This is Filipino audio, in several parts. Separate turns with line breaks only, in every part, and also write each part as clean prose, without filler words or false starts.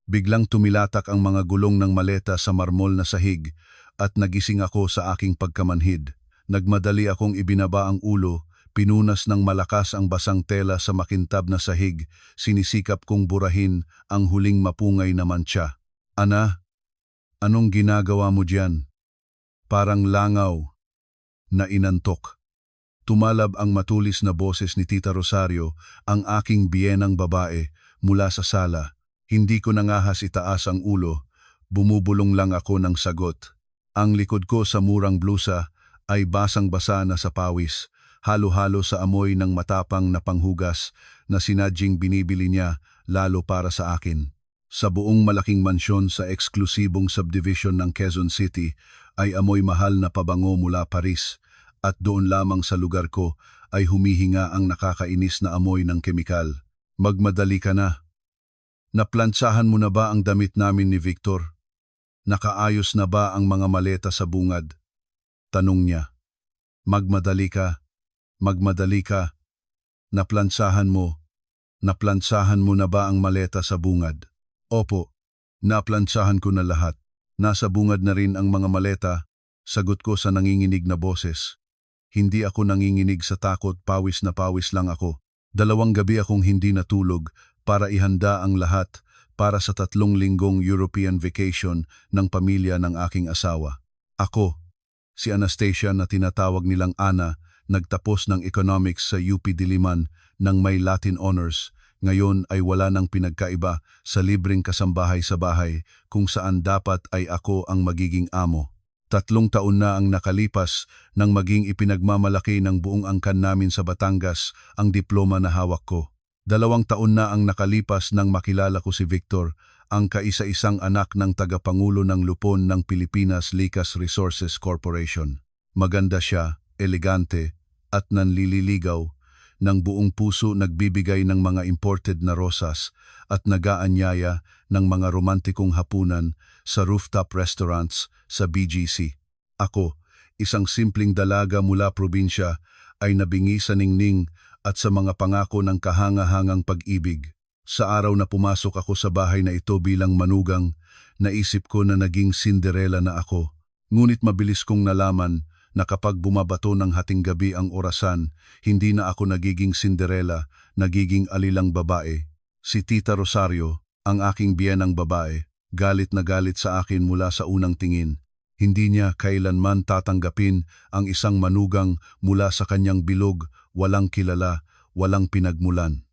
Biglang tumilatak ang mga gulong ng maleta sa marmol na sahig at nagising ako sa aking pagkamanhid. Nagmadali akong ibinaba ang ulo, pinunas ng malakas ang basang tela sa makintab na sahig, sinisikap kong burahin ang huling mapungay na mantsa. Ana, anong ginagawa mo diyan? Parang langaw na inantok. Tumalab ang matulis na boses ni Tita Rosario, ang aking biyenang babae, mula sa sala. Hindi ko nangahas itaas ang ulo, bumubulong lang ako ng sagot. Ang likod ko sa murang blusa ay basang-basa na sa pawis, halo-halo sa amoy ng matapang na panghugas na sinadying binibili niya lalo para sa akin. Sa buong malaking mansyon sa eksklusibong subdivision ng Quezon City ay amoy mahal na pabango mula Paris, at doon lamang sa lugar ko ay humihinga ang nakakainis na amoy ng kemikal. Magmadali ka na. Naplantsahan mo na ba ang damit namin ni Victor? Nakaayos na ba ang mga maleta sa bungad? Tanong niya. Magmadali ka. Magmadali ka. Naplantsahan mo na ba ang maleta sa bungad? Opo, naplantsahan ko na lahat. Nasa bungad na rin ang mga maleta, sagot ko sa nanginginig na boses. Hindi ako nanginginig sa takot, pawis na pawis lang ako. 2 gabi akong hindi natulog para ihanda ang lahat para sa 3 linggong European vacation ng pamilya ng aking asawa. Ako, si Anastasia na tinatawag nilang Ana, nagtapos ng economics sa UP Diliman ng may Latin honors. Ngayon ay wala nang pinagkaiba sa libreng kasambahay sa bahay kung saan dapat ay ako ang magiging amo. 3 taon na ang nakalipas nang maging ipinagmamalaki ng buong angkan namin sa Batangas ang diploma na hawak ko. 2 taon na ang nakalipas nang makilala ko si Victor, ang kaisa-isang anak ng tagapangulo ng lupon ng Pilipinas Likas Resources Corporation. Maganda siya, elegante, at nanlililigaw, ng buong puso nagbibigay ng mga imported na rosas at nagaanyaya ng mga romantikong hapunan sa rooftop restaurants sa BGC. Ako, isang simpleng dalaga mula probinsya, ay nabingi sa ningning at sa mga pangako ng kahanga-hangang pag-ibig. Sa araw na pumasok ako sa bahay na ito bilang manugang, naisip ko na naging Cinderella na ako. Ngunit mabilis kong nalaman na kapag bumabato ng hating gabi ang orasan, hindi na ako nagiging Cinderella, nagiging alilang babae. Si Tita Rosario, ang aking biyenang babae, galit na galit sa akin mula sa unang tingin. Hindi niya kailanman tatanggapin ang isang manugang mula sa kanyang bilog, walang kilala, walang pinagmulan.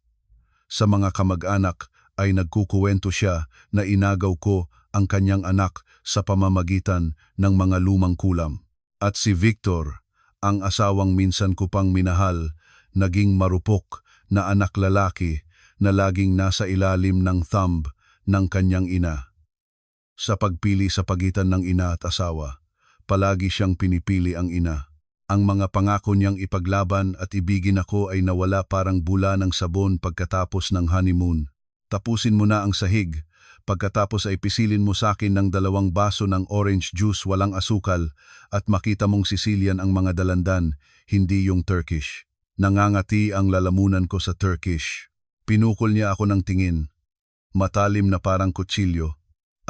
Sa mga kamag-anak ay nagkukuwento siya na inagaw ko ang kanyang anak sa pamamagitan ng mga lumang kulam. At si Victor, ang asawang minsan ko pang minahal, naging marupok na anak lalaki na laging nasa ilalim ng thumb ng kanyang ina. Sa pagpili sa pagitan ng ina at asawa, palagi siyang pinipili ang ina. Ang mga pangako niyang ipaglaban at ibigin ako ay nawala parang bula ng sabon pagkatapos ng honeymoon. Tapusin mo na ang sahig. Pagkatapos ay pisilin mo sa akin ng 2 baso ng orange juice walang asukal at makita mong Sicilian ang mga dalandan, hindi yung Turkish. Nangangati ang lalamunan ko sa Turkish. Pinukol niya ako ng tingin, matalim na parang kutsilyo,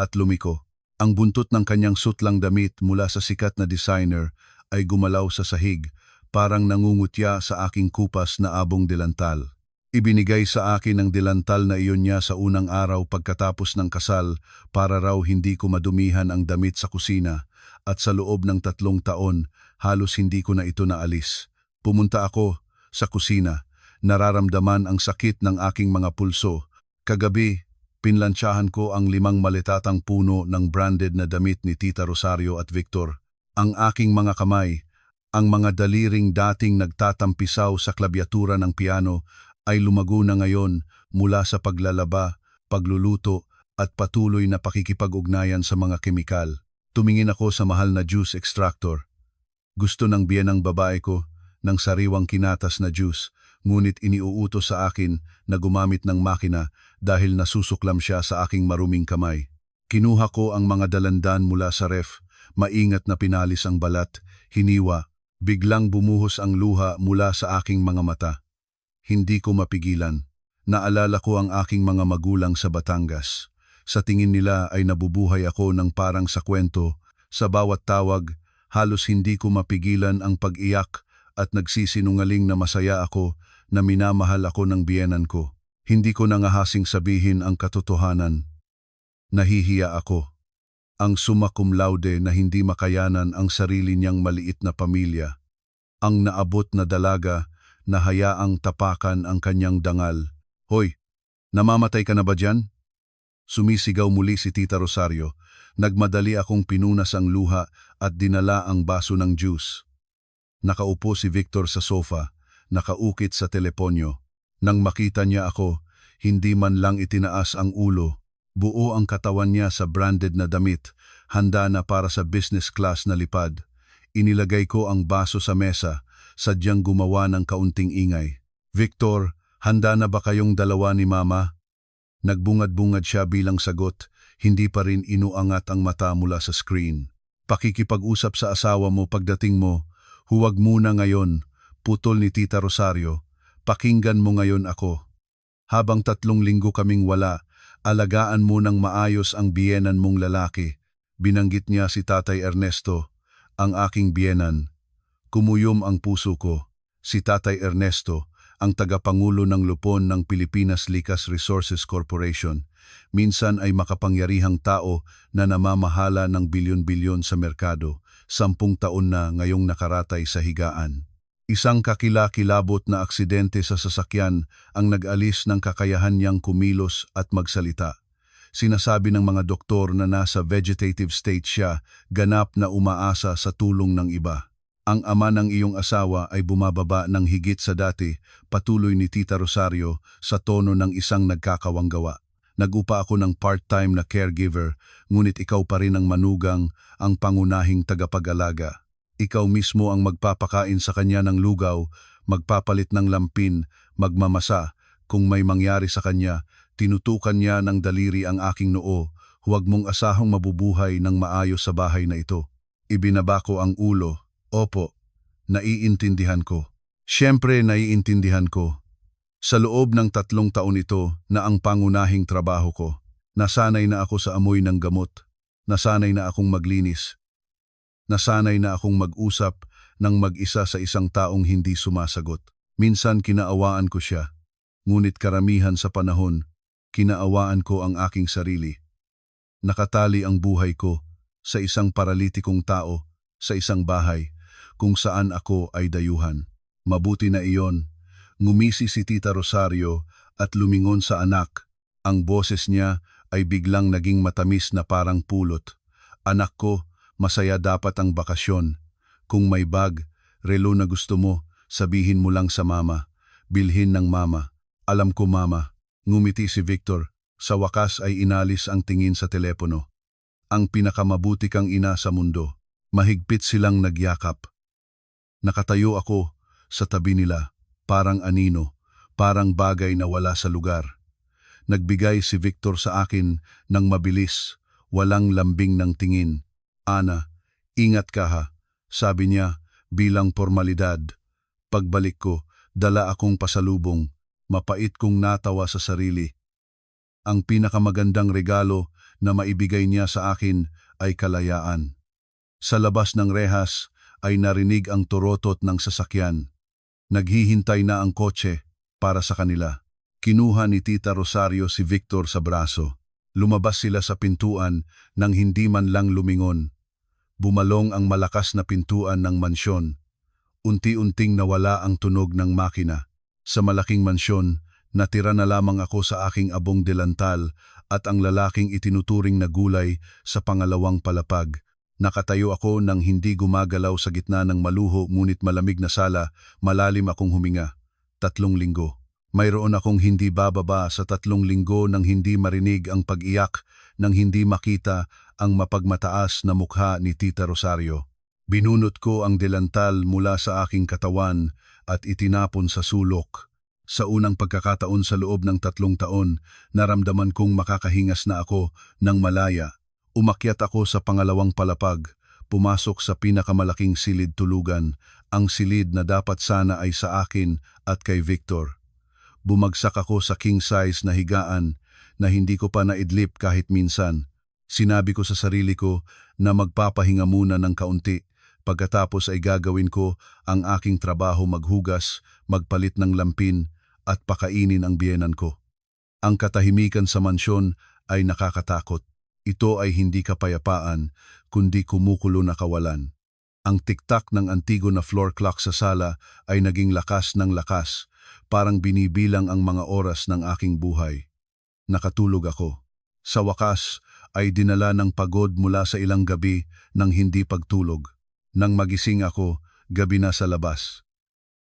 at lumiko. Ang buntot ng kanyang sutlang damit mula sa sikat na designer ay gumalaw sa sahig, parang nangungutya sa aking kupas na abong delantal. Ibinigay sa akin ang delantal na iyon niya sa unang araw pagkatapos ng kasal para raw hindi ko madumihan ang damit sa kusina, at sa loob ng 3 taon halos hindi ko na ito naalis. Pumunta ako sa kusina, nararamdaman ang sakit ng aking mga pulso. Kagabi, pinlantsahan ko ang 5 malitatang puno ng branded na damit ni Tita Rosario at Victor. Ang aking mga kamay, ang mga daliring dating nagtatampisaw sa klabyatura ng piano, ay lumago na ngayon mula sa paglalaba, pagluluto at patuloy na pakikipag-ugnayan sa mga kemikal. Tumingin ako sa mahal na juice extractor. Gusto ng biyenang babae ko ng sariwang kinatas na juice, ngunit iniuutos sa akin na gumamit ng makina dahil nasusuklam siya sa aking maruming kamay. Kinuha ko ang mga dalandan mula sa ref, maingat na pinalis ang balat, hiniwa, biglang bumuhos ang luha mula sa aking mga mata. Hindi ko mapigilan. Naalala ko ang aking mga magulang sa Batangas. Sa tingin nila ay nabubuhay ako ng parang sa kwento. Sa bawat tawag, halos hindi ko mapigilan ang pag-iyak at nagsisinungaling na masaya ako na minamahal ako ng biyenan ko. Hindi ko nangahasing sabihin ang katotohanan. Nahihiya ako. Ang summa cum laude na hindi makayanan ang sarili niyang maliit na pamilya. Ang naabot na dalaga na hayaang tapakan ang kanyang dangal. Hoy, namamatay ka na ba dyan? Sumisigaw muli si Tita Rosario. Nagmadali akong pinunas ang luha at dinala ang baso ng juice. Nakaupo si Victor sa sofa, nakaukit sa teleponyo. Nang makita niya ako, hindi man lang itinaas ang ulo. Buo ang katawan niya sa branded na damit, handa na para sa business class na lipad. Inilagay ko ang baso sa mesa, sadyang gumawa ng kaunting ingay. Victor, handa na ba kayong dalawa ni Mama? Nagbungad-bungad siya bilang sagot, hindi pa rin inuangat ang mata mula sa screen. Pakikipag-usap sa asawa mo pagdating mo, huwag muna ngayon, putol ni Tita Rosario. Pakinggan mo ngayon ako. Habang 3 linggo kaming wala, alagaan mo ng maayos ang biyenan mong lalaki. Binanggit niya si Tatay Ernesto, ang aking biyenan. Kumuyom ang puso ko. Si Tatay Ernesto, ang tagapangulo ng lupon ng Pilipinas Likas Resources Corporation, minsan ay makapangyarihang tao na namamahala ng bilyon-bilyon sa merkado, 10 taon na ngayong nakaratay sa higaan. Isang kakilakilabot na aksidente sa sasakyan ang nag-alis ng kakayahan niyang kumilos at magsalita. Sinasabi ng mga doktor na nasa vegetative state siya, ganap na umaasa sa tulong ng iba. Ang ama ng iyong asawa ay bumababa ng higit sa dati, patuloy ni Tita Rosario sa tono ng isang nagkakawanggawa. Nag-upa ako ng part-time na caregiver, ngunit ikaw pa rin ang manugang, ang pangunahing tagapag-alaga. Ikaw mismo ang magpapakain sa kanya ng lugaw, magpapalit ng lampin, magmamasa. Kung may mangyari sa kanya, tinutukan niya ng daliri ang aking noo. Huwag mong asahang mabubuhay ng maayos sa bahay na ito. Ibinaba ko ang ulo. Opo, naiintindihan ko. Siyempre naiintindihan ko. Sa loob ng 3 taon ito na ang pangunahing trabaho ko, nasanay na ako sa amoy ng gamot, nasanay na akong maglinis, nasanay na akong mag-usap ng mag-isa sa isang taong hindi sumasagot. Minsan kinaawaan ko siya, ngunit karamihan sa panahon, kinaawaan ko ang aking sarili. Nakatali ang buhay ko sa isang paralitikong tao, sa isang bahay, kung saan ako ay dayuhan. Mabuti na iyon, ngumisi si Tita Rosario at lumingon sa anak. Ang boses niya ay biglang naging matamis na parang pulot. Anak ko, masaya dapat ang bakasyon. Kung may bag, relo na gusto mo, sabihin mo lang sa Mama. Bilhin ng Mama. Alam ko Mama. Ngumiti si Victor. Sa wakas ay inalis ang tingin sa telepono. Ang pinakamabuti kang ina sa mundo. Mahigpit silang nagyakap. Nakatayo ako sa tabi nila, parang anino, parang bagay na wala sa lugar. Nagbigay si Victor sa akin ng mabilis, walang lambing ng tingin. Ana, ingat ka ha, sabi niya bilang formalidad. Pagbalik ko, dala akong pasalubong, mapait kong natawa sa sarili. Ang pinakamagandang regalo na maibigay niya sa akin ay kalayaan. Sa labas ng rehas ay narinig ang turotot ng sasakyan. Naghihintay na ang kotse para sa kanila. Kinuha ni Tita Rosario si Victor sa braso. Lumabas sila sa pintuan nang hindi man lang lumingon. Bumalong ang malakas na pintuan ng mansyon. Unti-unting nawala ang tunog ng makina. Sa malaking mansyon, natira na lamang ako sa aking abong delantal at ang lalaking itinuturing na gulay sa pangalawang palapag. Nakatayo ako nang hindi gumagalaw sa gitna ng maluho ngunit malamig na sala, malalim akong huminga. 3 linggo. Mayroon akong hindi bababa sa 3 linggo nang hindi marinig ang pag-iyak, nang hindi makita ang mapagmataas na mukha ni Tita Rosario. Binunot ko ang delantal mula sa aking katawan at itinapon sa sulok. Sa unang pagkakataon sa loob ng 3 taon, naramdaman kong makakahingas na ako ng malaya. Umakyat ako sa pangalawang palapag, pumasok sa pinakamalaking silid tulugan, ang silid na dapat sana ay sa akin at kay Victor. Bumagsak ako sa king size na higaan, na hindi ko pa naidlip kahit minsan. Sinabi ko sa sarili ko na magpapahinga muna ng kaunti. Pagkatapos ay gagawin ko ang aking trabaho, maghugas, magpalit ng lampin at pakainin ang biyenan ko. Ang katahimikan sa mansyon ay nakakatakot. Ito ay hindi kapayapaan, kundi kumukulo na kawalan. Ang tiktak ng antigo na floor clock sa sala ay naging lakas ng lakas, parang binibilang ang mga oras ng aking buhay. Nakatulog ako. Sa wakas ay dinala ng pagod mula sa ilang gabi ng hindi pagtulog. Nang magising ako, gabi na sa labas.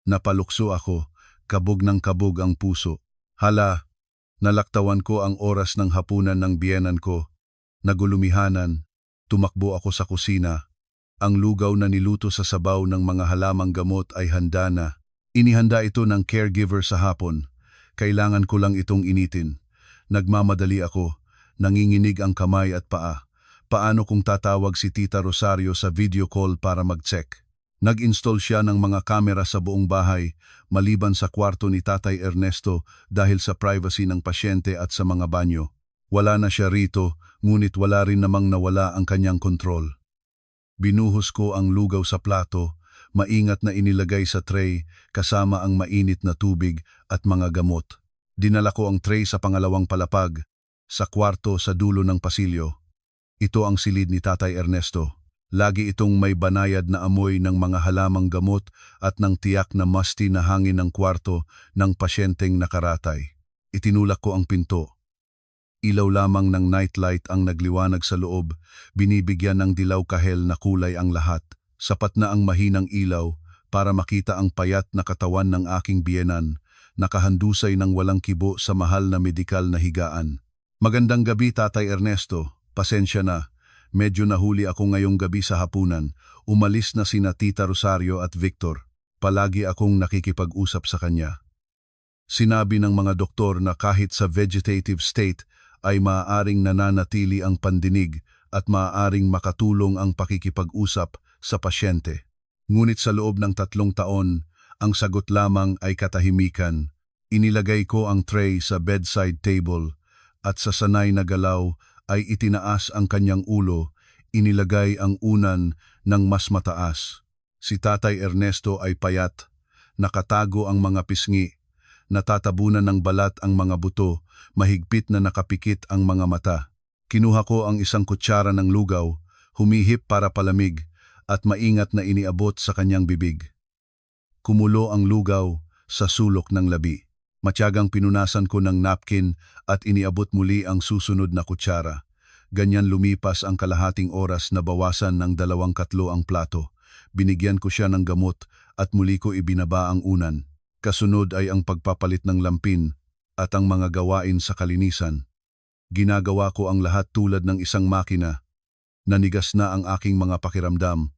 Napalukso ako, kabog ng kabog ang puso. Hala, nalaktawan ko ang oras ng hapunan ng biyenan ko. Nagulumihanan, tumakbo ako sa kusina. Ang lugaw na niluto sa sabaw ng mga halamang gamot ay handa na. Inihanda ito ng caregiver sa hapon. Kailangan ko lang itong initin. Nagmamadali ako, nanginginig ang kamay at paa. Paano kung tatawag si Tita Rosario sa video call para mag-check? Nag-install siya ng mga kamera sa buong bahay, maliban sa kwarto ni Tatay Ernesto dahil sa privacy ng pasyente at sa mga banyo. Wala na siya rito, ngunit wala rin namang nawala ang kanyang kontrol. Binuhos ko ang lugaw sa plato, maingat na inilagay sa tray kasama ang mainit na tubig at mga gamot. Dinala ko ang tray sa pangalawang palapag, sa kwarto sa dulo ng pasilyo. Ito ang silid ni Tatay Ernesto. Lagi itong may banayad na amoy ng mga halamang gamot at ng tiyak na musty na hangin ng kwarto ng pasyenteng nakaratay. Itinulak ko ang pinto. Ilaw lamang ng nightlight ang nagliwanag sa loob, binibigyan ng dilaw kahel na kulay ang lahat. Sapat na ang mahinang ilaw para makita ang payat na katawan ng aking biyenan, nakahandusay ng walang kibo sa mahal na medikal na higaan. Magandang gabi, Tatay Ernesto. Pasensya na, medyo nahuli ako ngayong gabi sa hapunan. Umalis na sina Tita Rosario at Victor. Palagi akong nakikipag-usap sa kanya. Sinabi ng mga doktor na kahit sa vegetative state ay maaaring nananatili ang pandinig at maaaring makatulong ang pakikipag-usap sa pasyente. Ngunit sa loob ng 3 taon, ang sagot lamang ay katahimikan. Inilagay ko ang tray sa bedside table at sa sanay na galaw ay itinaas ang kanyang ulo, inilagay ang unan ng mas mataas. Si Tatay Ernesto ay payat, nakatago ang mga pisngi, natatabunan ng balat ang mga buto, mahigpit na nakapikit ang mga mata. Kinuha ko ang isang kutsara ng lugaw, humihip para palamig, at maingat na iniabot sa kanyang bibig. Kumulo ang lugaw sa sulok ng labi. Matyagang pinunasan ko ng napkin at iniabot muli ang susunod na kutsara. Ganyan lumipas ang kalahating oras na bawasan ng 2 katlo ang plato. Binigyan ko siya ng gamot at muli ko ibinaba ang unan. Kasunod ay ang pagpapalit ng lampin at ang mga gawain sa kalinisan. Ginagawa ko ang lahat tulad ng isang makina. Nanigas na ang aking mga pakiramdam.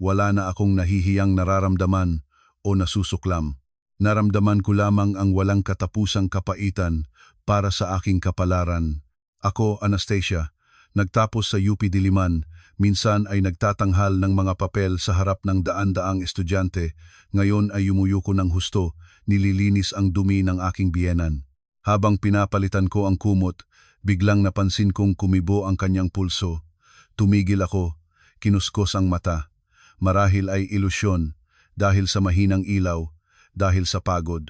Wala na akong nahihiyang nararamdaman o nasusuklam. Naramdaman ko lamang ang walang katapusang kapaitan para sa aking kapalaran. Ako, Anastasia, nagtapos sa UP Diliman, minsan ay nagtatanghal ng mga papel sa harap ng daan-daang estudyante, ngayon ay yumuyuko ng husto, nililinis ang dumi ng aking biyenan. Habang pinapalitan ko ang kumot, biglang napansin kong kumibo ang kanyang pulso. Tumigil ako, kinuskos ang mata. Marahil ay ilusyon, dahil sa mahinang ilaw, dahil sa pagod.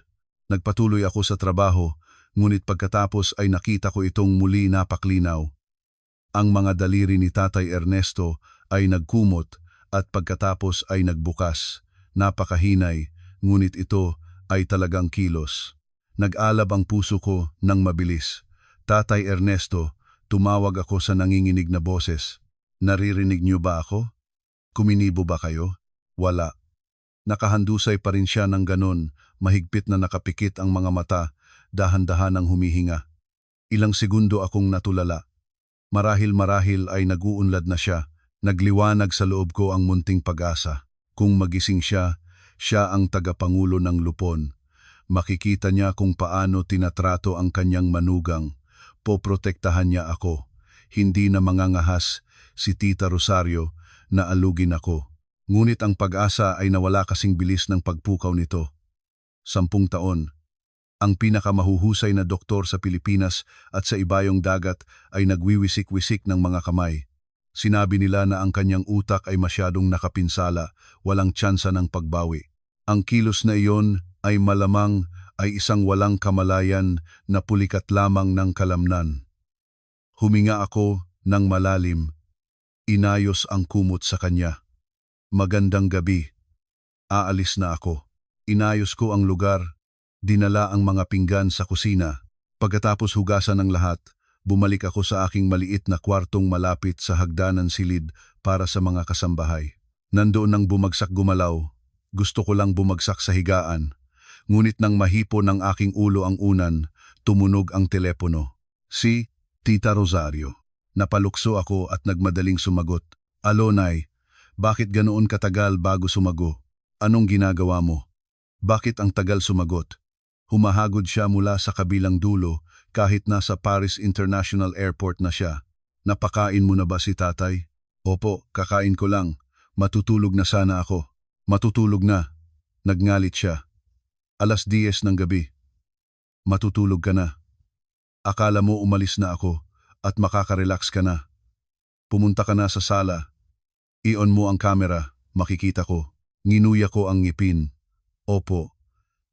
Nagpatuloy ako sa trabaho, ngunit pagkatapos ay nakita ko itong muli napaklinaw. Ang mga daliri ni Tatay Ernesto ay nagkumot at pagkatapos ay nagbukas. Napakahinay, ngunit ito ay talagang kilos. Nag-alab ang puso ko ng mabilis. Tatay Ernesto, tumawag ako sa nanginginig na boses. Naririnig niyo ba ako? Kuminibo ba kayo? Wala. Nakahandusay pa rin siya ng ganon, mahigpit na nakapikit ang mga mata, dahan-dahan ang humihinga. Ilang segundo akong natulala. Marahil ay nag-uunlad na siya, nagliwanag sa loob ko ang munting pag-asa. Kung magising siya, siya ang tagapangulo ng Lupon. Makikita niya kung paano tinatrato ang kanyang manugang. Poprotektahan niya ako. Hindi na mangangahas si Tita Rosario na alugin ako. Ngunit ang pag-asa ay nawala kasing bilis ng pagpukaw nito. 10 taon. Ang pinakamahuhusay na doktor sa Pilipinas at sa ibayong dagat ay nagwiwisik-wisik ng mga kamay. Sinabi nila na ang kanyang utak ay masyadong nakapinsala, walang tsansa ng pagbawi. Ang kilos na iyon ay malamang ay isang walang kamalayan na pulikat lamang ng kalamnan. Huminga ako ng malalim. Inayos ang kumot sa kanya. Magandang gabi. Aalis na ako. Inayos ko ang lugar. Dinala ang mga pinggan sa kusina. Pagkatapos hugasan ng lahat, bumalik ako sa aking maliit na kwartong malapit sa hagdanan silid para sa mga kasambahay. Nandoon nang bumagsak gumalaw. Gusto ko lang bumagsak sa higaan. Ngunit nang mahipo ng aking ulo ang unan, tumunog ang telepono. Si Tita Rosario. Napalukso ako at nagmadaling sumagot. Alo, Nay. Bakit ganoon katagal bago sumago? Anong ginagawa mo? Bakit ang tagal sumagot? Humahagod siya mula sa kabilang dulo kahit nasa Paris International Airport na siya. Napakain mo na ba si tatay? Opo, kakain ko lang. Matutulog na sana ako. Matutulog na. Nagngalit siya. 10:00 ng gabi. Matutulog ka na. Akala mo umalis na ako at makakarelax ka na. Pumunta ka na sa sala. I-on mo ang camera, makikita ko. Nginuya ko ang ngipin. Opo.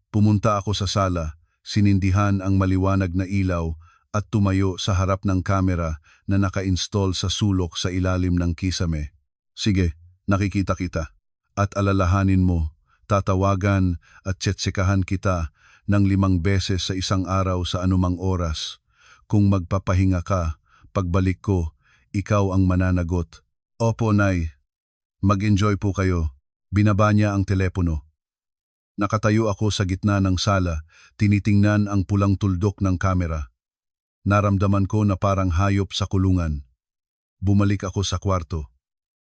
Pumunta ako sa sala, sinindihan ang maliwanag na ilaw at tumayo sa harap ng kamera na naka-install sa sulok sa ilalim ng kisame. Sige, nakikita kita. At alalahanin mo, tatawagan at tsetsekahan kita ng 5 beses sa isang araw sa anumang oras. Kung magpapahinga ka, pagbalik ko, ikaw ang mananagot. Opo, Nay. Mag-enjoy po kayo. Binaba niya ang telepono. Nakatayo ako sa gitna ng sala, tinitingnan ang pulang tuldok ng kamera. Naramdaman ko na parang hayop sa kulungan. Bumalik ako sa kwarto.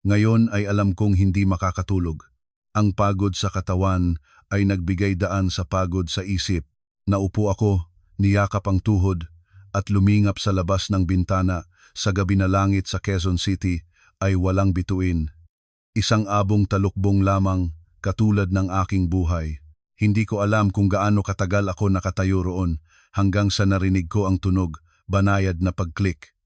Ngayon ay alam kong hindi makakatulog. Ang pagod sa katawan ay nagbigay daan sa pagod sa isip. Naupo ako, niyakap ang tuhod, at lumingap sa labas ng bintana sa gabi na langit sa Quezon City ay walang bituin. Isang abong talukbong lamang, katulad ng aking buhay. Hindi ko alam kung gaano katagal ako nakatayo roon hanggang sa narinig ko ang tunog, banayad na pag-click.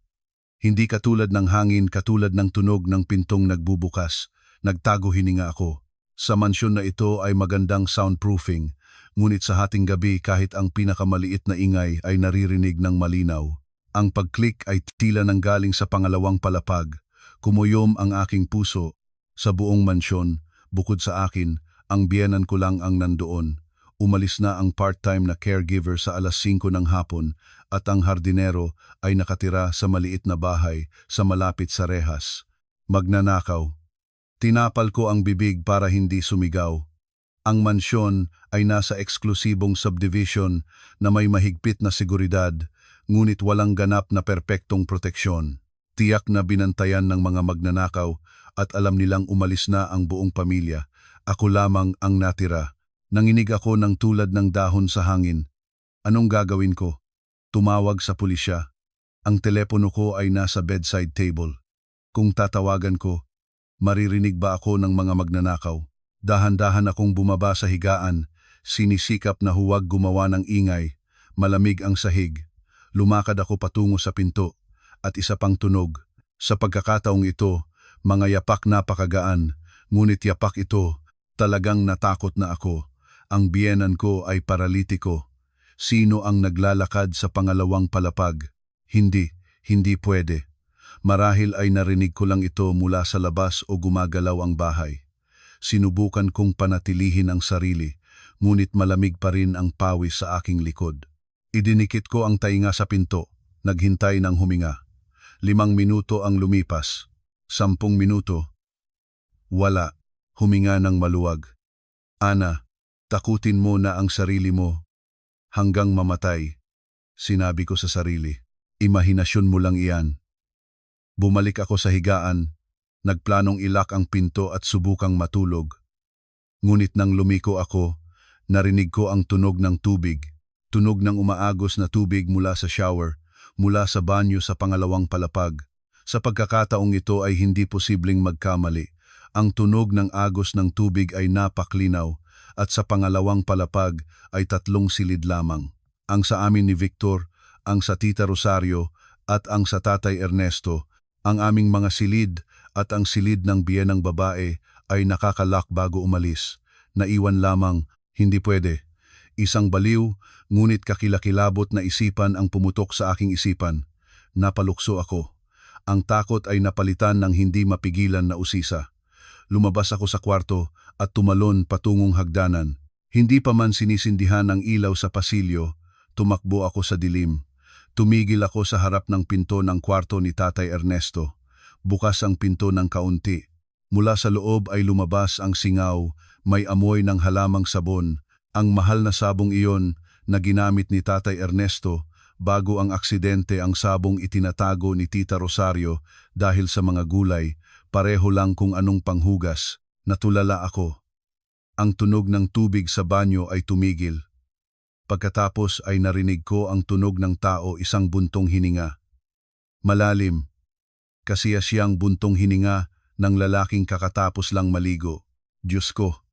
Hindi katulad ng hangin, katulad ng tunog ng pintong nagbubukas. Nagtago hininga ako. Sa mansyon na ito ay magandang soundproofing, ngunit sa hating gabi kahit ang pinakamaliit na ingay ay naririnig ng malinaw. Ang pag-click ay tila nang galing sa pangalawang palapag. Kumuyom ang aking puso. Sa buong mansyon, bukod sa akin, ang biyenan ko lang ang nandoon. Umalis na ang part-time na caregiver sa 5:00 ng hapon at ang hardinero ay nakatira sa maliit na bahay sa malapit sa rehas. Magnanakaw. Tinapal ko ang bibig para hindi sumigaw. Ang mansyon ay nasa eksklusibong subdivision na may mahigpit na seguridad, ngunit walang ganap na perpektong proteksyon. Tiyak na binantayan ng mga magnanakaw at alam nilang umalis na ang buong pamilya. Ako lamang ang natira. Nanginig ako ng tulad ng dahon sa hangin. Anong gagawin ko? Tumawag sa pulisya. Ang telepono ko ay nasa bedside table. Kung tatawagan ko, maririnig ba ako ng mga magnanakaw? Dahan-dahan akong bumaba sa higaan, sinisikap na huwag gumawa ng ingay. Malamig ang sahig. Lumakad ako patungo sa pinto, at isa pang tunog. Sa pagkakataong ito, mga yapak napakagaan, ngunit yapak ito, talagang natakot na ako. Ang biyenan ko ay paralitiko. Sino ang naglalakad sa pangalawang palapag? Hindi pwede. Marahil ay narinig ko lang ito mula sa labas o gumagalaw ang bahay. Sinubukan kong panatilihin ang sarili, ngunit malamig pa rin ang pawis sa aking likod. Idinikit ko ang tainga sa pinto, naghintay ng huminga. 5 minuto ang lumipas. 10 minuto. Wala. Huminga ng maluwag. Ana, takutin mo na ang sarili mo hanggang mamatay. Sinabi ko sa sarili. Imahinasyon mo lang iyan. Bumalik ako sa higaan, nagplanong ilak ang pinto at subukang matulog. Ngunit nang lumiko ako, narinig ko ang tunog ng tubig, tunog ng umaagos na tubig mula sa shower, mula sa banyo sa pangalawang palapag. Sa pagkakataong ito ay hindi posibleng magkamali. Ang tunog ng agos ng tubig ay napaklinaw at sa pangalawang palapag ay 3 silid lamang. Ang sa amin ni Victor, ang sa Tita Rosario, at ang sa Tatay Ernesto, ang aming mga silid at ang silid ng biyenang babae ay nakakalak bago umalis. Naiwan lamang, hindi pwede. Isang baliw, ngunit kakilakilabot na isipan ang pumutok sa aking isipan. Napalukso ako. Ang takot ay napalitan ng hindi mapigilan na usisa. Lumabas ako sa kwarto at tumalon patungong hagdanan. Hindi pa man sinisindihan ang ilaw sa pasilyo, tumakbo ako sa dilim. Tumigil ako sa harap ng pinto ng kwarto ni Tatay Ernesto. Bukas ang pinto ng kaunti. Mula sa loob ay lumabas ang singaw, may amoy ng halamang sabon. Ang mahal na sabong iyon na ginamit ni Tatay Ernesto bago ang aksidente, ang sabong itinatago ni Tita Rosario dahil sa mga gulay, pareho lang kung anong panghugas. Natulala ako. Ang tunog ng tubig sa banyo ay tumigil. Pagkatapos ay narinig ko ang tunog ng tao, isang buntong hininga. Malalim, kasiyasiyang buntong hininga ng lalaking kakatapos lang maligo. Diyos ko!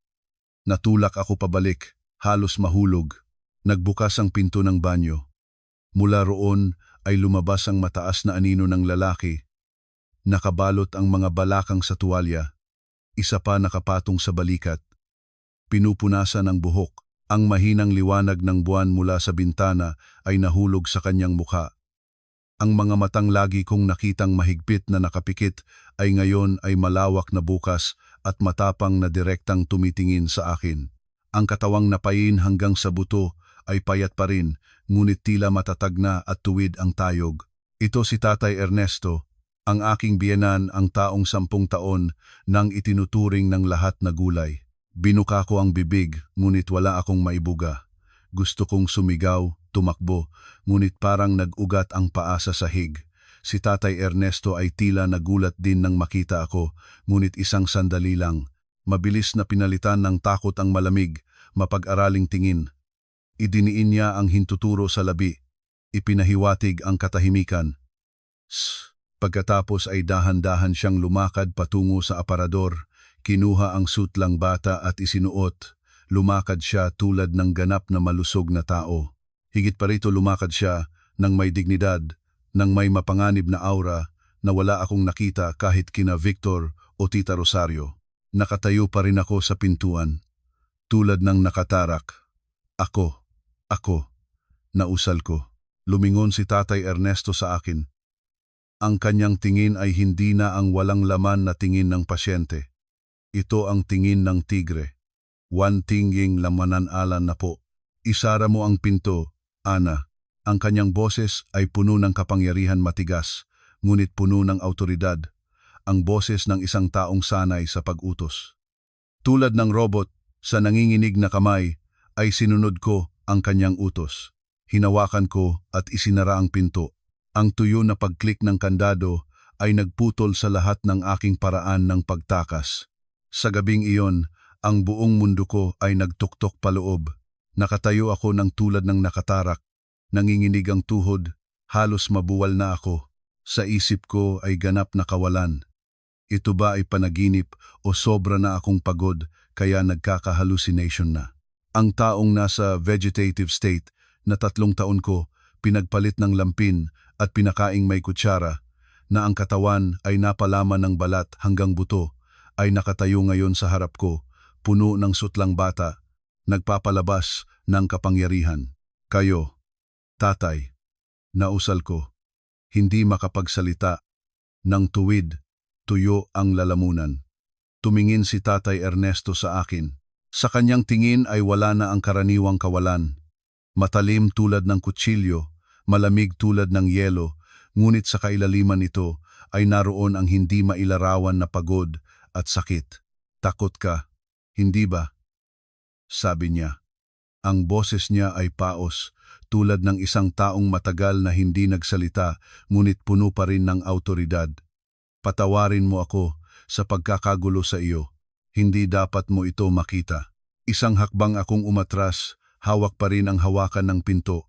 Natulak ako pabalik, halos mahulog. Nagbukas ang pinto ng banyo. Mula roon ay lumabas ang mataas na anino ng lalaki. Nakabalot ang mga balakang sa tuwalya. Isa pa nakapatong sa balikat. Pinupunasan ang buhok. Ang mahinang liwanag ng buwan mula sa bintana ay nahulog sa kanyang mukha. Ang mga matang lagi kong nakitang mahigpit na nakapikit ay ngayon ay malawak na bukas at matapang na direktang tumitingin sa akin. Ang katawang napayin hanggang sa buto ay payat pa rin, ngunit tila matatag na at tuwid ang tayog. Ito si Tatay Ernesto, ang aking biyenan, ang taong 10 taon nang itinuturing ng lahat na gulay. Binuka ko ang bibig, ngunit wala akong maibuga. Gusto kong sumigaw, tumakbo, ngunit parang nag-ugat ang paa sa sahig. Si Tatay Ernesto ay tila nagulat din nang makita ako, ngunit isang sandali lang. Mabilis na pinalitan ng takot ang malamig, mapag-araling tingin. Idiniin niya ang hintuturo sa labi. Ipinahiwatig ang katahimikan. Pagkatapos ay dahan-dahan siyang lumakad patungo sa aparador. Kinuha ang sutlang bata at isinuot. Lumakad siya tulad ng ganap na malusog na tao. Higit pa rito, lumakad siya ng may dignidad, ng may mapanganib na aura na wala akong nakita kahit kina Victor o Tita Rosario. Nakatayo pa rin ako sa pintuan, tulad ng nakatarak. Ako, nausal ko. Lumingon si Tatay Ernesto sa akin. Ang kanyang tingin ay hindi na ang walang laman na tingin ng pasyente. Ito ang tingin ng tigre. Tinging lamanan-alan na po. Isara mo ang pinto, Ana. Ang kanyang boses ay puno ng kapangyarihan, matigas, ngunit puno ng autoridad. Ang boses ng isang taong sanay sa pag-utos. Tulad ng robot, sa nanginginig na kamay, ay sinunod ko ang kanyang utos. Hinawakan ko at isinara ang pinto. Ang tuyo na pag-click ng kandado ay nagputol sa lahat ng aking paraan ng pagtakas. Sa gabing iyon, ang buong mundo ko ay nagtuktok paloob. Nakatayo ako ng tulad ng nakatarak. Nanginginig ang tuhod, halos mabuwal na ako. Sa isip ko ay ganap na kawalan. Ito ba ay panaginip o sobra na akong pagod kaya nagkaka-hallucination na? Ang taong nasa vegetative state na 3 taon ko, pinagpalit ng lampin at pinakaing may kutsara, na ang katawan ay napalaman ng balat hanggang buto, ay nakatayo ngayon sa harap ko, puno ng sutlang bata, nagpapalabas ng kapangyarihan. Kayo, Tatay, nausal ko, hindi makapagsalita. Nang tuwid, tuyo ang lalamunan. Tumingin si Tatay Ernesto sa akin. Sa kanyang tingin ay wala na ang karaniwang kawalan. Matalim tulad ng kutsilyo, malamig tulad ng yelo, ngunit sa kailaliman nito ay naroon ang hindi mailarawan na pagod at sakit. Takot ka, hindi ba? Sabi niya. Ang boses niya ay paos, tulad ng isang taong matagal na hindi nagsalita, ngunit puno pa rin ng autoridad. Patawarin mo ako sa pagkakagulo sa iyo. Hindi dapat mo ito makita. Isang hakbang akong umatras, hawak pa rin ang hawakan ng pinto,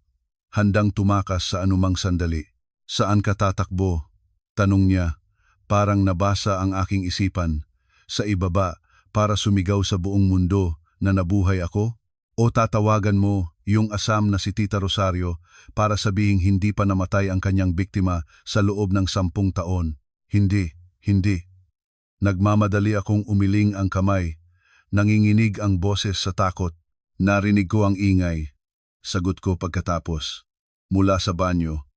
handang tumakas sa anumang sandali. Saan ka tatakbo? Tanong niya. Parang nabasa ang aking isipan. Sa ibaba, para sumigaw sa buong mundo na nabuhay ako? O tatawagan mo yung asam na si Tita Rosario para sabihing hindi pa namatay ang kanyang biktima sa loob ng 10 taon. Hindi, hindi. Nagmamadali akong umiling ang kamay. Nanginginig ang boses sa takot. Narinig ko ang ingay. Sagot ko pagkatapos. Mula sa banyo.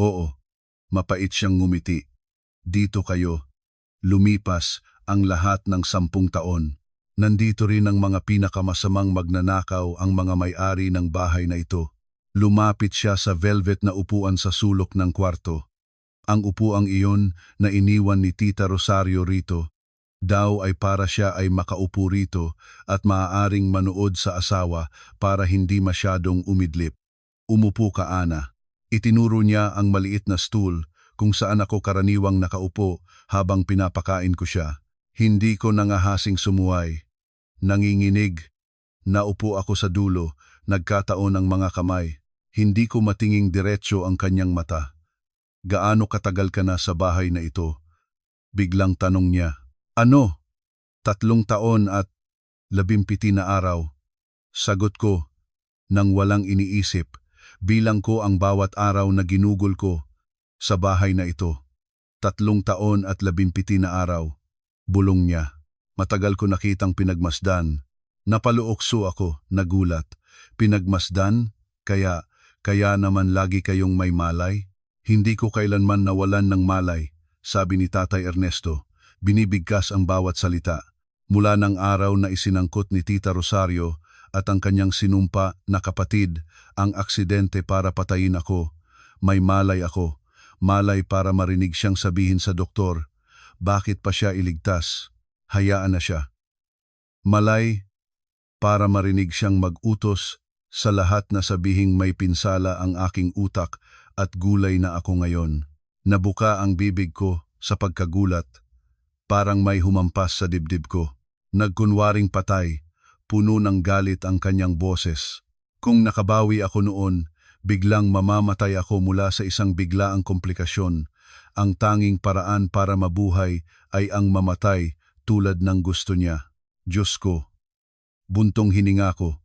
Oo, mapait siyang ngumiti. Dito kayo. Lumipas ang lahat ng 10 taon. Nandito rin ang mga pinakamasamang magnanakaw, ang mga may-ari ng bahay na ito. Lumapit siya sa velvet na upuan sa sulok ng kwarto. Ang upuang iyon na iniwan ni Tita Rosario rito, daw ay para siya ay makaupo rito at maaaring manood sa asawa para hindi masyadong umidlip. Umupo ka, Ana. Itinuro niya ang maliit na stool kung saan ako karaniwang nakaupo habang pinapakain ko siya. Hindi ko nangahasing sumuway. Nanginginig. Naupo ako sa dulo, nagkataon ang mga kamay. Hindi ko matinging diretso ang kanyang mata. Gaano katagal ka na sa bahay na ito? Biglang tanong niya. Ano? 3 taon at 17 na araw. Sagot ko, nang walang iniisip, bilang ko ang bawat araw na ginugol ko sa bahay na ito. 3 taon at 17 na araw. Bulong niya. Matagal ko nakitang pinagmasdan. Napaluokso ako, nagulat. Pinagmasdan? Kaya naman lagi kayong may malay? Hindi ko kailanman nawalan ng malay, sabi ni Tatay Ernesto. Binibigkas ang bawat salita. Mula ng araw na isinangkot ni Tita Rosario at ang kanyang sinumpa na kapatid ang aksidente para patayin ako, may malay ako. Malay para marinig siyang sabihin sa doktor, bakit pa siya iligtas? Hayaan na siya. Malay para marinig siyang mag-utos sa lahat na sabihing may pinsala ang aking utak at gulay na ako ngayon. Nabuka ang bibig ko sa pagkagulat. Parang may humampas sa dibdib ko. Nagkunwaring patay, puno ng galit ang kanyang boses. Kung nakabawi ako noon, biglang mamamatay ako mula sa isang biglaang komplikasyon. Ang tanging paraan para mabuhay ay ang mamatay tulad ng gusto niya. Diyos ko, buntong hininga ko.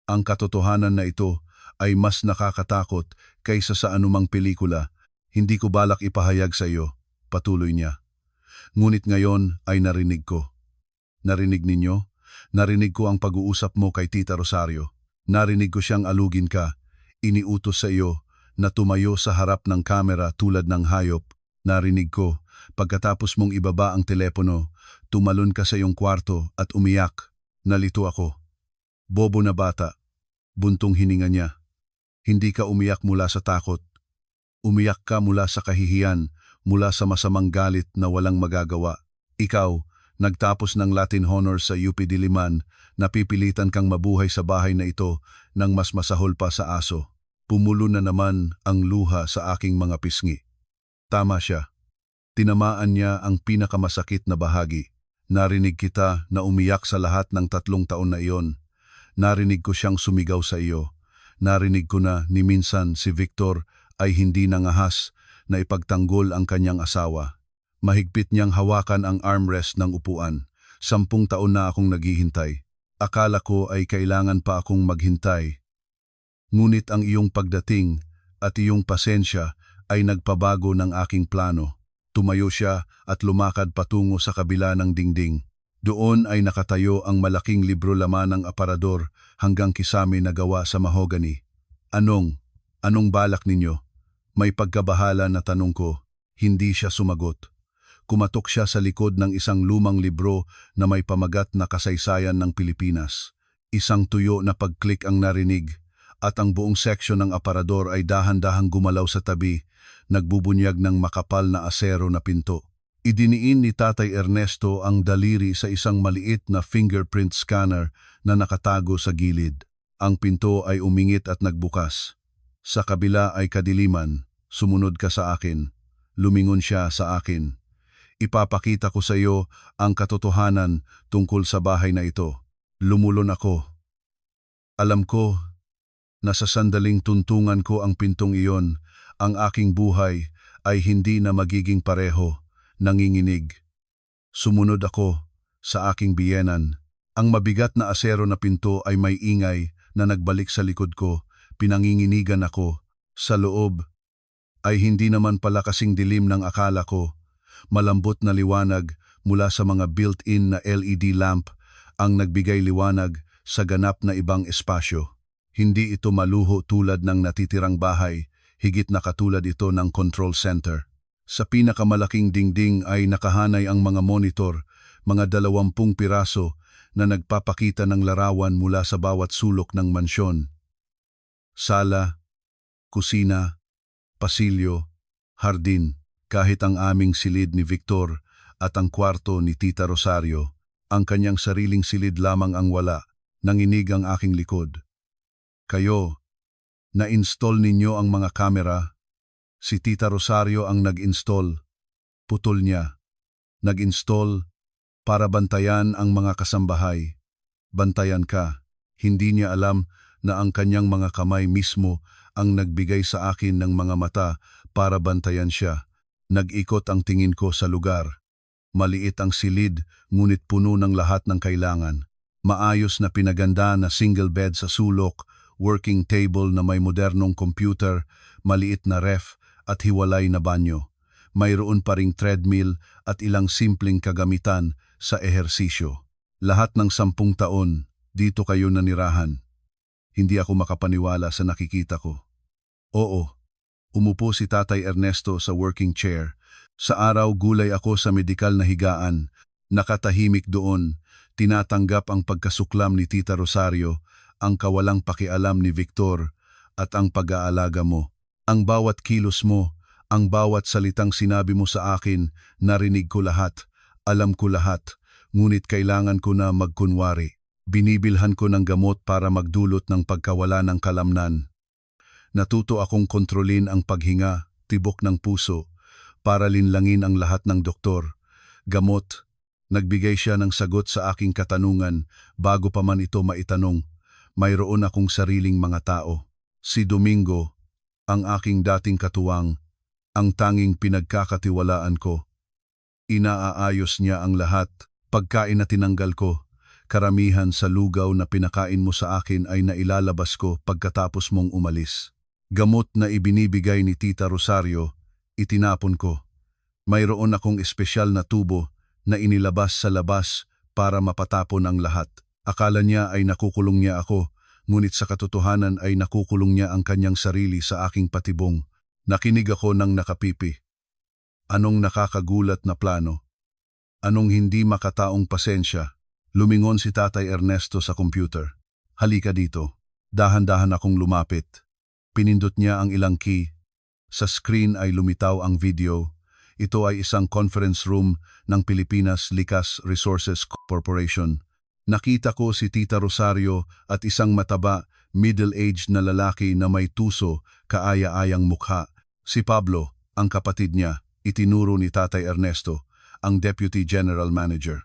Ang katotohanan na ito ay mas nakakatakot kaysa sa anumang pelikula. Hindi ko balak ipahayag sa iyo, patuloy niya. Ngunit ngayon ay narinig ko. Narinig ninyo? Narinig ko ang pag-uusap mo kay Tita Rosario. Narinig ko siyang alugin ka. Iniutos sa iyo na tumayo sa harap ng kamera tulad ng hayop. Narinig ko, pagkatapos mong ibaba ang telepono, tumalon ka sa iyong kwarto at umiyak. Nalito ako. Bobo na bata. Buntong hininga niya. Hindi ka umiyak mula sa takot. Umiyak ka mula sa kahihiyan, mula sa masamang galit na walang magagawa. Ikaw, nagtapos ng Latin Honors sa UP Diliman, napipilitan kang mabuhay sa bahay na ito nang mas masahol pa sa aso. Pumulo na naman ang luha sa aking mga pisngi. Tama siya. Tinamaan niya ang pinakamasakit na bahagi. Narinig kita na umiyak sa lahat ng 3 taon na iyon. Narinig ko siyang sumigaw sa iyo. Narinig ko na ni minsan si Victor ay hindi nangahas na ipagtanggol ang kanyang asawa. Mahigpit niyang hawakan ang armrest ng upuan. 10 taon na akong naghihintay. Akala ko ay kailangan pa akong maghintay. Ngunit ang iyong pagdating at iyong pasensya ay nagpabago ng aking plano. Tumayo siya at lumakad patungo sa kabila ng dingding. Doon ay nakatayo ang malaking libro laman ng aparador hanggang kisame na gawa sa mahogany. Anong balak ninyo? May pagkabahala na tanong ko. Hindi siya sumagot. Kumatok siya sa likod ng isang lumang libro na may pamagat na kasaysayan ng Pilipinas. Isang tuyo na pag-click ang narinig at ang buong seksyon ng aparador ay dahan-dahang gumalaw sa tabi, nagbubunyag ng makapal na asero na pinto. Idiniin ni Tatay Ernesto ang daliri sa isang maliit na fingerprint scanner na nakatago sa gilid. Ang pinto ay umingit at nagbukas. Sa kabila ay kadiliman. Sumunod ka sa akin. Lumingon siya sa akin. Ipapakita ko sa iyo ang katotohanan tungkol sa bahay na ito. Lumulon ako. Alam ko na sa sandaling tuntungan ko ang pintong iyon, ang aking buhay ay hindi na magiging pareho. Nanginginig. Sumunod ako sa aking biyenan. Ang mabigat na asero na pinto ay may ingay na nagbalik sa likod ko, pinanginginigan ako. Sa loob ay hindi naman pala kasing dilim ng akala ko. Malambot na liwanag mula sa mga built-in na LED lamp ang nagbigay liwanag sa ganap na ibang espasyo. Hindi ito maluho tulad ng natitirang bahay, higit na katulad ito ng control center. Sa pinakamalaking dingding ay nakahanay ang mga monitor, mga 20 piraso na nagpapakita ng larawan mula sa bawat sulok ng mansyon. Sala, kusina, pasilyo, hardin, kahit ang aming silid ni Victor at ang kwarto ni Tita Rosario, ang kanyang sariling silid lamang ang wala, nanginig ang aking likod. Kayo, na-install ninyo ang mga kamera. Si Tita Rosario ang nag-install. Putol niya. Nag-install para bantayan ang mga kasambahay. Bantayan ka. Hindi niya alam na ang kanyang mga kamay mismo ang nagbigay sa akin ng mga mata para bantayan siya. Nag-ikot ang tingin ko sa lugar. Maliit ang silid, ngunit puno ng lahat ng kailangan. Maayos na pinaganda na single bed sa sulok, working table na may modernong computer, maliit na ref at hiwalay na banyo. Mayroon pa ring treadmill at ilang simpleng kagamitan sa ehersisyo. Lahat ng 10 taon, dito kayo nanirahan. Hindi ako makapaniwala sa nakikita ko. Oo, umupo si Tatay Ernesto sa working chair. Sa araw gulay ako sa medikal na higaan, nakatahimik doon, tinatanggap ang pagkasuklam ni Tita Rosario, ang kawalang pakialam ni Victor, at ang pag-aalaga mo. Ang bawat kilos mo, ang bawat salitang sinabi mo sa akin, narinig ko lahat, alam ko lahat, ngunit kailangan ko na magkunwari. Binibilhan ko ng gamot para magdulot ng pagkawala ng kalamnan. Natuto akong kontrolin ang paghinga, tibok ng puso, para linlangin ang lahat ng doktor. Gamot, nagbigay siya ng sagot sa aking katanungan bago pa man ito maitanong. Mayroon akong sariling mga tao. Si Domingo, ang aking dating katuwang, ang tanging pinagkakatiwalaan ko. Inaaayos niya ang lahat. Pagkain na tinanggal ko, karamihan sa lugaw na pinakain mo sa akin ay nailalabas ko pagkatapos mong umalis. Gamot na ibinibigay ni Tita Rosario, itinapon ko. Mayroon akong espesyal na tubo na inilabas sa labas para mapatapon ang lahat. Akala niya ay nakukulong niya ako, ngunit sa katotohanan ay nakukulong niya ang kanyang sarili sa aking patibong. Nakinig ako ng nakapipi. Anong nakakagulat na plano? Anong hindi makataong pasensya? Lumingon si Tatay Ernesto sa computer. Halika dito. Dahan-dahan akong lumapit. Pinindot niya ang ilang key. Sa screen ay lumitaw ang video. Ito ay isang conference room ng Pilipinas Likas Resources Corporation. Nakita ko si Tita Rosario at isang mataba, middle-aged na lalaki na may tuso, kaaya-ayang mukha. Si Pablo, ang kapatid niya, itinuro ni Tatay Ernesto, ang Deputy General Manager.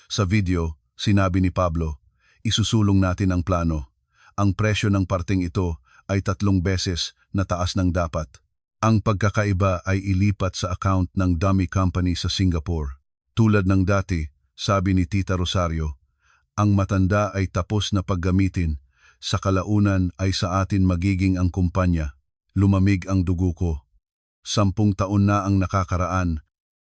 Sa video, sinabi ni Pablo, isusulong natin ang plano. Ang presyo ng parteng ito ay 3 beses na taas ng dapat. Ang pagkakaiba ay ilipat sa account ng dummy company sa Singapore. Tulad ng dati, sabi ni Tita Rosario, ang matanda ay tapos na paggamitin, sa kalaunan ay sa atin magiging ang kumpanya. Lumamig ang dugo ko. 10 taon na ang nakakaraan.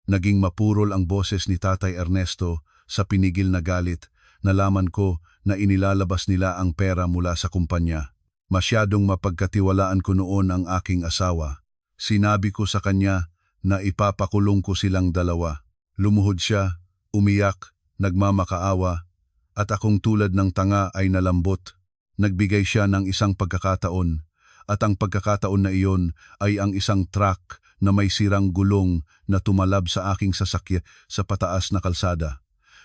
Naging mapurol ang boses ni Tatay Ernesto sa pinigil na galit. Nalaman ko na inilalabas nila ang pera mula sa kumpanya. Masyadong mapagkatiwalaan ko noon ang aking asawa. Sinabi ko sa kanya na ipapakulong ko silang dalawa. Lumuhod siya, umiyak, nagmamakaawa, at akong tulad ng tanga ay nalambot. Nagbigay siya ng isang pagkakataon, at ang pagkakataon na iyon ay ang isang truck na may sirang gulong na tumalab sa aking sasakyan sa pataas na kalsada.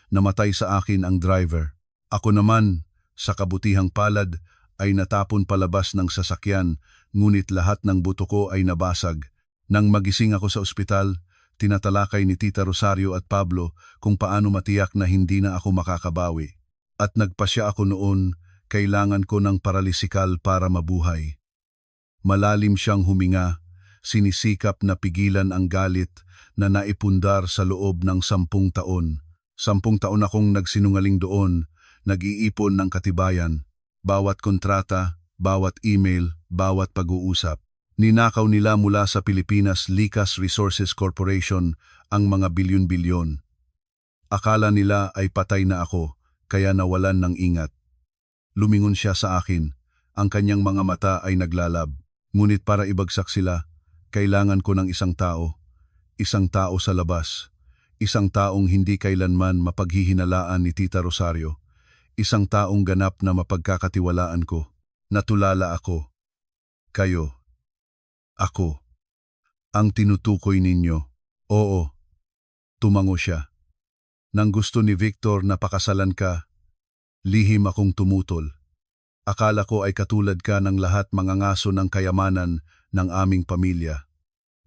Namatay sa akin ang driver. Ako naman, sa kabutihang palad, ay natapon palabas ng sasakyan, ngunit lahat ng buto ko ay nabasag. Nang magising ako sa ospital, tinatalakay ni Tita Rosario at Pablo kung paano matiyak na hindi na ako makakabawi. At nagpasya ako noon, kailangan ko ng paralisikal para mabuhay. Malalim siyang huminga, sinisikap na pigilan ang galit na naipundar sa loob ng 10 taon. 10 taon akong nagsinungaling doon, nag-iipon ng katibayan. Bawat kontrata, bawat email, bawat pag-uusap. Ninakaw nila mula sa Pilipinas Likas Resources Corporation ang mga bilyon-bilyon. Akala nila ay patay na ako, kaya nawalan ng ingat. Lumingon siya sa akin. Ang kanyang mga mata ay naglalab. Ngunit para ibagsak sila, kailangan ko ng isang tao. Isang tao sa labas. Isang taong hindi kailanman mapaghihinalaan ni Tita Rosario. Isang taong ganap na mapagkakatiwalaan ko. Natulala ako. Kayo. Ako. Ang tinutukoy ninyo. Oo. Tumango siya. Nang gusto ni Victor na pakasalan ka, lihim akong tumutol. Akala ko ay katulad ka ng lahat mga ngaso ng kayamanan ng aming pamilya.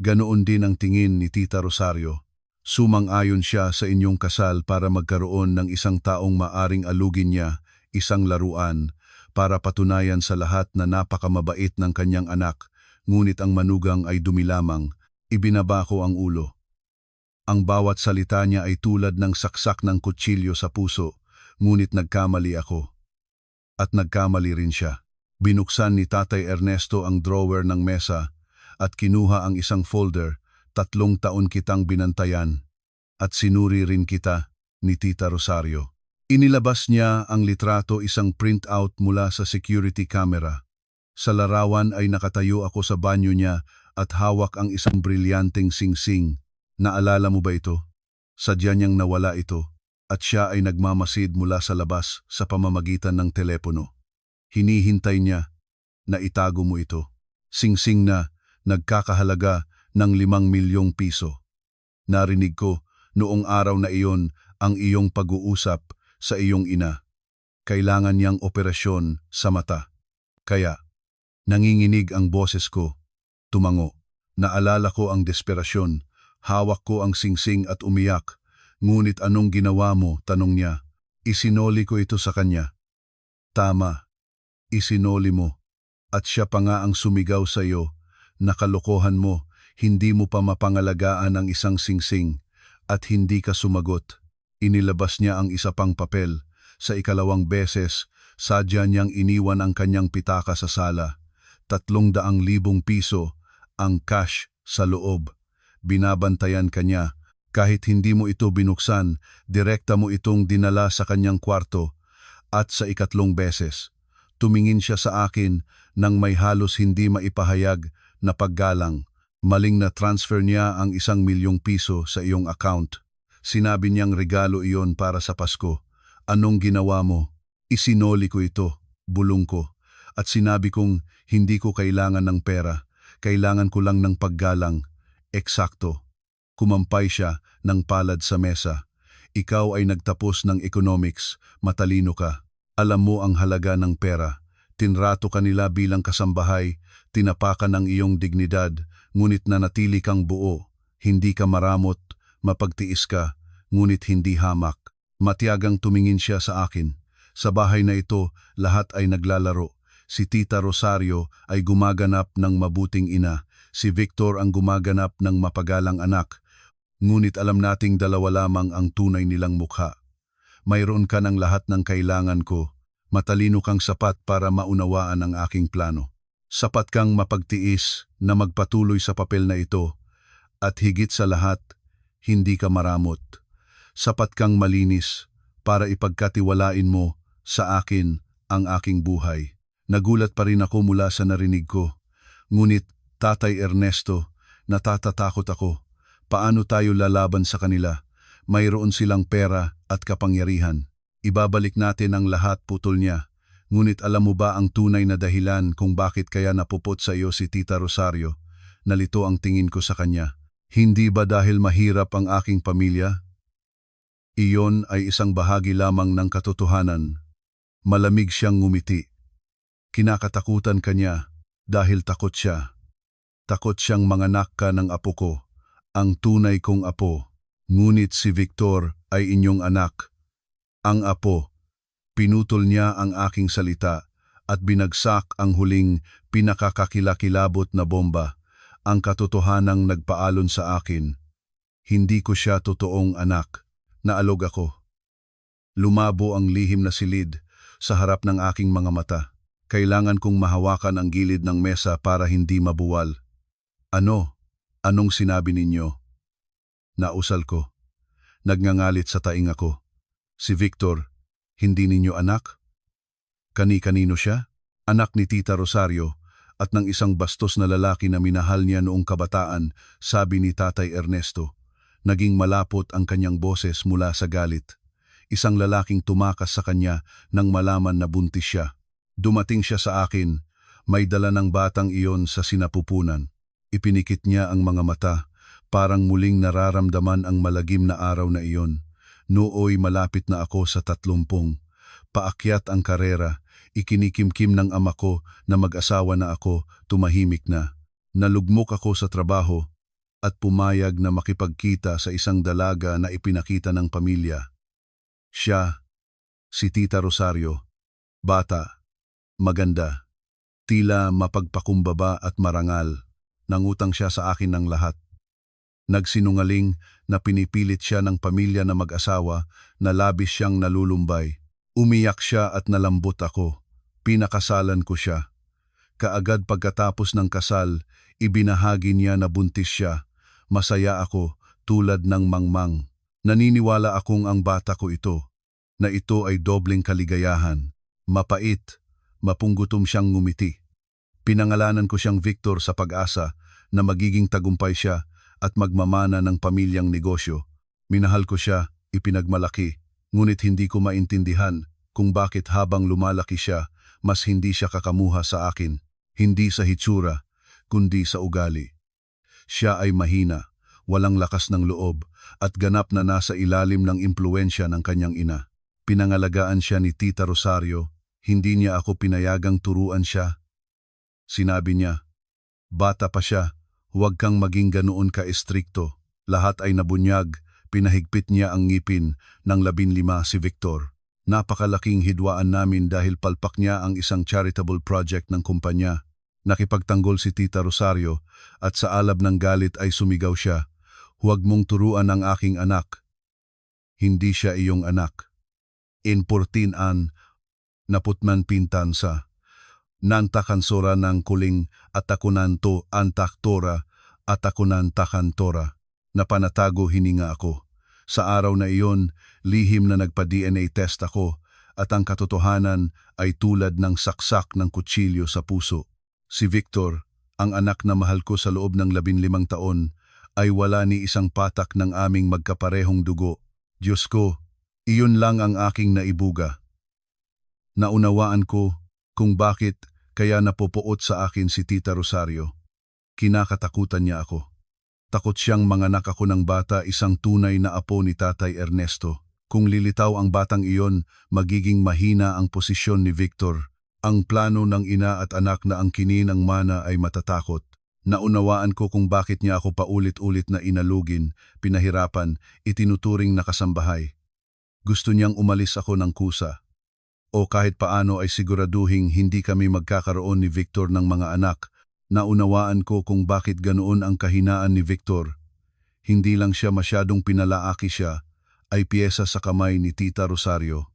Ganoon din ang tingin ni Tita Rosario. Sumang-ayon siya sa inyong kasal para magkaroon ng isang taong maaring alugin niya, isang laruan, para patunayan sa lahat na napakamabait ng kanyang anak, ngunit ang manugang ay dumilamang, ibinaba ko ang ulo. Ang bawat salita niya ay tulad ng saksak ng kutsilyo sa puso, ngunit nagkamali ako. At nagkamali rin siya. Binuksan ni Tatay Ernesto ang drawer ng mesa at kinuha ang isang folder. 3 taon kitang binantayan at sinuri rin kita ni Tita Rosario. Inilabas niya ang litrato, isang printout mula sa security camera. Sa larawan ay nakatayo ako sa banyo niya at hawak ang isang brilyanteng singsing. Naalala mo ba ito? Sadya niyang nawala ito at siya ay nagmamasid mula sa labas sa pamamagitan ng telepono. Hinihintay niya na itago mo ito. Singsing na nagkakahalaga ng 5 milyong piso. Narinig ko noong araw na iyon ang iyong pag-uusap sa iyong ina. Kailangan niyang operasyon sa mata. Kaya, nanginginig ang boses ko. Tumango. Naalala ko ang desperasyon. Hawak ko ang singsing at umiyak. Ngunit anong ginawa mo? Tanong niya. Isinoli ko ito sa kanya. Tama. Isinoli mo. At siya pa nga ang sumigaw sa iyo. Nakalokohan mo. Hindi mo pa mapangalagaan ang isang singsing. At hindi ka sumagot. Inilabas niya ang isa pang papel. Sa ikalawang beses, sadya niyang iniwan ang kanyang pitaka sa sala. 300,000 piso ang cash sa loob. Binabantayan kanya. Kahit hindi mo ito binuksan, direkta mo itong dinala sa kanyang kwarto. At sa ikatlong beses, tumingin siya sa akin nang may halos hindi maipahayag na paggalang. Maling na transfer niya ang 1 milyong piso sa iyong account. Sinabi niyang regalo iyon para sa Pasko. Anong ginawa mo? Isinoli ko ito, bulong ko. At sinabi kong hindi ko kailangan ng pera. Kailangan ko lang ng paggalang. Eksakto. Kumampay siya ng palad sa mesa. Ikaw ay nagtapos ng economics, matalino ka. Alam mo ang halaga ng pera. Tinrato ka nila bilang kasambahay, tinapakan ang iyong dignidad, ngunit nanatili kang buo. Hindi ka maramot, mapagtiis ka, ngunit hindi hamak. Matiyagang tumingin siya sa akin. Sa bahay na ito, lahat ay naglalaro. Si Tita Rosario ay gumaganap ng mabuting ina. Si Victor ang gumaganap ng mapagalang anak. Ngunit alam nating dalawa lamang ang tunay nilang mukha. Mayroon ka ng lahat ng kailangan ko. Matalino kang sapat para maunawaan ang aking plano. Sapat kang mapagtiis na magpatuloy sa papel na ito. At higit sa lahat, hindi ka maramot. Sapat kang malinis para ipagkatiwalain mo sa akin ang aking buhay. Nagulat pa rin ako mula sa narinig ko. Ngunit, Tatay Ernesto, natatatakot ako. Paano tayo lalaban sa kanila? Mayroon silang pera at kapangyarihan. Ibabalik natin ang lahat, putol niya. Ngunit alam mo ba ang tunay na dahilan kung bakit kaya napupot sa iyo si Tita Rosario? Nalito ang tingin ko sa kanya. Hindi ba dahil mahirap ang aking pamilya? Iyon ay isang bahagi lamang ng katotohanan. Malamig siyang ngumiti. Kinakatakutan kanya dahil takot siya. Takot siyang manganak ka ng apo ko, ang tunay kong apo. Ngunit si Victor ay inyong anak. Ang apo. Pinutol niya ang aking salita at binagsak ang huling pinakakakilakilabot na bomba. Ang katotohanang nagpaalon sa akin. Hindi ko siya totoong anak. Naalog ako. Lumabo ang lihim na silid. sa harap ng aking mga mata. Kailangan kong mahawakan ang gilid ng mesa para hindi mabuwal. Ano? Anong sinabi ninyo? Nausal ko. Nagngangalit sa taing ako. Si Victor, hindi ninyo anak? Kani-kanino siya? Anak ni Tita Rosario at ng isang bastos na lalaki na minahal niya noong kabataan, sabi ni Tatay Ernesto. Naging malapot ang kanyang boses mula sa galit. Isang lalaking tumakas sa kanya nang malaman na buntis siya. Dumating siya sa akin, may dala ng batang iyon sa sinapupunan. Ipinikit niya ang mga mata, parang muling nararamdaman ang malagim na araw na iyon. Nooy malapit na ako sa 30. Paakyat ang karera, ikinikimkim ng ama ko na mag-asawa na ako, tumahimik na. Nalugmok ako sa trabaho at pumayag na makipagkita sa isang dalaga na ipinakita ng pamilya. Siya, si Tita Rosario, bata, maganda, tila mapagpakumbaba at marangal. Nangutang siya sa akin ng lahat. Nagsinungaling na pinipilit siya ng pamilya na mag-asawa na labis siyang nalulumbay. Umiyak siya at nalambot ako. Pinakasalan ko siya. Kaagad pagkatapos ng kasal, ibinahagi niya na buntis siya. Masaya ako, tulad ng mangmang. Naniniwala akong ang bata ko ito, na ito ay dobleng kaligayahan. Mapait, mapunggutom siyang ngumiti. Pinangalanan ko siyang Victor sa pag-asa na magiging tagumpay siya at magmamana ng pamilyang negosyo. Minahal ko siya, ipinagmalaki, ngunit hindi ko maintindihan kung bakit habang lumalaki siya, mas hindi siya kakamuha sa akin. Hindi sa hitsura, kundi sa ugali. Siya ay mahina, walang lakas ng loob, at ganap na nasa ilalim ng impluensya ng kanyang ina. Pinangalagaan siya ni Tita Rosario, hindi niya ako pinayagang turuan siya. Sinabi niya, bata pa siya, huwag kang maging ganoon ka-estrikto. Lahat ay nabunyag, pinahigpit niya ang ngipin ng 15 si Victor. Napakalaking hidwaan namin dahil palpak niya ang isang charitable project ng kumpanya. Nakipagtanggol si Tita Rosario at sa alab ng galit ay sumigaw siya, huwag mong turuan ang aking anak. Hindi siya iyong anak. Inportinan, naputman pintansa. Nantakansora ng kuling atakunan to antaktora atakunan takantora. Napanatago hininga ako. Sa araw na iyon, lihim na nagpa-DNA test ako at ang katotohanan ay tulad ng saksak ng kutsilyo sa puso. Si Victor, ang anak na mahal ko sa loob ng 15 taon, ay wala ni isang patak ng aming magkaparehong dugo. Diyos ko, iyon lang ang aking naibuga. Naunawaan ko kung bakit kaya napopoot sa akin si Tita Rosario. Kinakatakutan niya ako. Takot siyang manganak ako ng bata, isang tunay na apo ni Tatay Ernesto. Kung lilitaw ang batang iyon, magiging mahina ang posisyon ni Victor. Ang plano ng ina at anak na ang kinin ng mana ay matatakot. Naunawaan ko kung bakit niya ako paulit-ulit na inalugin, pinahirapan, itinuturing na kasambahay. Gusto niyang umalis ako ng kusa. O kahit paano ay siguraduhing hindi kami magkakaroon ni Victor ng mga anak. Naunawaan ko kung bakit ganoon ang kahinaan ni Victor. Hindi lang siya masyadong pinalaaki siya, ay piyesa sa kamay ni Tita Rosario.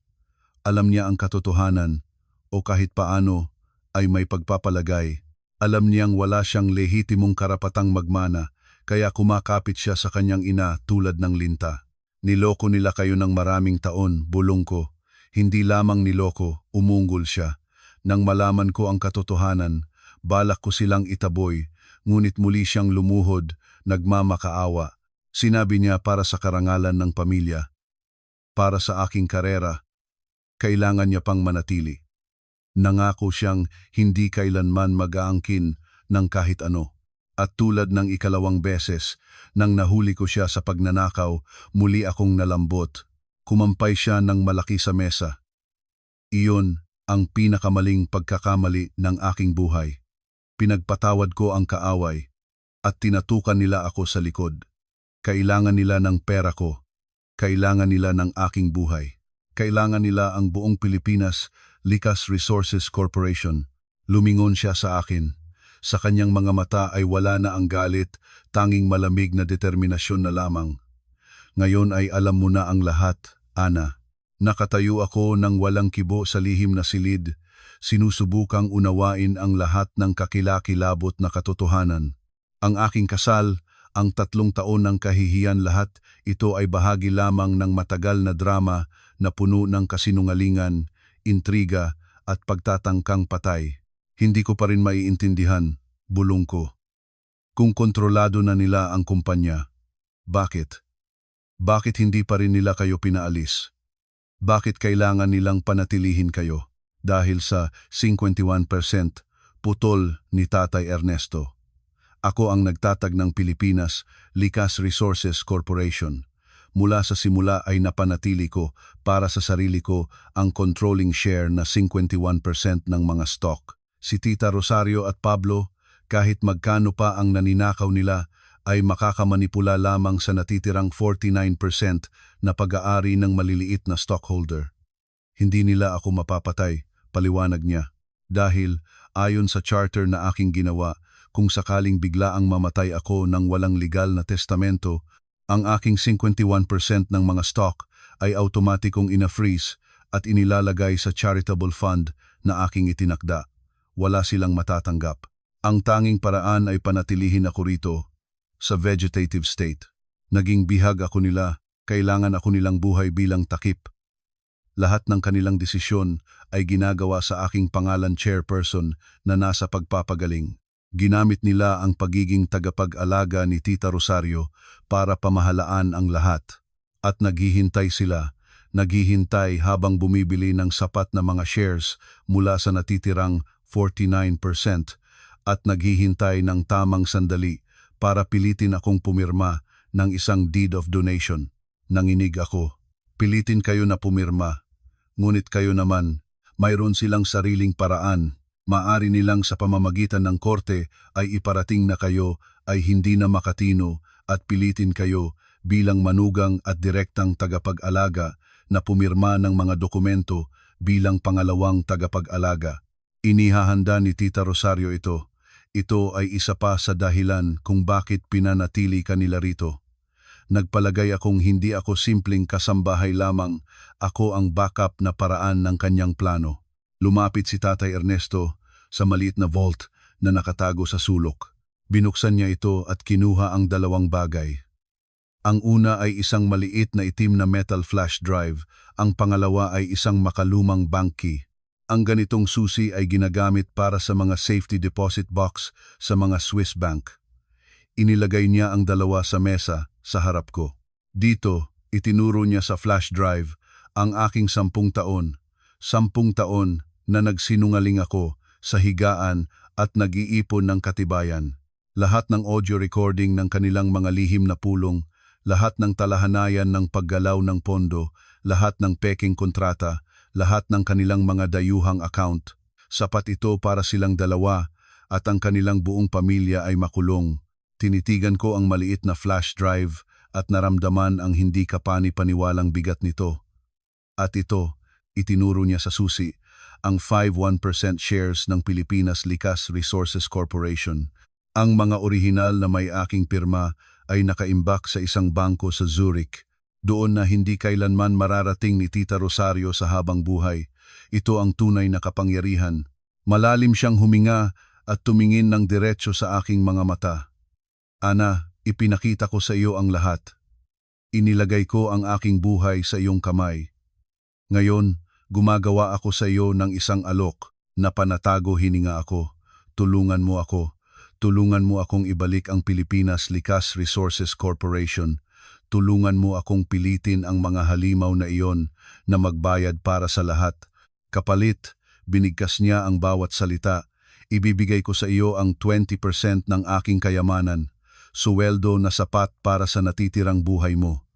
Alam niya ang katotohanan, o kahit paano ay may pagpapalagay. Alam niyang wala siyang lehitimong karapatang magmana, kaya kumakapit siya sa kanyang ina tulad ng linta. Niloko nila kayo ng maraming taon, bulong ko. Hindi lamang niloko, umunggol siya. Nang malaman ko ang katotohanan, balak ko silang itaboy, ngunit muli siyang lumuhod, nagmamakaawa. Sinabi niya para sa karangalan ng pamilya. Para sa aking karera, kailangan niya pang manatili. Nangako siyang hindi kailanman mag-aangkin ng kahit ano. At tulad ng ikalawang beses, nang nahuli ko siya sa pagnanakaw, muli akong nalambot. Kumampay siya ng malaki sa mesa. Iyon ang pinakamaling pagkakamali ng aking buhay. Pinagpatawad ko ang kaaway at tinatukan nila ako sa likod. Kailangan nila ng pera ko. Kailangan nila ng aking buhay. Kailangan nila ang buong Pilipinas Likas Resources Corporation. Lumingon siya sa akin. Sa kanyang mga mata ay wala na ang galit, tanging malamig na determinasyon na lamang. Ngayon ay alam mo na ang lahat, Ana. Nakatayo ako ng walang kibo sa lihim na silid, sinusubukang unawain ang lahat ng kakilakilabot na katotohanan. Ang aking kasal, ang 3 taon ng kahihiyan, lahat ito ay bahagi lamang ng matagal na drama na puno ng kasinungalingan, intriga at pagtatangkang patay. Hindi ko pa rin maiintindihan, bulong ko. Kung kontrolado na nila ang kumpanya, bakit? Bakit hindi pa rin nila kayo pinaalis? Bakit kailangan nilang panatilihin kayo? Dahil sa 51% putol ni Tatay Ernesto. Ako ang nagtatag ng Pilipinas Likas Resources Corporation. Mula sa simula ay napanatili ko para sa sarili ko ang controlling share na 51% ng mga stock. Si Tita Rosario at Pablo, kahit magkano pa ang naninakaw nila, ay makakamanipula lamang sa natitirang 49% na pag-aari ng maliliit na stockholder. Hindi nila ako mapapatay, paliwanag niya, dahil ayon sa charter na aking ginawa, kung sakaling biglaang mamatay ako ng walang legal na testamento, ang aking 51% ng mga stock ay automatikong ina-freeze at inilalagay sa charitable fund na aking itinakda. Wala silang matatanggap. Ang tanging paraan ay panatilihin ako rito sa vegetative state. Naging bihag ako nila, kailangan ako nilang buhay bilang takip. Lahat ng kanilang desisyon ay ginagawa sa aking pangalan chairperson na nasa pagpapagaling. Ginamit nila ang pagiging tagapag-alaga ni Tita Rosario para pamahalaan ang lahat. At naghihintay sila, naghihintay habang bumibili ng sapat na mga shares mula sa natitirang 49% at naghihintay ng tamang sandali para pilitin akong pumirma ng isang deed of donation. Nanginig ako. Pilitin kayo na pumirma. Ngunit kayo naman, mayroon silang sariling paraan. Maari nilang sa pamamagitan ng korte ay iparating na kayo ay hindi na makatino at pilitin kayo bilang manugang at direktang tagapag-alaga na pumirma ng mga dokumento bilang pangalawang tagapag-alaga. Inihahanda ni Tita Rosario ito. Ito ay isa pa sa dahilan kung bakit pinanatili kanila rito. Nagpalagay akong hindi ako simpleng kasambahay lamang, ako ang backup na paraan ng kanyang plano. Lumapit si Tatay Ernesto sa maliit na vault na nakatago sa sulok. Binuksan niya ito at kinuha ang 2 bagay. Ang una ay isang maliit na itim na metal flash drive, ang pangalawa ay isang makalumang bank key. Ang ganitong susi ay ginagamit para sa mga safety deposit box sa mga Swiss bank. Inilagay niya ang 2 sa mesa sa harap ko. Dito, itinuro niya sa flash drive ang aking 10 taon. 10 taon na nagsinungaling ako sa higaan at nag-iipon ng katibayan. Lahat ng audio recording ng kanilang mga lihim na pulong, lahat ng talahanayan ng paggalaw ng pondo, lahat ng peking kontrata, lahat ng kanilang mga dayuhang account. Sapat ito para silang 2 at ang kanilang buong pamilya ay makulong. Tinitigan ko ang maliit na flash drive at naramdaman ang hindi kapani-paniwalang bigat nito. At ito, itinuro niya sa susi, ang 51% shares ng Pilipinas Likas Resources Corporation. Ang mga orihinal na may aking pirma ay nakaimbak sa isang bangko sa Zurich. Doon na hindi kailanman mararating ni Tita Rosario sa habang buhay. Ito ang tunay na kapangyarihan. Malalim siyang huminga at tumingin ng diretso sa aking mga mata. Ana, ipinakita ko sa iyo ang lahat. Inilagay ko ang aking buhay sa iyong kamay. Ngayon, gumagawa ako sa iyo ng isang alok na panatago hininga ako. Tulungan mo ako. Tulungan mo akong ibalik ang Pilipinas Likas Resources Corporation. Tulungan mo akong pilitin ang mga halimaw na iyon na magbayad para sa lahat. Kapalit, binigkas niya ang bawat salita. Ibibigay ko sa iyo ang 20% ng aking kayamanan. Suweldo na sapat para sa natitirang buhay mo.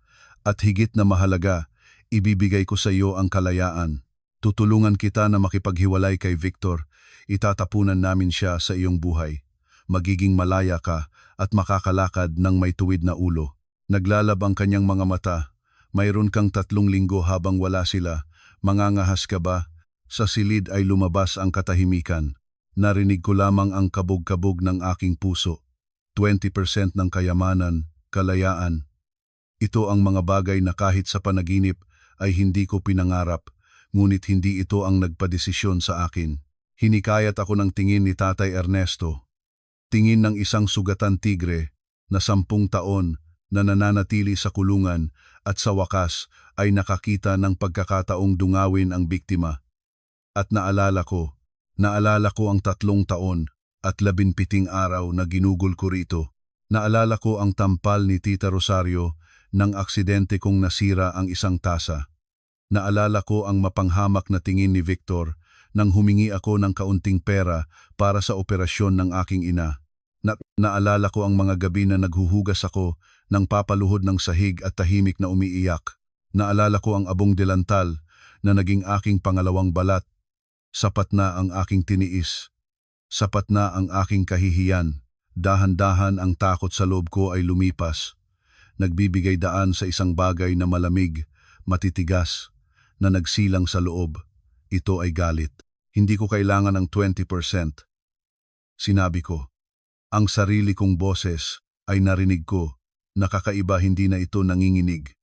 At higit na mahalaga, ibibigay ko sa iyo ang kalayaan. Tutulungan kita na makipaghiwalay kay Victor. Itatapunan namin siya sa iyong buhay. Magiging malaya ka at makakalakad ng may tuwid na ulo. Naglalab ang kanyang mga mata. Mayroon kang 3 linggo habang wala sila. Mangangahas ka ba? Sa silid ay lumabas ang katahimikan. Narinig ko lamang ang kabog-kabog ng aking puso. 20% ng kayamanan, kalayaan. Ito ang mga bagay na kahit sa panaginip ay hindi ko pinangarap, ngunit hindi ito ang nagpadesisyon sa akin. Hinikayat ako ng tingin ni Tatay Ernesto, tingin ng isang sugatan tigre na 10 taon na nananatili sa kulungan at sa wakas ay nakakita ng pagkakataong dungawin ang biktima. At naalala ko ang 3 taon at 17 araw na ginugol ko rito. Naalala ko ang tampal ni Tita Rosario nang aksidente kong nasira ang isang tasa. Naalala ko ang mapanghamak na tingin ni Victor nang humingi ako ng kaunting pera para sa operasyon ng aking ina. Naalala ko ang mga gabi na naghuhugas ako ng papaluhod ng sahig at tahimik na umiiyak. Naalala ko ang abong delantal na naging aking pangalawang balat. Sapat na ang aking tiniis. Sapat na ang aking kahihiyan. Dahan-dahan ang takot sa loob ko ay lumipas. Nagbibigay daan sa isang bagay na malamig, matitigas, na nagsilang sa loob. Ito ay galit. Hindi ko kailangan ng 20%. Sinabi ko. Ang sarili kong boses ay narinig ko. Nakakaiba, hindi na ito nanginginig.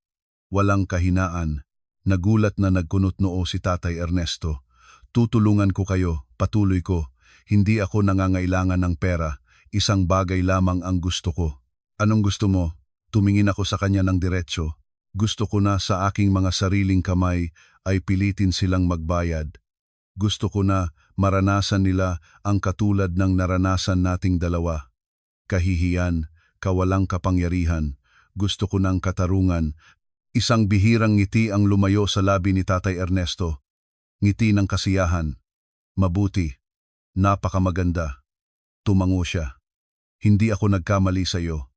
Walang kahinaan. Nagulat na nagkunot-noo si Tatay Ernesto. Tutulungan ko kayo, patuloy ko. Hindi ako nangangailangan ng pera. Isang bagay lamang ang gusto ko. Anong gusto mo? Tumingin ako sa kanya ng diretsyo. Gusto ko na sa aking mga sariling kamay ay pilitin silang magbayad. Gusto ko na maranasan nila ang katulad ng naranasan nating dalawa. Kahihiyan, kawalang kapangyarihan. Gusto ko ng katarungan. Isang bihirang ngiti ang lumayo sa labi ni Tatay Ernesto. Ngiti ng kasiyahan. Mabuti. Napakamaganda. Tumango siya. Hindi ako nagkamali sa iyo.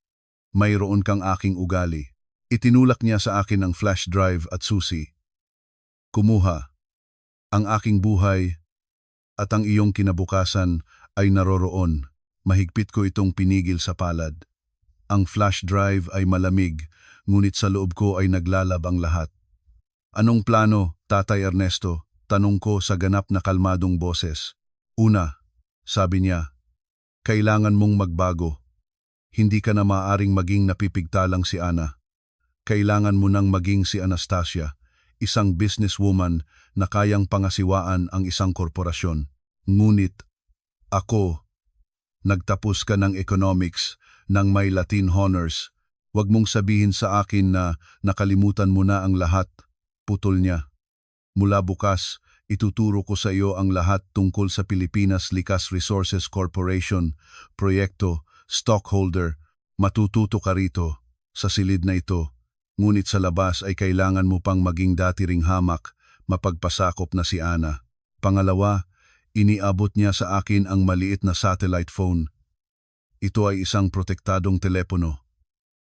Mayroon kang aking ugali. Itinulak niya sa akin ang flash drive at susi. Kumuha. Ang aking buhay at ang iyong kinabukasan ay naroroon. Mahigpit ko itong pinigil sa palad. Ang flash drive ay malamig, ngunit sa loob ko ay naglalab ang lahat. Anong plano, Tatay Ernesto? Tanong ko sa ganap na kalmadong boses. Una, sabi niya, kailangan mong magbago. Hindi ka na maaaring maging napipigtalang si Ana. Kailangan mo nang maging si Anastasia, isang businesswoman na kayang pangasiwaan ang isang korporasyon. Ngunit, ako, nagtapos ka ng economics, ng may Latin honors. Huwag mong sabihin sa akin na nakalimutan mo na ang lahat. Putol niya. Mula bukas, ituturo ko sa iyo ang lahat tungkol sa Pilipinas Likas Resources Corporation, proyekto, stockholder. Matututo ka rito, sa silid na ito. Ngunit sa labas ay kailangan mo pang maging dati ring hamak, mapagpasakop na si Ana. Pangalawa, iniabot niya sa akin ang maliit na satellite phone. Ito ay isang protektadong telepono.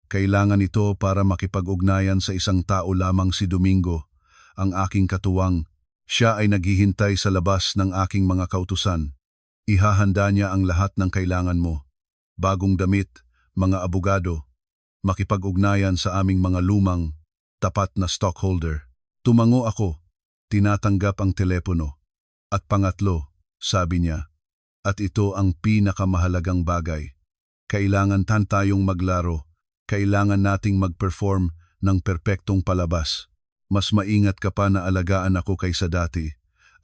Kailangan ito para makipag-ugnayan sa isang tao lamang, si Domingo, ang aking katuwang. Siya ay naghihintay sa labas ng aking mga kautusan. Ihahanda niya ang lahat ng kailangan mo. Bagong damit, mga abogado, makipag-ugnayan sa aming mga lumang, tapat na stockholder. Tumango ako, tinatanggap ang telepono. At pangatlo, sabi niya, at ito ang pinakamahalagang bagay. Kailangan tayong maglaro, kailangan nating mag-perform ng perpektong palabas. Mas maingat ka pa na alagaan ako kaysa dati,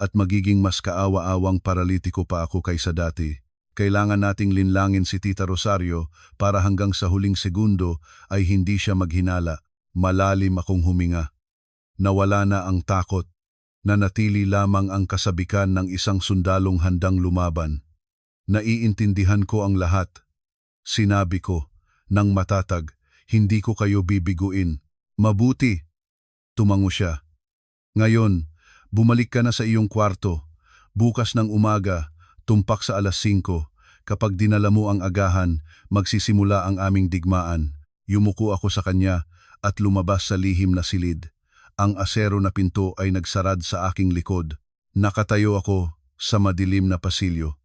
at magiging mas kaawa-awang paralitiko pa ako kaysa dati. Kailangan nating linlangin si Tita Rosario para hanggang sa huling segundo ay hindi siya maghinala. Malalim akong huminga. Nawala na ang takot. Nanatili lamang ang kasabikan ng isang sundalong handang lumaban. Naiintindihan ko ang lahat. Sinabi ko, nang matatag, hindi ko kayo bibiguin. Mabuti. Tumango siya. Ngayon, bumalik ka na sa iyong kwarto. Bukas ng umaga, tumpak sa 5:00, kapag dinala mo ang agahan, magsisimula ang aming digmaan. Yumuko ako sa kanya at lumabas sa lihim na silid. Ang asero na pinto ay nagsarad sa aking likod. Nakatayo ako sa madilim na pasilyo.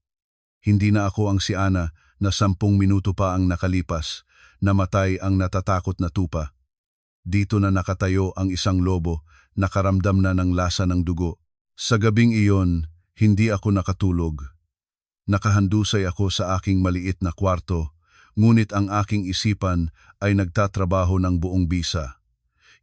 Hindi na ako ang si Ana na 10 minuto pa ang nakalipas, namatay ang natatakot na tupa. Dito na nakatayo ang isang lobo, nakaramdam na ng lasa ng dugo. Sa gabing iyon, hindi ako nakatulog. Nakahandusay ako sa aking maliit na kwarto, ngunit ang aking isipan ay nagtatrabaho ng buong bisa.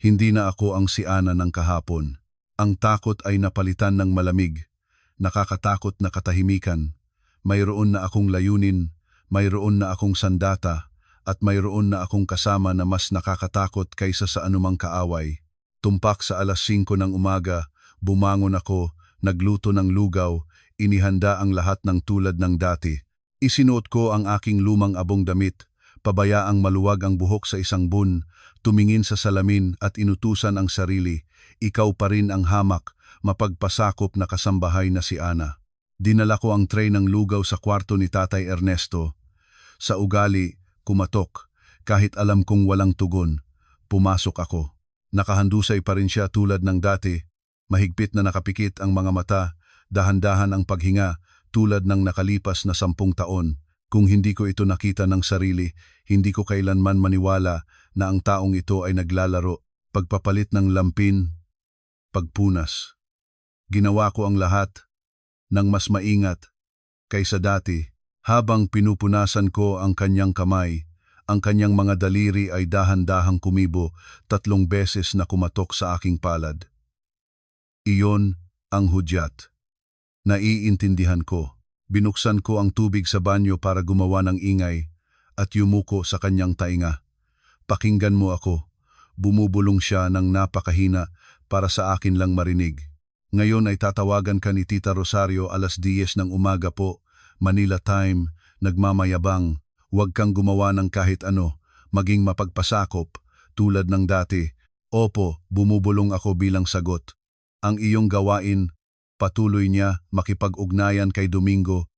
Hindi na ako ang si Ana ng kahapon. Ang takot ay napalitan ng malamig, nakakatakot na katahimikan. Mayroon na akong layunin, mayroon na akong sandata, at mayroon na akong kasama na mas nakakatakot kaysa sa anumang kaaway. Tumpak sa 5:00 ng umaga, bumangon ako, nagluto ng lugaw, inihanda ang lahat ng tulad ng dati. Isinuot ko ang aking lumang abong damit, pabayaang maluwag ang buhok sa isang bun, tumingin sa salamin at inutusan ang sarili, ikaw pa rin ang hamak, mapagpasakop na kasambahay na si Ana. Dinala ko ang tray ng lugaw sa kwarto ni Tatay Ernesto. Sa ugali, kumatok, kahit alam kong walang tugon. Pumasok ako. Nakahandusay pa rin siya tulad ng dati. Mahigpit na nakapikit ang mga mata, dahan-dahan ang paghinga, tulad ng nakalipas na 10 taon. Kung hindi ko ito nakita ng sarili, hindi ko kailanman maniwala na ang taong ito ay naglalaro, pagpapalit ng lampin, pagpunas. Ginawa ko ang lahat ng mas maingat kaysa dati. Habang pinupunasan ko ang kanyang kamay, ang kanyang mga daliri ay dahan-dahang kumibo, 3 beses na kumatok sa aking palad. Iyon ang hudyat. Naiintindihan ko. Binuksan ko ang tubig sa banyo para gumawa ng ingay at yumuko sa kanyang tainga. Pakinggan mo ako. Bumubulong siya ng napakahina para sa akin lang marinig. Ngayon ay tatawagan ka ni Tita Rosario 10:00 ng umaga po, Manila time, nagmamayabang. Huwag kang gumawa ng kahit ano, maging mapagpasakop, tulad ng dati. Opo, bumubulong ako bilang sagot. Ang iyong gawain, patuloy niya makipag-ugnayan kay Domingo.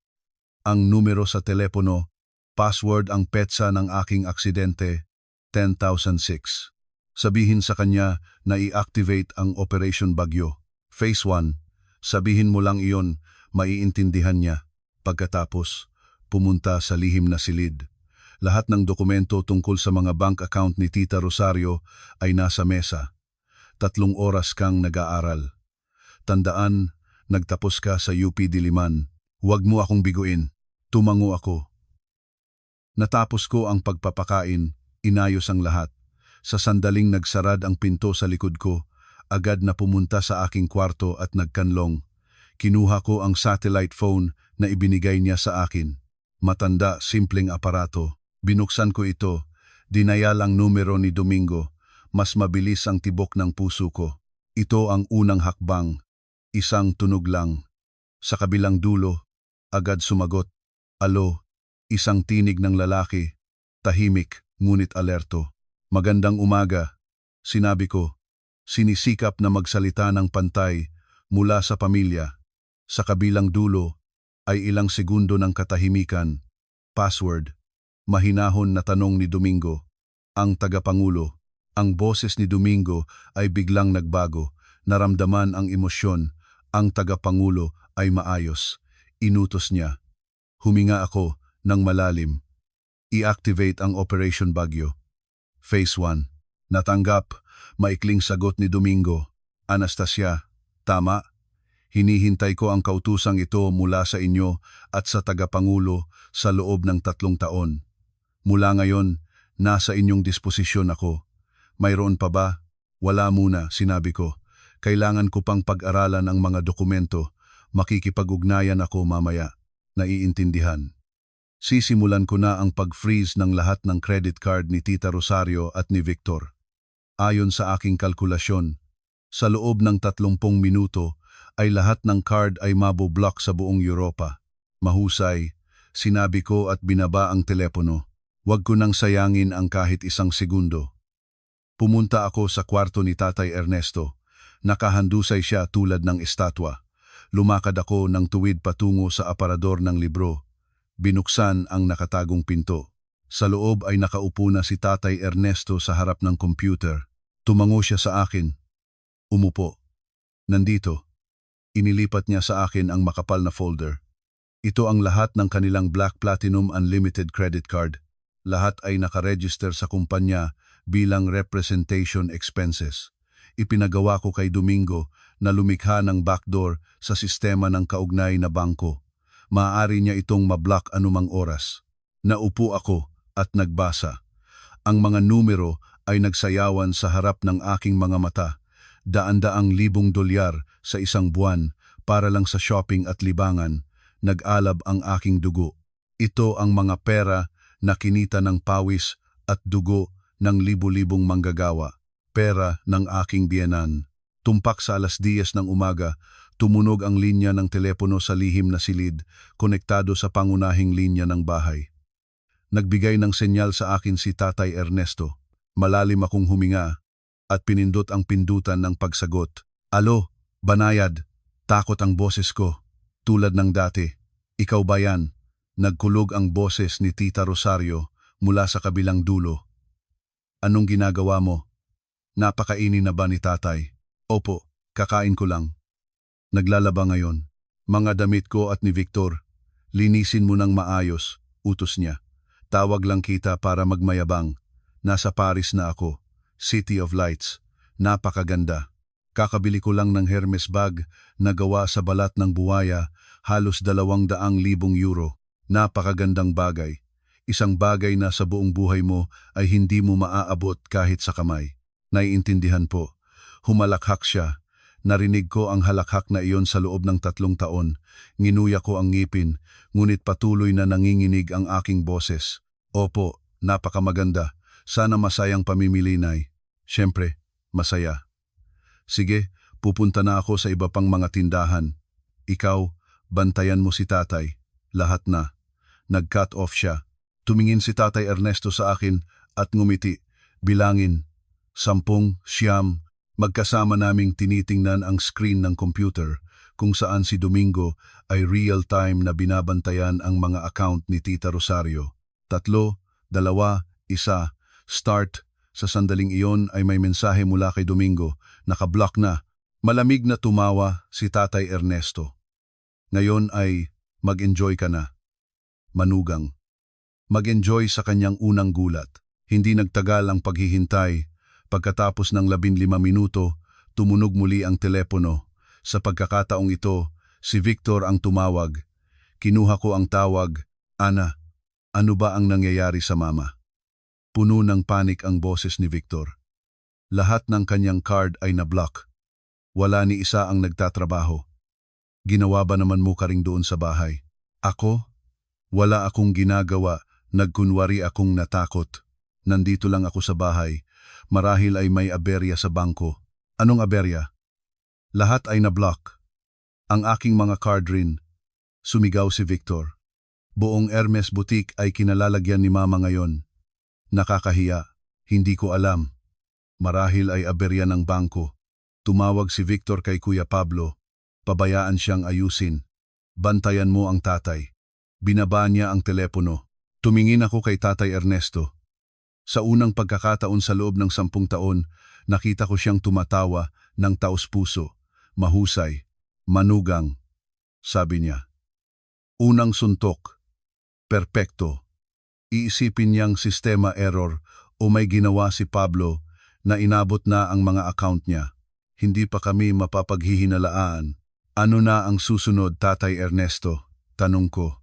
Ang numero sa telepono, password ang petsa ng aking aksidente, 10,006. Sabihin sa kanya na i-activate ang Operation Bagyo. Phase 1, sabihin mo lang iyon, maiintindihan niya. Pagkatapos, pumunta sa lihim na silid. Lahat ng dokumento tungkol sa mga bank account ni Tita Rosario ay nasa mesa. 3 oras kang nag-aaral. Tandaan, nagtapos ka sa UP Diliman. Huwag mo akong biguin. Tumango ako. Natapos ko ang pagpapakain, inayos ang lahat. Sa sandaling nagsarad ang pinto sa likod ko, agad na pumunta sa aking kwarto at nagkanlong. Kinuha ko ang satellite phone na ibinigay niya sa akin. Matanda, simpleng aparato. Binuksan ko ito. Dinayal ang numero ni Domingo. Mas mabilis ang tibok ng puso ko. Ito ang unang hakbang. Isang tunog lang. Sa kabilang dulo, agad sumagot. Alo, isang tinig ng lalaki. Tahimik, ngunit alerto. Magandang umaga, sinabi ko. Sinisikap na magsalita ng pantay mula sa pamilya. Sa kabilang dulo ay ilang segundo ng katahimikan. Password. Mahinahon na tanong ni Domingo. Ang tagapangulo. Ang boses ni Domingo ay biglang nagbago. Naramdaman ang emosyon. Ang tagapangulo ay maayos. Inutos niya. Huminga ako ng malalim. I-activate ang Operation Bagyo. Phase 1. Natanggap. Maikling sagot ni Domingo. Anastasia, tama? Hinihintay ko ang kautusang ito mula sa inyo at sa tagapangulo sa loob ng 3 taon. Mula ngayon, nasa inyong disposisyon ako. Mayroon pa ba? Wala muna, sinabi ko. Kailangan ko pang pag-aralan ang mga dokumento. Makikipag-ugnayan ako mamaya. Naiintindihan. Sisimulan ko na ang pag-freeze ng lahat ng credit card ni Tita Rosario at ni Victor. Ayon sa aking kalkulasyon, sa loob ng 30 minuto ay lahat ng card ay maboblock sa buong Europa. Mahusay, sinabi ko at binaba ang telepono. Huwag ko nang sayangin ang kahit 1 segundo. Pumunta ako sa kwarto ni Tatay Ernesto. Nakahandusay siya tulad ng estatwa. Lumakad ako ng tuwid patungo sa aparador ng libro. Binuksan ang nakatagong pinto. Sa loob ay nakaupo na si Tatay Ernesto sa harap ng computer. Tumango siya sa akin. Umupo. Nandito. Inilipat niya sa akin ang makapal na folder. Ito ang lahat ng kanilang Black Platinum Unlimited credit card. Lahat ay nakaregister sa kumpanya bilang representation expenses. Ipinagawa ko kay Domingo na lumikha ng backdoor sa sistema ng kaugnay na bangko. Maaari niya itong mablock anumang oras. Naupo ako at nagbasa. Ang mga numero ay nagsayawan sa harap ng aking mga mata. Daan-daang libong dolyar sa isang buwan para lang sa shopping at libangan. Nag-alab ang aking dugo. Ito ang mga pera na kinita ng pawis at dugo ng libu-libong manggagawa. Pera ng aking biyenan. Tumpak sa 10:00 ng umaga, tumunog ang linya ng telepono sa lihim na silid, konektado sa pangunahing linya ng bahay. Nagbigay ng senyal sa akin si Tatay Ernesto. Malalim akong huminga at pinindot ang pindutan ng pagsagot. Alo, banayad, takot ang boses ko. Tulad ng dati. Ikaw ba yan? Nagkulog ang boses ni Tita Rosario mula sa kabilang dulo. Anong ginagawa mo? Napakainin na ba ni tatay? Opo, kakain ko lang. Naglalaba ngayon. Mga damit ko at ni Victor. Linisin mo ng maayos, utos niya. Tawag lang kita para magmayabang. Nasa Paris na ako. City of Lights. Napakaganda. Kakabili ko lang ng Hermes bag na gawa sa balat ng buwaya, halos 200,000 euro. Napakagandang bagay. Isang bagay na sa buong buhay mo ay hindi mo maaabot kahit sa kamay. Naiintindihan po. Humalakhak siya. Narinig ko ang halakhak na iyon sa loob ng 3 taon. Nginuya ko ang ngipin, ngunit patuloy na nanginginig ang aking boses. Opo, napakamaganda. Sana masayang pamimili, Nay. Siyempre, masaya. Sige, pupunta na ako sa iba pang mga tindahan. Ikaw, bantayan mo si tatay. Lahat na. Nag-cut off siya. Tumingin si Tatay Ernesto sa akin at ngumiti. Bilangin. 10, 9. Magkasama naming tinitingnan ang screen ng computer kung saan si Domingo ay real-time na binabantayan ang mga account ni Tita Rosario. 3, 2, 1, start. Sa sandaling iyon ay may mensahe mula kay Domingo. Nakablock na. Malamig na tumawa si Tatay Ernesto. Ngayon ay mag-enjoy ka na. Manugang. Mag-enjoy sa kanyang unang gulat. Hindi nagtagal ang paghihintay. Pagkatapos ng 15 minuto, tumunog muli ang telepono. Sa pagkakataong ito, si Victor ang tumawag. Kinuha ko ang tawag. Ana, ano ba ang nangyayari sa mama? Puno ng panik ang boses ni Victor. Lahat ng kanyang card ay na-block. Wala ni isa ang nagtatrabaho. Ginawa ba naman mo ka ring doon sa bahay? Ako? Wala akong ginagawa. Nagkunwari akong natakot. Nandito lang ako sa bahay. Marahil ay may aberya sa bangko. Anong aberya? Lahat ay na-block. Ang aking mga card rin. Sumigaw si Victor. Buong Hermes Boutique ay kinalalagyan ni mama ngayon. Nakakahiya. Hindi ko alam. Marahil ay aberya ng bangko. Tumawag si Victor kay Kuya Pablo. Pabayaan siyang ayusin. Bantayan mo ang tatay. Binaba niya ang telepono. Tumingin ako kay Tatay Ernesto. Sa unang pagkakataon sa loob ng 10 taon, nakita ko siyang tumatawa ng taos-puso. Mahusay, manugang, sabi niya. Unang suntok, perpekto. Iisipin niyang sistema error o may ginawa si Pablo na inabot na ang mga account niya. Hindi pa kami mapapaghihinalaan. Ano na ang susunod, Tatay Ernesto? Tanong ko.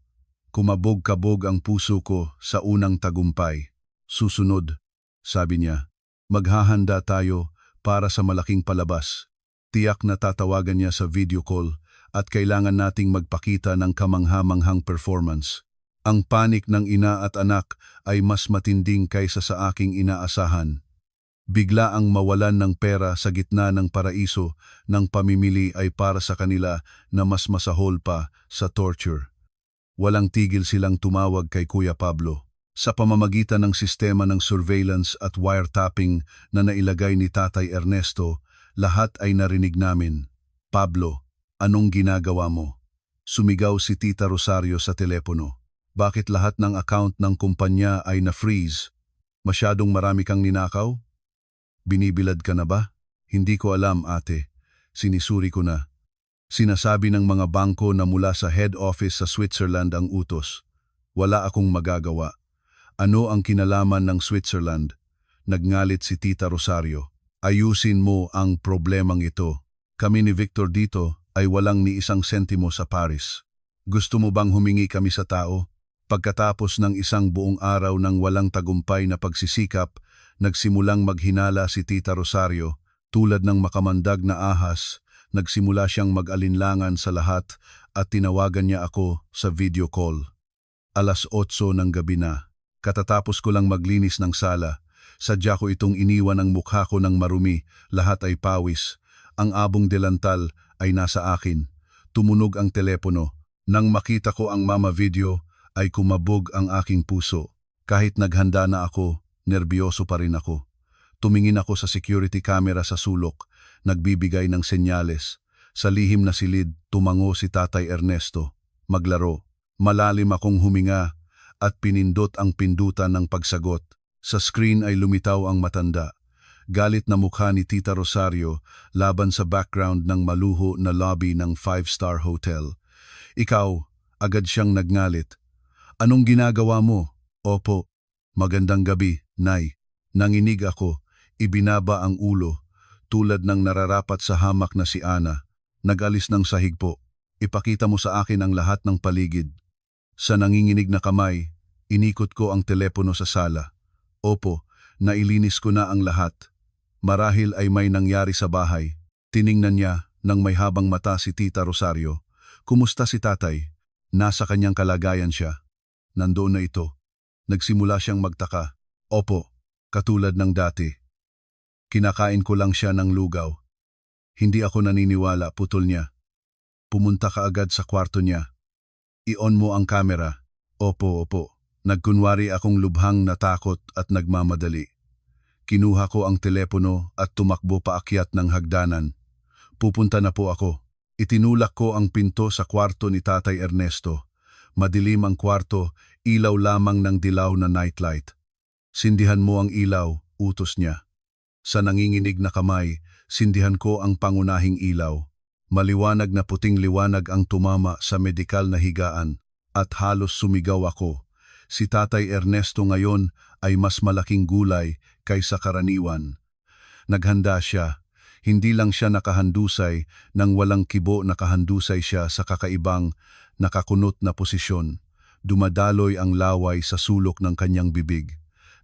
Kumabog-kabog ang puso ko sa unang tagumpay. Susunod, sabi niya, maghahanda tayo para sa malaking palabas. Tiyak na tatawagan niya sa video call at kailangan nating magpakita ng kamangha-manghang performance. Ang panik ng ina at anak ay mas matinding kaysa sa aking inaasahan. Bigla ang mawalan ng pera sa gitna ng paraiso ng pamimili ay para sa kanila na mas masahol pa sa torture. Walang tigil silang tumawag kay Kuya Pablo. Sa pamamagitan ng sistema ng surveillance at wiretapping na nailagay ni Tatay Ernesto, lahat ay narinig namin. Pablo, anong ginagawa mo? Sumigaw si Tita Rosario sa telepono. Bakit lahat ng account ng kumpanya ay na-freeze? Masyadong marami kang ninakaw? Binibilad ka na ba? Hindi ko alam, ate. Sinisuri ko na. Sinasabi ng mga bangko na mula sa head office sa Switzerland ang utos. Wala akong magagawa. Ano ang kinalaman ng Switzerland? Nagngalit si Tita Rosario. Ayusin mo ang problemang ito. Kami ni Victor dito ay walang ni isang sentimo sa Paris. Gusto mo bang humingi kami sa tao? Pagkatapos ng isang buong araw ng walang tagumpay na pagsisikap, Nagsimulang maghinala si Tita Rosario, tulad ng makamandag na ahas, nagsimula siyang mag-alinlangan sa lahat at tinawagan niya ako sa video call. 8:00 ng gabi na. Katatapos ko lang maglinis ng sala. Sadya ko itong iniwan ang mukha ko ng marumi, lahat ay pawis. Ang abong delantal ay nasa akin. Tumunog ang telepono. Nang makita ko ang mama video, ay kumabog ang aking puso. Kahit naghanda na ako, nerbiyoso pa rin ako. Tumingin ako sa security camera sa sulok, nagbibigay ng senyales. Sa lihim na silid, tumango si Tatay Ernesto. Maglaro. Malalim akong huminga at pinindot ang pindutan ng pagsagot. Sa screen ay lumitaw ang matanda. Galit na mukha ni Tita Rosario laban sa background ng maluho na lobby ng 5-star hotel. Ikaw, agad siyang nagngalit. Anong ginagawa mo? Opo. Magandang gabi, Nay. Nanginig ako, ibinaba ang ulo, tulad ng nararapat sa hamak na si Ana. Nag-alis ng sahig po. Ipakita mo sa akin ang lahat ng paligid. Sa nanginginig na kamay, inikot ko ang telepono sa sala. Opo, nailinis ko na ang lahat. Marahil ay may nangyari sa bahay. Tiningnan niya nang may habang mata si Tita Rosario. Kumusta si tatay? Nasa kanyang kalagayan siya. Nandoon na ito. Nagsimula siyang magtaka. Opo, katulad ng dati. Kinakain ko lang siya ng lugaw. Hindi ako naniniwala, putol niya. Pumunta ka agad sa kwarto niya. I-on mo ang camera. Opo, opo. Nagkunwari akong lubhang natakot at nagmamadali. Kinuha ko ang telepono at tumakbo paakyat ng hagdanan. Pupunta na po ako. Itinulak ko ang pinto sa kwarto ni Tatay Ernesto. Madilim ang kwarto, ilaw lamang ng dilaw na nightlight. Sindihan mo ang ilaw, utos niya. Sa nanginginig na kamay, sindihan ko ang pangunahing ilaw. Maliwanag na puting liwanag ang tumama sa medikal na higaan at halos sumigaw ako. Si Tatay Ernesto ngayon ay mas malaking gulay kaysa karaniwan. Naghanda siya. Hindi lang siya nakahandusay, nang walang kibo nakahandusay siya sa kakaibang, nakakunot na posisyon. Dumadaloy ang laway sa sulok ng kanyang bibig.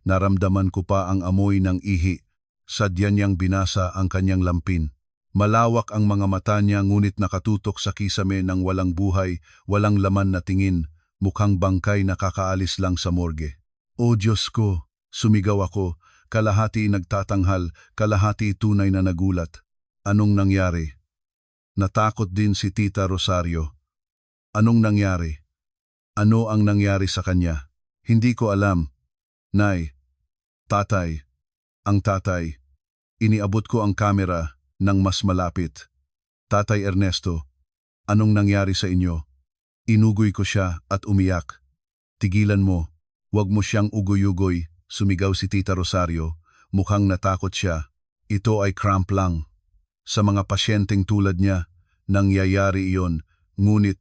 Naramdaman ko pa ang amoy ng ihi. Sadya niyang binasa ang kanyang lampin. Malawak ang mga mata niya ngunit nakatutok sa kisame ng walang buhay, walang laman na tingin, mukhang bangkay na kakaalis lang sa morgue. O Diyos ko, sumigaw ako, kalahati nagtatanghal, kalahati tunay na nagulat. Anong nangyari? Natakot din si Tita Rosario. Anong nangyari? Ano ang nangyari sa kanya? Hindi ko alam. Nay, tatay, ang tatay. Iniabot ko ang kamera nang mas malapit. Tatay Ernesto, anong nangyari sa inyo? Inugoy ko siya at umiyak. Tigilan mo, wag mo siyang ugoy-ugoy, sumigaw si Tita Rosario. Mukhang natakot siya. Ito ay cramp lang. Sa mga pasyenteng tulad niya, nangyayari iyon, ngunit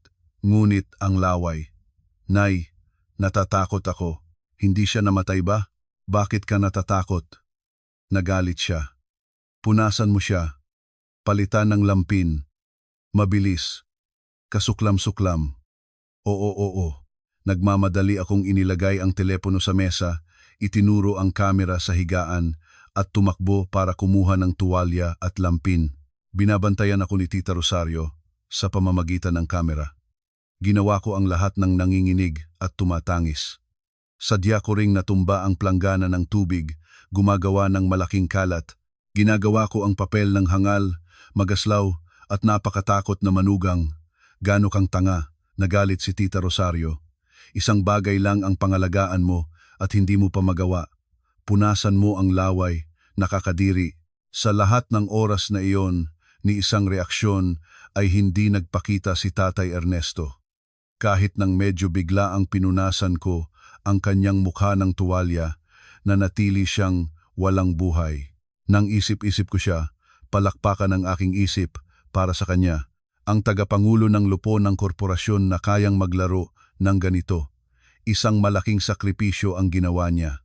ang laway. Nay, natatakot ako. Hindi siya namatay ba? Bakit ka natatakot? Nagalit siya. Punasan mo siya. Palitan ng lampin. Mabilis. Kasuklam-suklam. Oo. Nagmamadali akong inilagay ang telepono sa mesa, itinuro ang kamera sa higaan at tumakbo para kumuha ng tuwalya at lampin. Binabantayan ako ni Tita Rosario sa pamamagitan ng kamera. Ginawa ko ang lahat ng nanginginig at tumatangis. Sadya ko ring natumba ang planggana ng tubig, gumagawa ng malaking kalat. Ginagawa ko ang papel ng hangal, magaslaw at napakatakot na manugang. Gano kang tanga, nagalit si Tita Rosario. Isang bagay lang ang pangalagaan mo at hindi mo pa magawa. Punasan mo ang laway, nakakadiri. Sa lahat ng oras na iyon, ni isang reaksyon ay hindi nagpakita si Tatay Ernesto. Kahit nang medyo bigla ang pinunasan ko ang kanyang mukha ng tuwalya, nanatili siyang walang buhay. Nang isip-isip ko siya, palakpakan ang aking isip para sa kanya. Ang tagapangulo ng lupo ng korporasyon na kayang maglaro ng ganito. Isang malaking sakripisyo ang ginawa niya.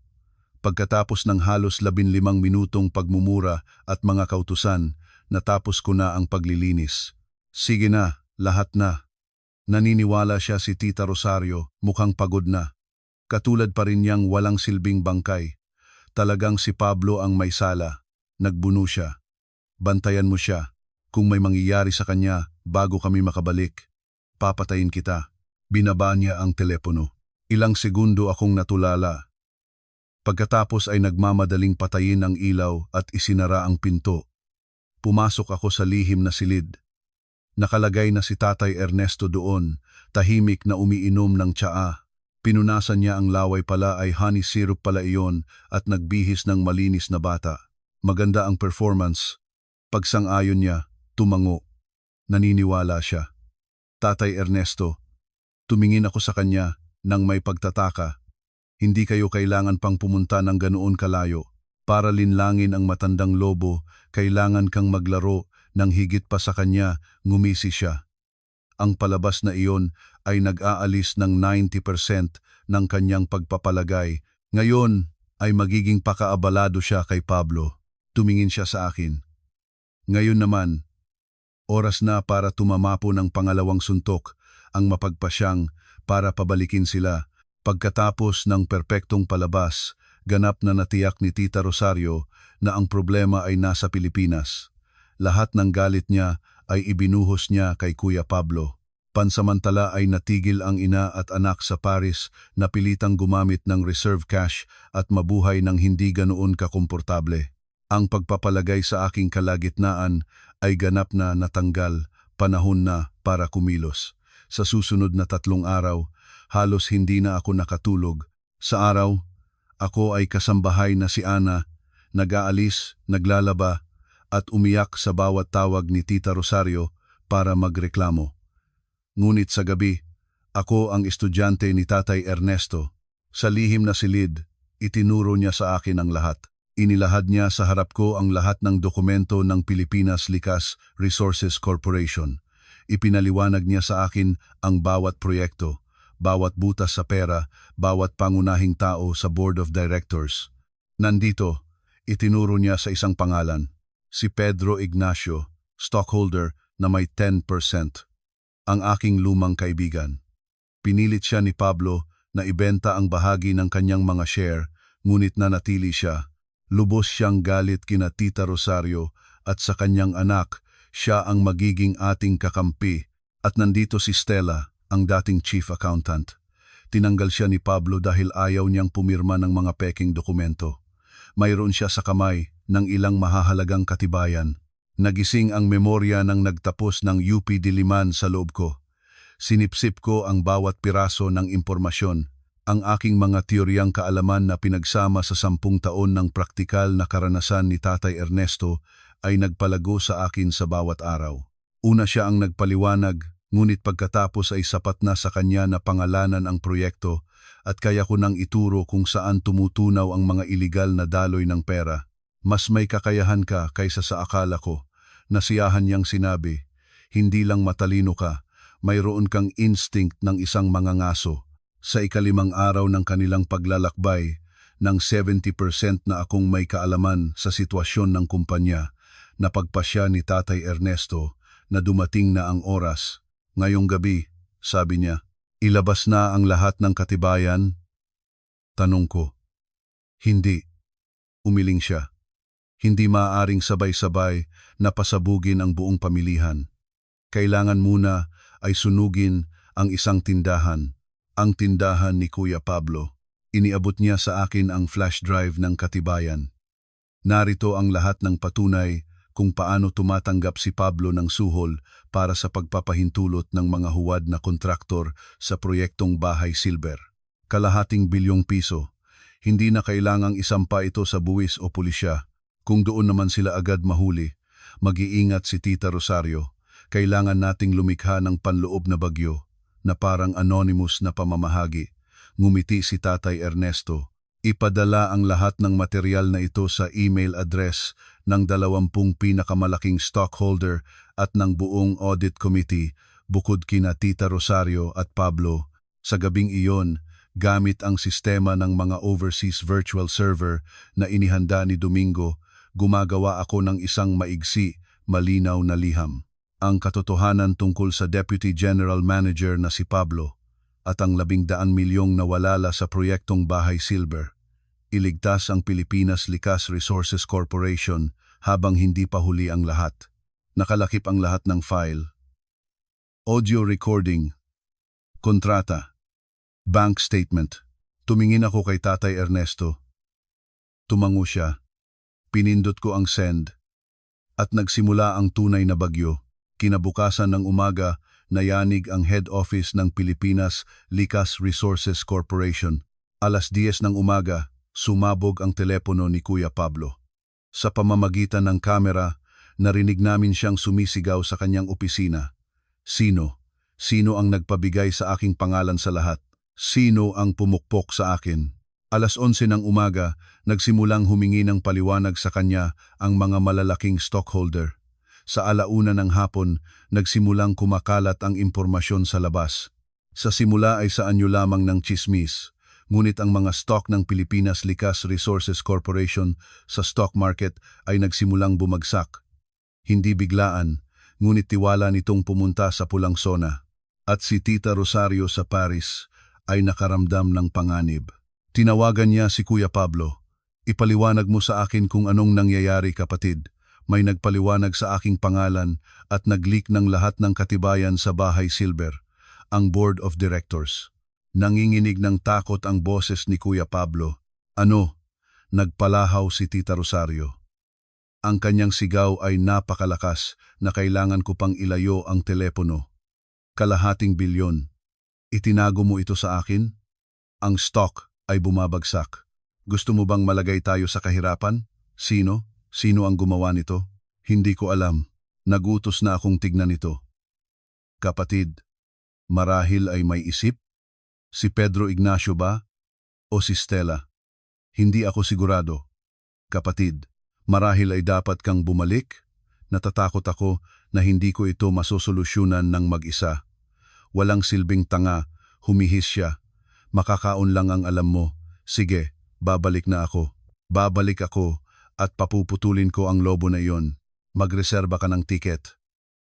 Pagkatapos ng halos 15 minutong pagmumura at mga kautusan, natapos ko na ang paglilinis. Sige na, lahat na. Naniniwala siya si Tita Rosario, mukhang pagod na. Katulad pa rin niyang walang silbing bangkay. Talagang si Pablo ang may sala. Nagbuno siya. Bantayan mo siya. Kung may mangyayari sa kanya bago kami makabalik, papatayin kita. Binaba niya ang telepono. Ilang segundo akong natulala. Pagkatapos ay nagmamadaling patayin ang ilaw at isinara ang pinto. Pumasok ako sa lihim na silid. Nakalagay na si Tatay Ernesto doon, tahimik na umiinom ng tsaa. Pinunasan niya ang laway pala ay honey syrup pala iyon at nagbihis ng malinis na bata. Maganda ang performance. Pagsang-ayon niya, tumango. Naniniwala siya. Tatay Ernesto, tumingin ako sa kanya nang may pagtataka. Hindi kayo kailangan pang pumunta ng ganoon kalayo. Para linlangin ang matandang lobo, kailangan kang maglaro ng higit pa sa kanya, ngumisi siya. Ang palabas na iyon ay nag-aalis ng 90% ng kanyang pagpapalagay. Ngayon ay magiging pakaabalado siya kay Pablo. Tumingin siya sa akin. Ngayon naman, oras na para tumamapo ng pangalawang suntok, ang mapagpasyang para pabalikin sila. Pagkatapos ng perpektong palabas, ganap na natiyak ni Tita Rosario na ang problema ay nasa Pilipinas. Lahat ng galit niya ay ibinuhos niya kay Kuya Pablo. Pansamantala ay natigil ang ina at anak sa Paris na pilitang gumamit ng reserve cash at mabuhay ng hindi ganoon kakomportable. Ang pagpapalagay sa aking kalagitnaan ay ganap na natanggal, panahon na para kumilos. Sa susunod na 3 araw, halos hindi na ako nakatulog. Sa araw, ako ay kasambahay na si Ana, nag-aalis, naglalaba, at umiyak sa bawat tawag ni Tita Rosario para magreklamo. Ngunit sa gabi, ako ang estudyante ni Tatay Ernesto. Sa lihim na silid, itinuro niya sa akin ang lahat. Inilahad niya sa harap ko ang lahat ng dokumento ng Pilipinas Likas Resources Corporation. Ipinaliwanag niya sa akin ang bawat proyekto, bawat butas sa pera, bawat pangunahing tao sa Board of Directors. Nandito, itinuro niya sa isang pangalan, si Pedro Ignacio, stockholder na may 10%. Ang aking lumang kaibigan. Pinilit siya ni Pablo na ibenta ang bahagi ng kanyang mga share, ngunit nanatili siya. Lubos siyang galit kina Tita Rosario at sa kanyang anak, siya ang magiging ating kakampi. At nandito si Stella, ang dating chief accountant. Tinanggal siya ni Pablo dahil ayaw niyang pumirma ng mga peking dokumento. Mayroon siya sa kamay ng ilang mahahalagang katibayan. Nagising ang memorya ng nagtapos ng UP Diliman sa loob ko. Sinipsip ko ang bawat piraso ng impormasyon, ang aking mga teoryang kaalaman na pinagsama sa 10 taon ng praktikal na karanasan ni Tatay Ernesto ay nagpalago sa akin sa bawat araw. Una siya ang nagpaliwanag, ngunit pagkatapos ay sapat na sa kanya na pangalanan ang proyekto at kaya ko nang ituro kung saan tumutunaw ang mga iligal na daloy ng pera. Mas may kakayahan ka kaysa sa akala ko. Nasiyahan niyang sinabi, hindi lang matalino ka, mayroon kang instinct ng isang mangangaso. Sa ika-5 araw ng kanilang paglalakbay, ng 70% na akong may kaalaman sa sitwasyon ng kumpanya, napagpasya ni Tatay Ernesto na dumating na ang oras. Ngayong gabi, sabi niya, ilabas na ang lahat ng katibayan? Tanong ko. Hindi. Umiling siya. Hindi maaaring sabay-sabay na pasabugin ang buong pamilihan. Kailangan muna ay sunugin ang isang tindahan, ang tindahan ni Kuya Pablo. Iniabot niya sa akin ang flash drive ng katibayan. Narito ang lahat ng patunay kung paano tumatanggap si Pablo ng suhol para sa pagpapahintulot ng mga huwad na kontraktor sa proyektong Bahay Silver. ₱250 milyong. Hindi na kailangang isampa ito sa buwis o pulisya. Kung doon naman sila agad mahuli, mag-iingat si Tita Rosario. Kailangan nating lumikha ng panloob na bagyo na parang anonymous na pamamahagi. Ngumiti si Tatay Ernesto. Ipadala ang lahat ng material na ito sa email address ng 20 pinakamalaking stockholder at ng buong audit committee bukod kina Tita Rosario at Pablo. Sa gabing iyon, gamit ang sistema ng mga overseas virtual server na inihanda ni Domingo, gumagawa ako ng isang maigsi, malinaw na liham. Ang katotohanan tungkol sa Deputy General Manager na si Pablo at ang 100 milyong nawalala sa proyektong Bahay Silver. iligtas ang Pilipinas Likas Resources Corporation habang hindi pa huli ang lahat. Nakalakip ang lahat ng file. Audio recording, kontrata, bank statement. Tumingin ako kay Tatay Ernesto. Tumango siya. Pinindot ko ang send. At nagsimula ang tunay na bagyo. Kinabukasan ng umaga, nayanig ang head office ng Pilipinas Likas Resources Corporation. 10:00 ng umaga, sumabog ang telepono ni Kuya Pablo. Sa pamamagitan ng kamera, narinig namin siyang sumisigaw sa kanyang opisina. Sino? Sino ang nagpabigay sa aking pangalan sa lahat? Sino ang pumukpok sa akin? 11:00 ng umaga, nagsimulang humingi ng paliwanag sa kanya ang mga malalaking stockholder. Sa 1:00 ng hapon, nagsimulang kumakalat ang impormasyon sa labas. Sa simula ay sa anyo lamang ng tsismis, ngunit ang mga stock ng Pilipinas Likas Resources Corporation sa stock market ay nagsimulang bumagsak. Hindi biglaan, ngunit tiwala nitong pumunta sa pulang sona. At si Tita Rosario sa Paris ay nakaramdam ng panganib. Tinawagan niya si Kuya Pablo. Ipaliwanag mo sa akin kung anong nangyayari, kapatid. May nagpaliwanag sa aking pangalan at nag-leak ng lahat ng katibayan sa Bahay Silver, ang Board of Directors. Nanginginig ng takot ang boses ni Kuya Pablo. Ano? Nagpalahaw si Tita Rosario. Ang kanyang sigaw ay napakalakas na kailangan ko pang ilayo ang telepono. 1/2 bilyon. Itinago mo ito sa akin? Ang stock ay bumabagsak. Gusto mo bang malagay tayo sa kahirapan? Sino? Sino ang gumawa nito? Hindi ko alam. Nagutos na akong tignan ito. Kapatid, marahil ay may isip? Si Pedro Ignacio ba? O si Stella? Hindi ako sigurado. Kapatid, marahil ay dapat kang bumalik? Natatakot ako na hindi ko ito masosolusyunan ng mag-isa. Walang silbing tanga, humihis siya. Makakaon lang ang alam mo. Sige, babalik na ako. Babalik ako at papuputulin ko ang lobo na iyon. Magreserba ka ng tiket.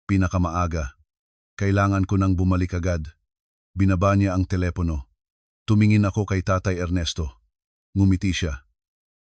Pinakamaaga. Kailangan ko nang bumalik agad. Binaba niya ang telepono. Tumingin ako kay Tatay Ernesto. Ngumiti siya.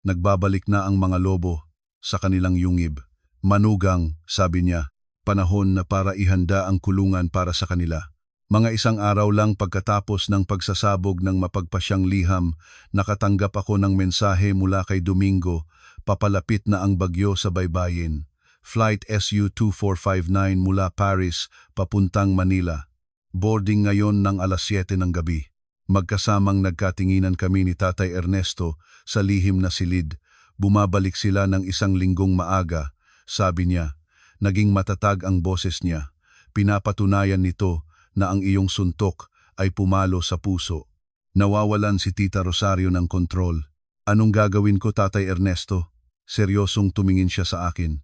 Nagbabalik na ang mga lobo sa kanilang yungib. Manugang, sabi niya, panahon na para ihanda ang kulungan para sa kanila. Mga isang araw lang pagkatapos ng pagsasabog ng mapagpasyang liham, nakatanggap ako ng mensahe mula kay Domingo, papalapit na ang bagyo sa baybayin. Flight SU-2459 mula Paris, papuntang Manila. Boarding ngayon ng 7:00 ng gabi. Magkasamang nagkatinginan kami ni Tatay Ernesto sa lihim na silid. Bumabalik sila ng 1 linggong maaga, sabi niya. Naging matatag ang boses niya. Pinapatunayan nito na ang iyong suntok ay pumalo sa puso. Nawawalan si Tita Rosario ng kontrol. Anong gagawin ko, Tatay Ernesto? Seryosong tumingin siya sa akin.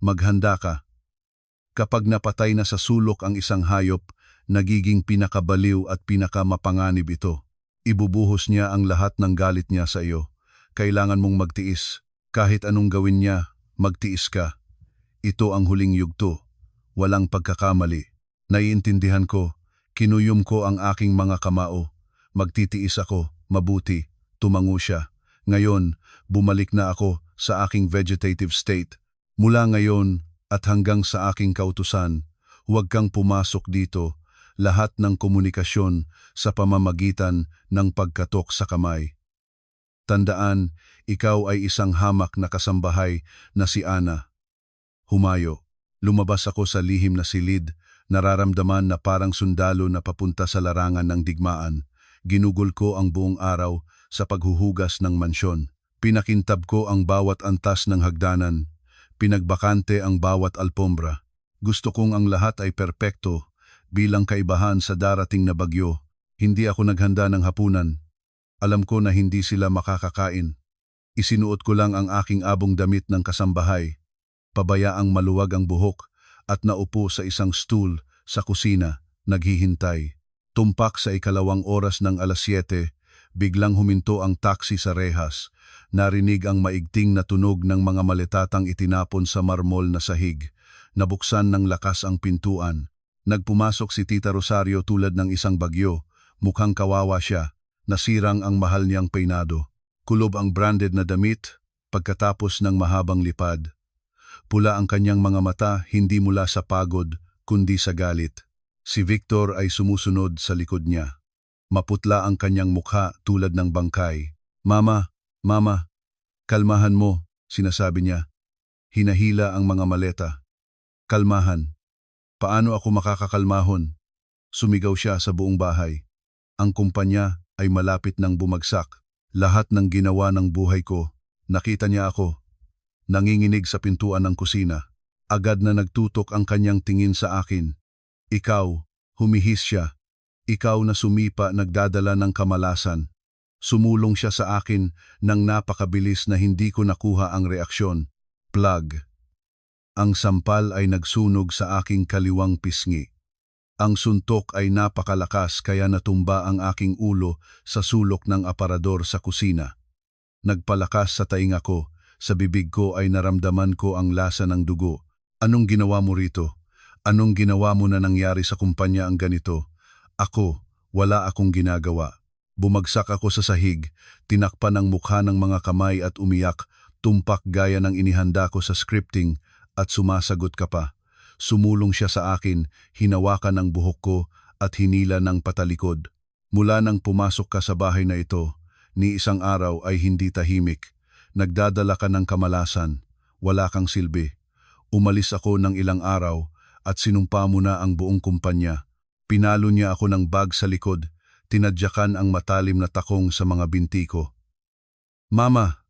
Maghanda ka. Kapag napatay na sa sulok ang isang hayop, nagiging pinakabaliw at pinakamapanganib ito. Ibubuhos niya ang lahat ng galit niya sa iyo. Kailangan mong magtiis. Kahit anong gawin niya, magtiis ka. Ito ang huling yugto. Walang pagkakamali. Naiintindihan ko, kinuyom ko ang aking mga kamao. Magtitiis ako, mabuti, tumango siya. Ngayon, bumalik na ako sa aking vegetative state. Mula ngayon at hanggang sa aking kautusan, huwag kang pumasok dito. Lahat ng komunikasyon sa pamamagitan ng pagkatok sa kamay. Tandaan, ikaw ay isang hamak na kasambahay na si Ana. Humayo. Lumabas ako sa lihim na silid. Nararamdaman na parang sundalo na papunta sa larangan ng digmaan. Ginugol ko ang buong araw sa paghuhugas ng mansyon. Pinakintab ko ang bawat antas ng hagdanan. Pinagbakante ang bawat alpombra. Gusto kong ang lahat ay perpekto bilang kaibahan sa darating na bagyo. Hindi ako naghanda ng hapunan. Alam ko na hindi sila makakakain. Isinuot ko lang ang aking abong damit ng kasambahay. Pabayaang maluwag ang buhok at naupo sa isang stool sa kusina, naghihintay. Tumpak sa 2 oras ng 7:00, biglang huminto ang taxi sa rehas. Narinig ang maigting na tunog ng mga maletatang itinapon sa marmol na sahig. Nabuksan ng lakas ang pintuan. Nagpumasok si Tita Rosario tulad ng isang bagyo. Mukhang kawawa siya. Nasirang ang mahal niyang peinado. Kulob ang branded na damit, pagkatapos ng mahabang lipad. Pula ang kanyang mga mata hindi mula sa pagod, kundi sa galit. Si Victor ay sumusunod sa likod niya. Maputla ang kanyang mukha tulad ng bangkay. Mama, mama, kalmahan mo, sinasabi niya. Hinahila ang mga maleta. Kalmahan. Paano ako makakakalmahon? Sumigaw siya sa buong bahay. Ang kumpanya ay malapit ng bumagsak. Lahat ng ginawa ng buhay ko, nakita niya ako. Nanginginig sa pintuan ng kusina. Agad na nagtutok ang kanyang tingin sa akin. Ikaw, humihis siya. Ikaw na sumipa nagdadala ng kamalasan. Sumulong siya sa akin nang napakabilis na hindi ko nakuha ang reaksyon. Plug. Ang sampal ay nagsunog sa aking kaliwang pisngi. Ang suntok ay napakalakas kaya natumba ang aking ulo sa sulok ng aparador sa kusina. Nagpalakas sa tainga ko, sa bibig ko ay naramdaman ko ang lasa ng dugo. Anong ginawa mo rito? Anong ginawa mo na nangyari sa kumpanya ang ganito? Ako, wala akong ginagawa. Bumagsak ako sa sahig, tinakpan ang mukha ng mga kamay at umiyak, tumpak gaya ng inihanda ko sa scripting at sumasagot ka pa. Sumulong siya sa akin, hinawakan ang buhok ko at hinila ng patalikod. Mula nang pumasok ka sa bahay na ito, ni isang araw ay hindi tahimik. Nagdadala ka ng kamalasan, wala kang silbi. Umalis ako ng ilang araw at sinumpa mo na ang buong kumpanya. Pinalo niya ako ng bag sa likod, tinadyakan ang matalim na takong sa mga binti ko. Mama,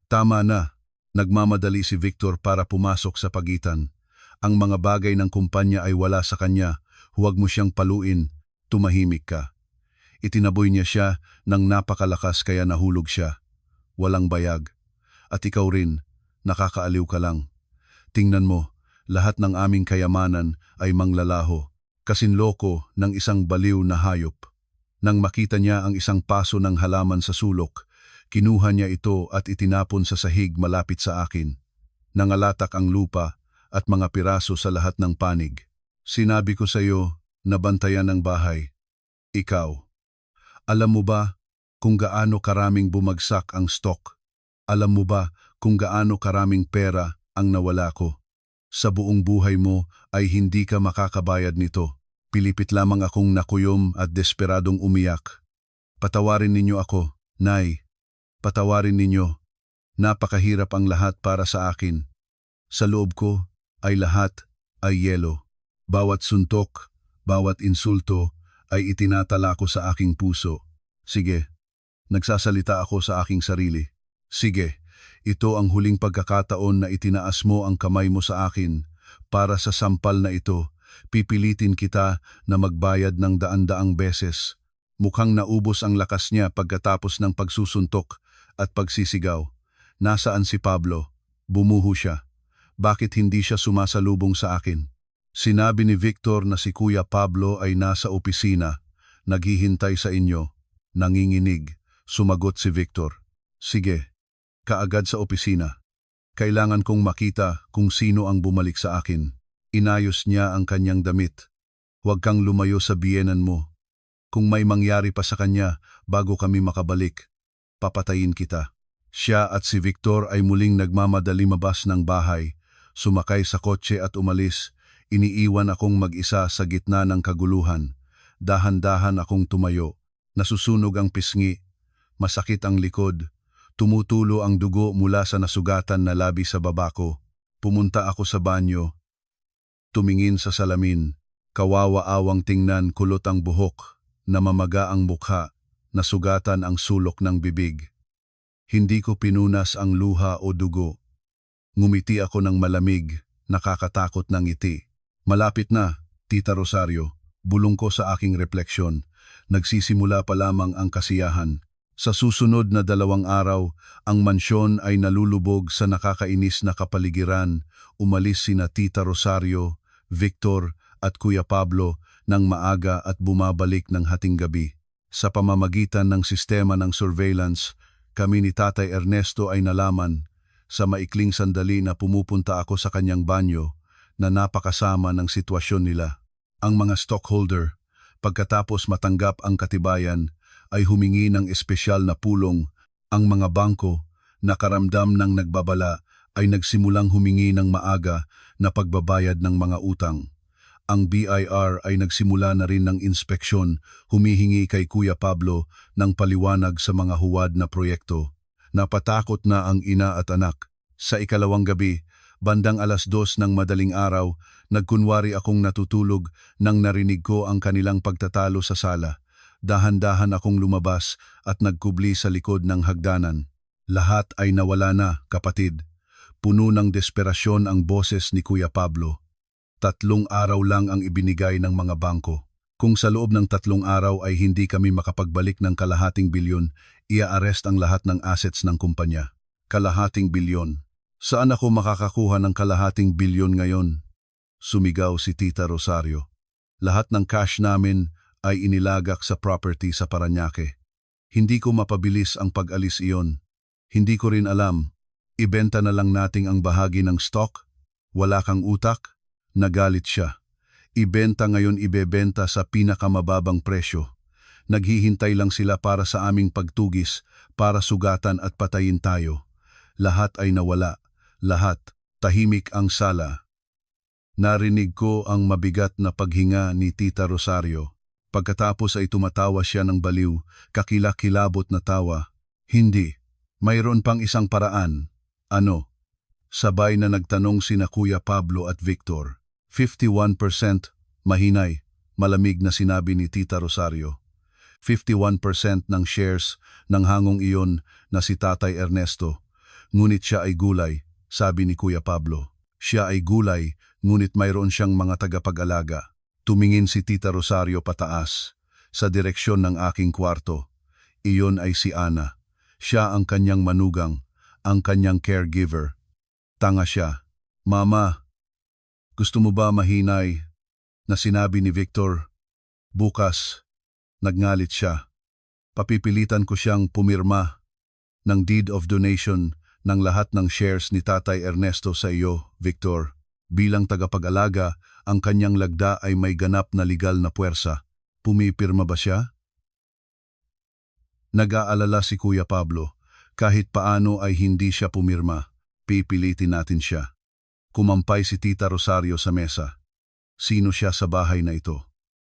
tama na. Nagmamadali si Victor para pumasok sa pagitan. Ang mga bagay ng kumpanya ay wala sa kanya, huwag mo siyang paluin, tumahimik ka. Itinaboy niya siya ng napakalakas kaya nahulog siya. Walang bayag. At ikaw rin, nakakaaliw ka lang. Tingnan mo, lahat ng aming kayamanan ay manglalaho, kasinloko ng isang baliw na hayop. Nang makita niya ang isang paso ng halaman sa sulok, kinuha niya ito at itinapon sa sahig malapit sa akin. Nangalatak ang lupa at mga piraso sa lahat ng panig. Sinabi ko sa iyo na bantayan ang bahay. Ikaw, alam mo ba kung gaano karaming bumagsak ang stock? Alam mo ba kung gaano karaming pera ang nawala ko? Sa buong buhay mo ay hindi ka makakabayad nito. Pilipit lamang akong nakuyom at desperadong umiyak. Patawarin ninyo ako, Nay. Patawarin ninyo. Napakahirap ang lahat para sa akin. Sa loob ko ay lahat ay yelo. Bawat suntok, bawat insulto ay itinatala ko sa aking puso. Sige, nagsasalita ako sa aking sarili. Sige, ito ang huling pagkakataon na itinaas mo ang kamay mo sa akin. Para sa sampal na ito, pipilitin kita na magbayad ng daan-daang beses. Mukhang naubos ang lakas niya pagkatapos ng pagsusuntok at pagsisigaw. Nasaan si Pablo? Bumuho siya. Bakit hindi siya sumasalubong sa akin? Sinabi ni Victor na si Kuya Pablo ay nasa opisina, naghihintay sa inyo. Nanginginig, sumagot si Victor. Sige, kaagad sa opisina. Kailangan kong makita kung sino ang bumalik sa akin. Inayos niya ang kanyang damit. Huwag kang lumayo sa biyenan mo. Kung may mangyari pa sa kanya bago kami makabalik, papatayin kita. Siya at si Victor ay muling nagmamadali mabas ng bahay. Sumakay sa kotse at umalis, iniiwan akong mag-isa sa gitna ng kaguluhan. Dahan-dahan akong tumayo, nasusunog ang pisngi, masakit ang likod, tumutulo ang dugo mula sa nasugatan na labi sa baba ko. Pumunta ako sa banyo, tumingin sa salamin, kawawa-awang tingnan kulot ang buhok, namamaga ang mukha, nasugatan ang sulok ng bibig. Hindi ko pinunas ang luha o dugo. Ngumiti ako ng malamig, nakakatakot na ngiti. Malapit na, Tita Rosario, bulong ko sa aking refleksyon. Nagsisimula pa lamang ang kasiyahan. Sa susunod na 2 araw, ang mansyon ay nalulubog sa nakakainis na kapaligiran. Umalis sina Tita Rosario, Victor at Kuya Pablo ng maaga at bumabalik ng hating gabi. Sa pamamagitan ng sistema ng surveillance, kami ni Tatay Ernesto ay nalaman sa maikling sandali na pumupunta ako sa kanyang banyo na napakasama ng sitwasyon nila. Ang mga stockholder, pagkatapos matanggap ang katibayan, ay humingi ng espesyal na pulong Ang mga bangko, nakaramdam ng nagbabala, ay nagsimulang humingi ng maaga na pagbabayad ng mga utang. Ang BIR ay nagsimula na rin ng inspeksyon, humihingi kay Kuya Pablo ng paliwanag sa mga huwad na proyekto. Napatakot na ang ina at anak. Sa ikalawang gabi, bandang 2:00 ng madaling araw, nagkunwari akong natutulog nang narinig ko ang kanilang pagtatalo sa sala. Dahan-dahan akong lumabas at nagkubli sa likod ng hagdanan. Lahat ay nawala na, kapatid. Puno ng desperasyon ang boses ni Kuya Pablo. 3 araw lang ang ibinigay ng mga bangko. Kung sa loob ng 3 araw ay hindi kami makapagbalik ng ₱250 milyon, ia-arrest ang lahat ng assets ng kumpanya. ₱250 milyon. Saan ako makakakuha ng ₱250 milyon ngayon? Sumigaw si Tita Rosario. Lahat ng cash namin ay inilagak sa property sa Parañaque. Hindi ko mapabilis ang pag-alis iyon. Hindi ko rin alam. Ibenta na lang nating ang bahagi ng stock? Wala kang utak? Nagalit siya. Ibenta ngayon, ibebenta sa pinakamababang presyo. Naghihintay lang sila para sa aming pagtugis, para sugatan at patayin tayo. Lahat ay nawala. Lahat. Tahimik ang sala. Narinig ko ang mabigat na paghinga ni Tita Rosario. Pagkatapos ay tumatawa siya ng baliw, kakilakilabot na tawa. Hindi. Mayroon pang isang paraan. Ano? Sabay na nagtanong sina Kuya Pablo at Victor. 51%, mahinay, malamig na sinabi ni Tita Rosario. 51% ng shares ng hangong iyon na si Tatay Ernesto. Ngunit siya ay gulay, sabi ni Kuya Pablo. Siya ay gulay, ngunit mayroon siyang mga tagapag-alaga. Tumingin si Tita Rosario pataas, sa direksyon ng aking kwarto. Iyon ay si Ana. Siya ang kanyang manugang, ang kanyang caregiver. Tanga siya. Mama, gusto mo ba mahinay? Na sinabi ni Victor. Bukas, nagngalit siya. Papipilitan ko siyang pumirma ng deed of donation ng lahat ng shares ni Tatay Ernesto sa iyo, Victor. Bilang tagapag-alaga, ang kanyang lagda ay may ganap na legal na puwersa. Pumipirma ba siya? Nag-aalala si Kuya Pablo. Kahit paano ay hindi siya pumirma. Pipilitin natin siya. Kumampay si Tita Rosario sa mesa. Sino siya sa bahay na ito?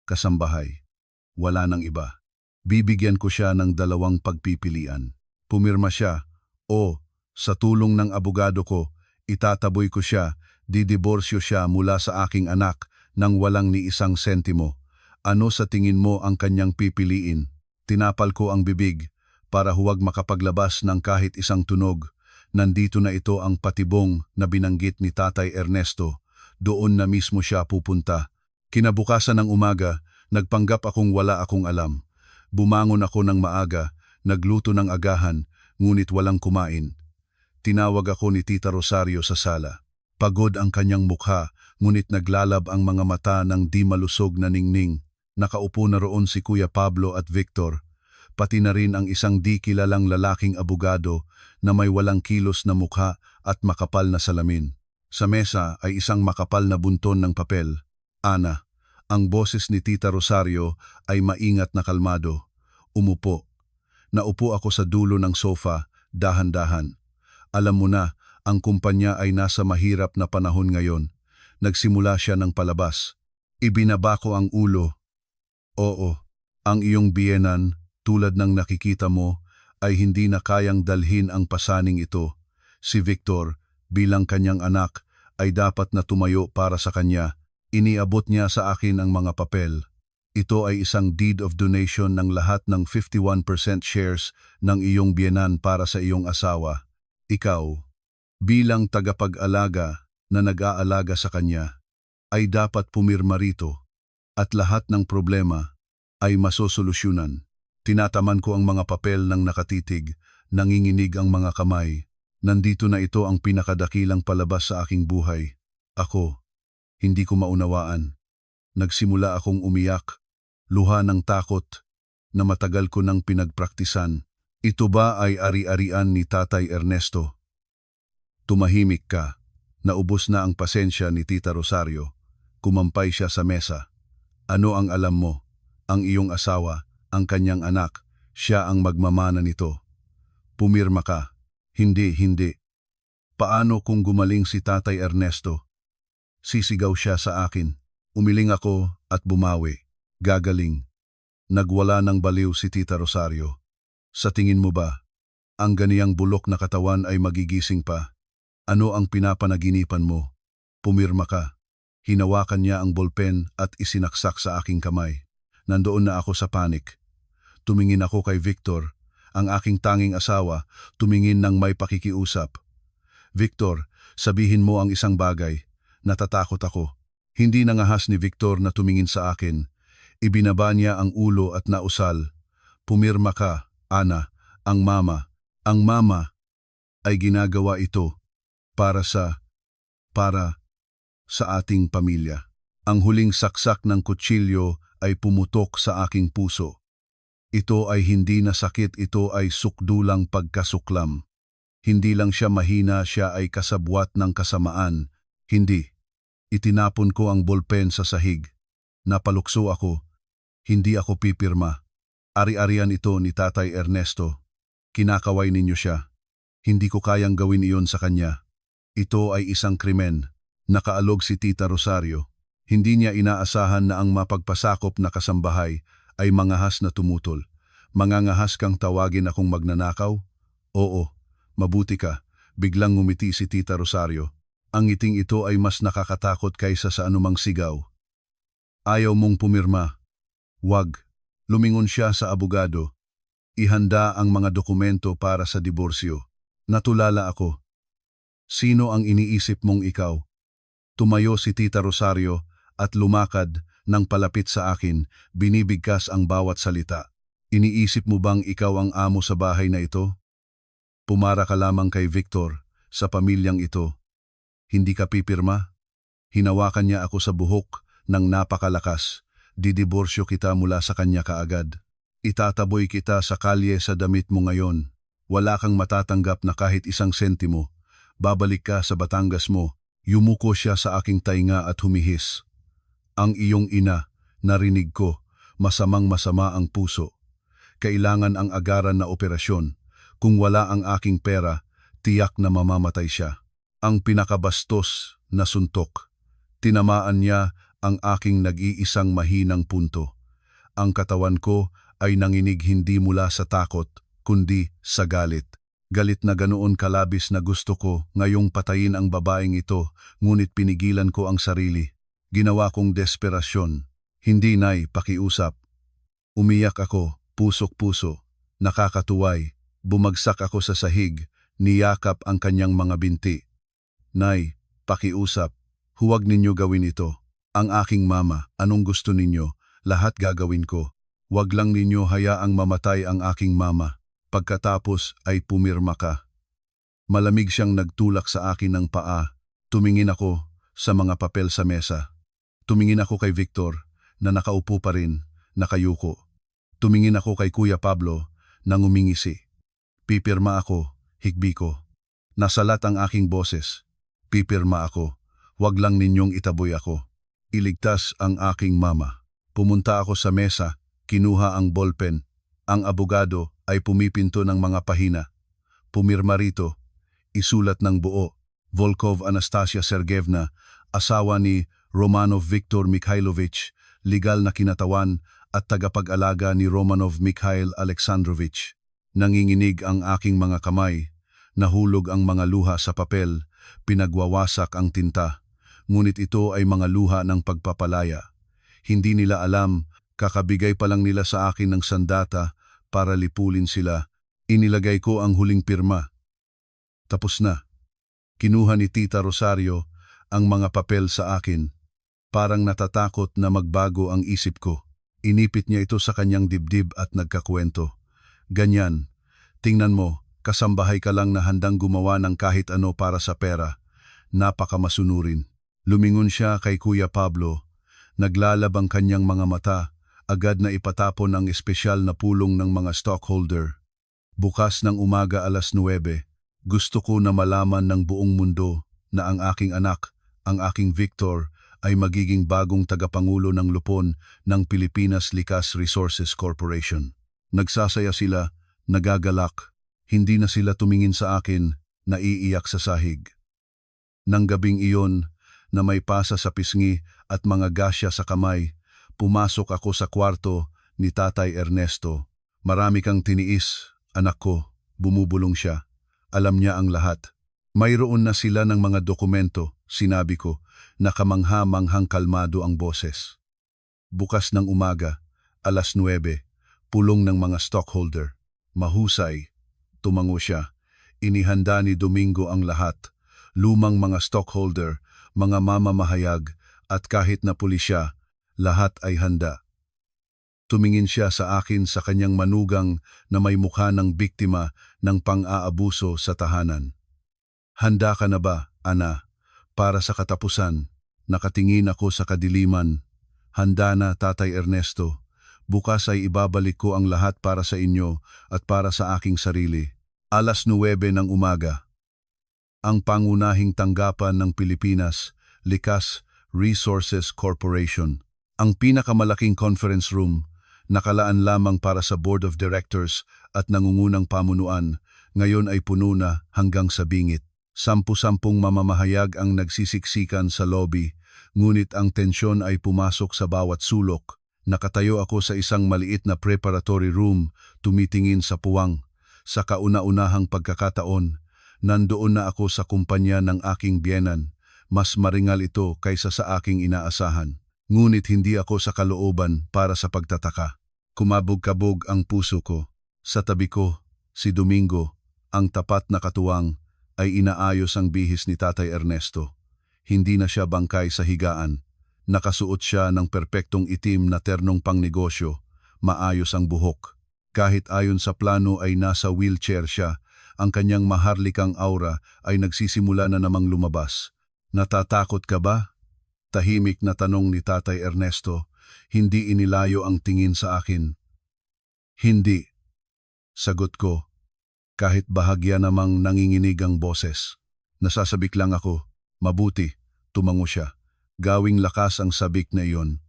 Kasambahay. Wala nang iba. Bibigyan ko siya ng 2 pagpipilian. Pumirma siya o, sa tulong ng abogado ko, itataboy ko siya, didiborsyo siya mula sa aking anak nang walang ni isang sentimo. Ano sa tingin mo ang kanyang pipiliin? Tinapal ko ang bibig para huwag makapaglabas ng kahit isang tunog. Nandito na ito ang patibong na binanggit ni Tatay Ernesto. Doon na mismo siya pupunta. Kinabukasan ng umaga, nagpanggap akong wala akong alam. Bumangon ako ng maaga, nagluto ng agahan, ngunit walang kumain. Tinawag ako ni Tita Rosario sa sala. Pagod ang kanyang mukha, ngunit naglalab ang mga mata ng di malusog na ningning. Nakaupo na roon si Kuya Pablo at Victor. Pati na rin ang isang di kilalang lalaking abogado na may walang kilos na mukha at makapal na salamin. Sa mesa ay isang makapal na bunton ng papel. Ana, ang boses ni Tita Rosario ay maingat na kalmado. Umupo. Naupo ako sa dulo ng sofa, dahan-dahan. Alam mo na, ang kumpanya ay nasa mahirap na panahon ngayon. Nagsimula siya ng palabas. Ibinaba ko ang ulo. Oo, ang iyong biyenan, tulad ng nakikita mo, ay hindi na kayang dalhin ang pasaning ito. Si Victor, bilang kanyang anak, ay dapat na tumayo para sa kanya. Iniabot niya sa akin ang mga papel. Ito ay isang deed of donation ng lahat ng 51% shares ng iyong biyenan para sa iyong asawa. Ikaw, bilang tagapag-alaga na nag-aalaga sa kanya, ay dapat pumirma rito at lahat ng problema ay masosolusyunan. Tinataman ko ang mga papel ng nakatitig, nanginginig ang mga kamay. Nandito na ito ang pinakadakilang palabas sa aking buhay. Ako, hindi ko maunawaan. Nagsimula akong umiyak, luha ng takot, na matagal ko nang pinagpraktisan. Ito ba ay ari-arian ni Tatay Ernesto? Tumahimik ka. Naubos na ang pasensya ni Tita Rosario. Kumampay siya sa mesa. Ano ang alam mo? Ang iyong asawa, ang kanyang anak, siya ang magmamana nito. Pumirma ka. Hindi, hindi. Paano kung gumaling si Tatay Ernesto? Sisigaw siya sa akin. Umiling ako at bumawi. Gagaling. Nagwala ng baliw si Tita Rosario. Sa tingin mo ba, ang ganiyang bulok na katawan ay magigising pa? Ano ang pinapanaginipan mo? Pumirma ka. Hinawakan niya ang bolpen at isinaksak sa aking kamay. Nandoon na ako sa panik. Tumingin ako kay Victor, ang aking tanging asawa, tumingin ng may pakikiusap. Victor, sabihin mo ang isang bagay. Natatakot ako. Hindi nangahas ni Victor na tumingin sa akin. Ibinaba niya ang ulo at nausal. Pumirma ka, Ana. Ang mama ay ginagawa ito para sa ating pamilya. Ang huling saksak ng kutsilyo ay pumutok sa aking puso. Ito ay hindi na sakit, ito ay sukdulang pagkasuklam. Hindi lang siya mahina, siya ay kasabwat ng kasamaan. Hindi. Itinapon ko ang bolpen sa sahig. Napalukso ako. Hindi ako pipirma. Ari-arian ito ni Tatay Ernesto. Kinakaway ninyo siya. Hindi ko kayang gawin iyon sa kanya. Ito ay isang krimen. Nakaalog si Tita Rosario. Hindi niya inaasahan na ang mapagpasakop na kasambahay ay mangahas na tumutol. Mangangahas kang tawagin akong magnanakaw? Oo. Mabuti ka, biglang ngumiti si Tita Rosario. Ang ngiting ito ay mas nakakatakot kaysa sa anumang sigaw. Ayaw mong pumirma. Wag. Lumingon siya sa abogado. Ihanda ang mga dokumento para sa diborsyo. Natulala ako. Sino ang iniisip mong ikaw? Tumayo si Tita Rosario at lumakad nang palapit sa akin, binibigkas ang bawat salita. Iniisip mo bang ikaw ang amo sa bahay na ito? Pumara ka lamang kay Victor, sa pamilyang ito. Hindi ka pipirma? Hinawakan niya ako sa buhok ng napakalakas. Didiborsyo kita mula sa kanya kaagad. Itataboy kita sa kalye sa damit mo ngayon. Wala kang matatanggap na kahit isang sentimo. Babalik ka sa Batangas mo. Yumuko siya sa aking tainga at humihis. Ang iyong ina, narinig ko, masamang-masama ang puso. Kailangan ang agaran na operasyon. Kung wala ang aking pera, tiyak na mamamatay siya. Ang pinakabastos na suntok. Tinamaan niya ang aking nag-iisang mahinang punto. Ang katawan ko ay nanginig hindi mula sa takot, kundi sa galit. Galit na ganoon kalabis na gusto ko ngayong patayin ang babaeng ito, ngunit pinigilan ko ang sarili. Ginawa kong desperasyon. Hindi nay, pakiusap. Umiyak ako, pusok-puso, nakakatuway. Bumagsak ako sa sahig, niyakap ang kanyang mga binti. Nay, pakiusap, huwag ninyo gawin ito. Ang aking mama, anong gusto ninyo, lahat gagawin ko. Huwag lang ninyo hayaang mamatay ang aking mama. Pagkatapos ay pumirma ka. Malamig siyang nagtulak sa akin ng paa. Tumingin ako sa mga papel sa mesa. Tumingin ako kay Victor, na nakaupo pa rin, nakayuko. Tumingin ako kay Kuya Pablo, na ngumingisi. Pipirma ako, higbi ko. Nasalat ang aking boses. Pipirma ako. Huwag lang ninyong itaboy ako. Iligtas ang aking mama. Pumunta ako sa mesa, kinuha ang ballpen. Ang abogado ay pumipinto ng mga pahina. Pumirma rito. Isulat ng buo. Volkov Anastasia Sergeyevna, asawa ni Romanov Viktor Mikhailovich, legal na kinatawan at tagapag-alaga ni Romanov Mikhail Alexandrovich. Nanginginig ang aking mga kamay, nahulog ang mga luha sa papel, pinagwawasak ang tinta. Ngunit ito ay mga luha ng pagpapalaya. Hindi nila alam, kakabigay pa lang nila sa akin ng sandata para lipulin sila. Inilagay ko ang huling pirma. Tapos na. Kinuha ni Tita Rosario ang mga papel sa akin. Parang natatakot na magbago ang isip ko. Inipit niya ito sa kanyang dibdib at nagkakwento. Ganyan, tingnan mo, kasambahay ka lang na handang gumawa ng kahit ano para sa pera. Napakamasunurin. Lumingon siya kay Kuya Pablo. Naglalab ang kanyang mga mata, agad na ipatapon ang espesyal na pulong ng mga stockholder. Bukas ng umaga 9:00, gusto ko na malaman ng buong mundo na ang aking anak, ang aking Victor, ay magiging bagong tagapangulo ng lupon ng Pilipinas Likas Resources Corporation. Nagsasaya sila, nagagalak. Hindi na sila tumingin sa akin, naiiyak sa sahig. Nang gabing iyon, na may pasa sa pisngi at mga gasya sa kamay, pumasok ako sa kwarto ni Tatay Ernesto. Marami kang tiniis, anak ko, bumubulong siya. Alam niya ang lahat. Mayroon na sila ng mga dokumento, sinabi ko, na kamangha-manghang kalmado ang boses. Bukas ng umaga, 9:00, pulong ng mga stockholder. Mahusay, tumango siya. Inihanda ni Domingo ang lahat. Lumang mga stockholder, mga mamamahayag, at kahit na pulisya, lahat ay handa. Tumingin siya sa akin sa kanyang manugang na may mukha ng biktima ng pang-aabuso sa tahanan. Handa ka na ba, Ana, para sa katapusan? Nakatingin ako sa kadiliman. Handa na, Tatay Ernesto. Bukas ay ibabalik ko ang lahat para sa inyo at para sa aking sarili. 9:00 ng umaga. Ang pangunahing tanggapan ng Pilipinas, Likas Resources Corporation. Ang pinakamalaking conference room, nakalaan lamang para sa Board of Directors at nangungunang pamunuan, ngayon ay puno na hanggang sa bingit. 10-10 mamamahayag ang nagsisiksikan sa lobby, ngunit ang tensyon ay pumasok sa bawat sulok. Nakatayo ako sa isang maliit na preparatory room, tumitingin sa puwang. Sa kauna-unahang pagkakataon, nandoon na ako sa kumpanya ng aking biyenan. Mas maringal ito kaysa sa aking inaasahan. Ngunit hindi ako sa kalooban para sa pagtataka. Kumabog-kabog ang puso ko. Sa tabi ko, si Domingo, ang tapat na katuwang, ay inaayos ang bihis ni Tatay Ernesto. Hindi na siya bangkay sa higaan. Nakasuot siya ng perpektong itim na ternong pangnegosyo. Maayos ang buhok. Kahit ayon sa plano ay nasa wheelchair siya, ang kanyang maharlikang aura ay nagsisimula na namang lumabas. Natatakot ka ba? Tahimik na tanong ni Tatay Ernesto, hindi inilayo ang tingin sa akin. Hindi. Sagot ko, kahit bahagya namang nanginginig ang boses. Nasasabik lang ako, mabuti, tumango siya. Gawing lakas ang sabik na iyon.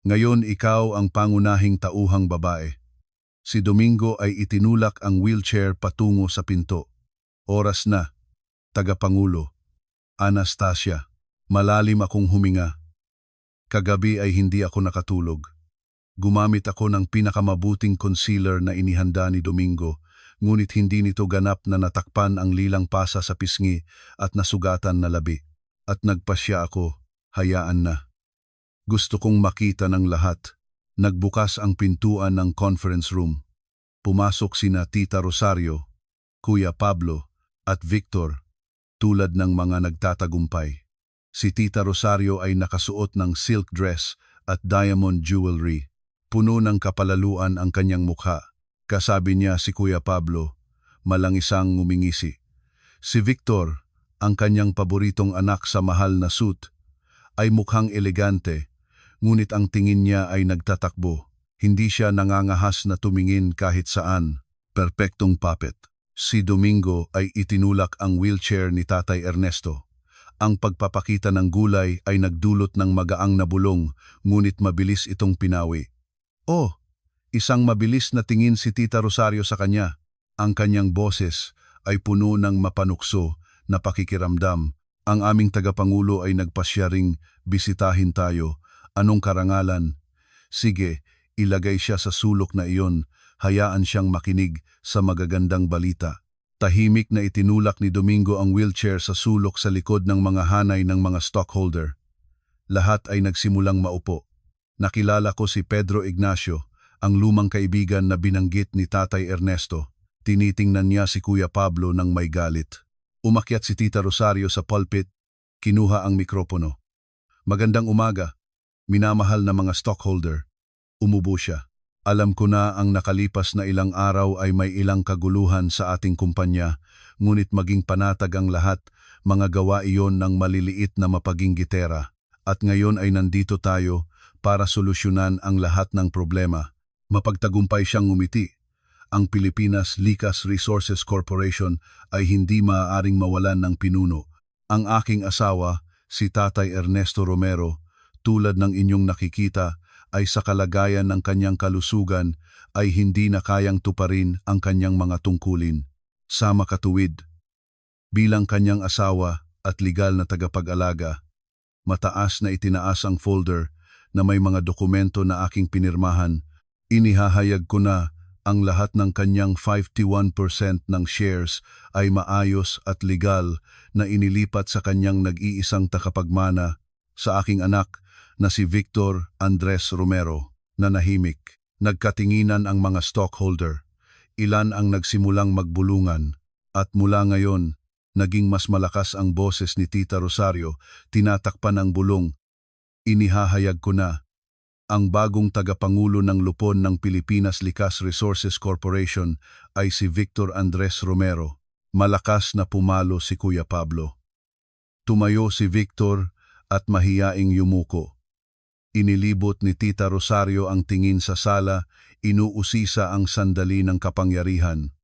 Ngayon ikaw ang pangunahing tauhang babae. Si Domingo ay itinulak ang wheelchair patungo sa pinto. Oras na, Tagapangulo. Anastasia, malalim akong huminga. Kagabi ay hindi ako nakatulog. Gumamit ako ng pinakamabuting concealer na inihanda ni Domingo, ngunit hindi nito ganap na natakpan ang lilang pasa sa pisngi at nasugatan na labi. At nagpasya ako, hayaan na. Gusto kong makita ng lahat. Nagbukas ang pintuan ng conference room. Pumasok sina Tita Rosario, Kuya Pablo, at Victor, tulad ng mga nagtatagumpay. Si Tita Rosario ay nakasuot ng silk dress at diamond jewelry. Puno ng kapalaluan ang kanyang mukha. Kasabi niya si Kuya Pablo, malangisang ngumingisi. Si Victor, ang kanyang paboritong anak sa mahal na suit, ay mukhang elegante, ngunit ang tingin niya ay nagtatakbo. Hindi siya nangangahas na tumingin kahit saan. Perpektong puppet. Si Domingo ay itinulak ang wheelchair ni Tatay Ernesto. Ang pagpapakita ng gulay ay nagdulot ng magaang na bulong, ngunit mabilis itong pinawi. Oh, isang mabilis na tingin si Tita Rosario sa kanya. Ang kanyang boses ay puno ng mapanukso na pakikiramdam. Ang aming tagapangulo ay nagpasya ring bisitahin tayo. Anong karangalan? Sige, ilagay siya sa sulok na iyon, hayaan siyang makinig sa magagandang balita. Tahimik na itinulak ni Domingo ang wheelchair sa sulok sa likod ng mga hanay ng mga stockholder. Lahat ay nagsimulang maupo. Nakilala ko si Pedro Ignacio, ang lumang kaibigan na binanggit ni Tatay Ernesto. Tinitingnan niya si Kuya Pablo ng may galit. Umakyat si Tita Rosario sa pulpit, kinuha ang mikropono. Magandang umaga, minamahal na mga stockholder. Umubo siya. Alam ko na ang nakalipas na ilang araw ay may ilang kaguluhan sa ating kumpanya, ngunit maging panatag ang lahat, mga gawa iyon ng maliliit na mapaginggitera. At ngayon ay nandito tayo para solusyonan ang lahat ng problema. Mapagtagumpay siyang ngumiti. Ang Pilipinas Likas Resources Corporation ay hindi maaaring mawalan ng pinuno. Ang aking asawa, si Tatay Ernesto Romero, tulad ng inyong nakikita, ay sa kalagayan ng kanyang kalusugan ay hindi na kayang tuparin ang kanyang mga tungkulin. sa makatuwid. Bilang kanyang asawa at legal na tagapag-alaga, mataas na itinaas ang folder na may mga dokumento na aking pinirmahan. Inihahayag ko na ang lahat ng kanyang 51% ng shares ay maayos at legal na inilipat sa kanyang nag-iisang takapagmana, sa aking anak na si Victor Andres Romero. Nanahimik. Nagkatinginan ang mga stockholder. Ilan ang nagsimulang magbulungan. At mula ngayon, naging mas malakas ang boses ni Tita Rosario, tinatakpan ang bulong. Inihahayag ko na ang bagong tagapangulo ng lupon ng Pilipinas Likas Resources Corporation ay si Victor Andres Romero. Malakas na pumalo si Kuya Pablo. Tumayo si Victor at mahiyaing yumuko. Inilibot ni Tita Rosario ang tingin sa sala, inuusisa ang sandali ng kapangyarihan.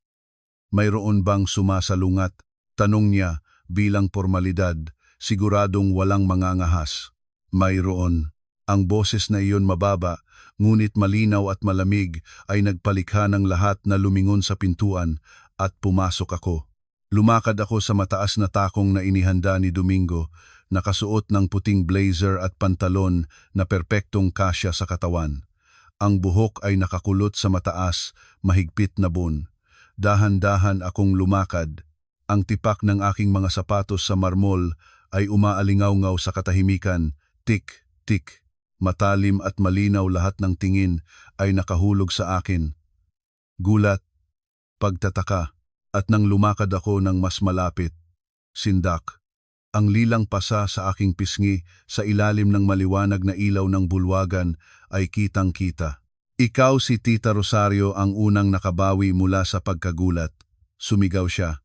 Mayroon bang sumasalungat? Tanong niya bilang formalidad, siguradong walang mangangahas. Mayroon. Ang boses na iyon mababa, ngunit malinaw at malamig ay nagpalikha ng lahat na lumingon sa pintuan at pumasok ako. Lumakad ako sa mataas na takong na inihanda ni Domingo, nakasuot ng puting blazer at pantalon na perpektong kasya sa katawan. Ang buhok ay nakakulot sa mataas, mahigpit na bun. Dahan-dahan akong lumakad. Ang tipak ng aking mga sapatos sa marmol ay umaalingaw-ngaw sa katahimikan. Tik, tik. Matalim at malinaw lahat ng tingin ay nakahulog sa akin. Gulat, pagtataka, at nang lumakad ako ng mas malapit, sindak. Ang lilang pasa sa aking pisngi sa ilalim ng maliwanag na ilaw ng bulwagan ay kitang-kita. Ikaw si Tita Rosario ang unang nakabawi mula sa pagkagulat. Sumigaw siya.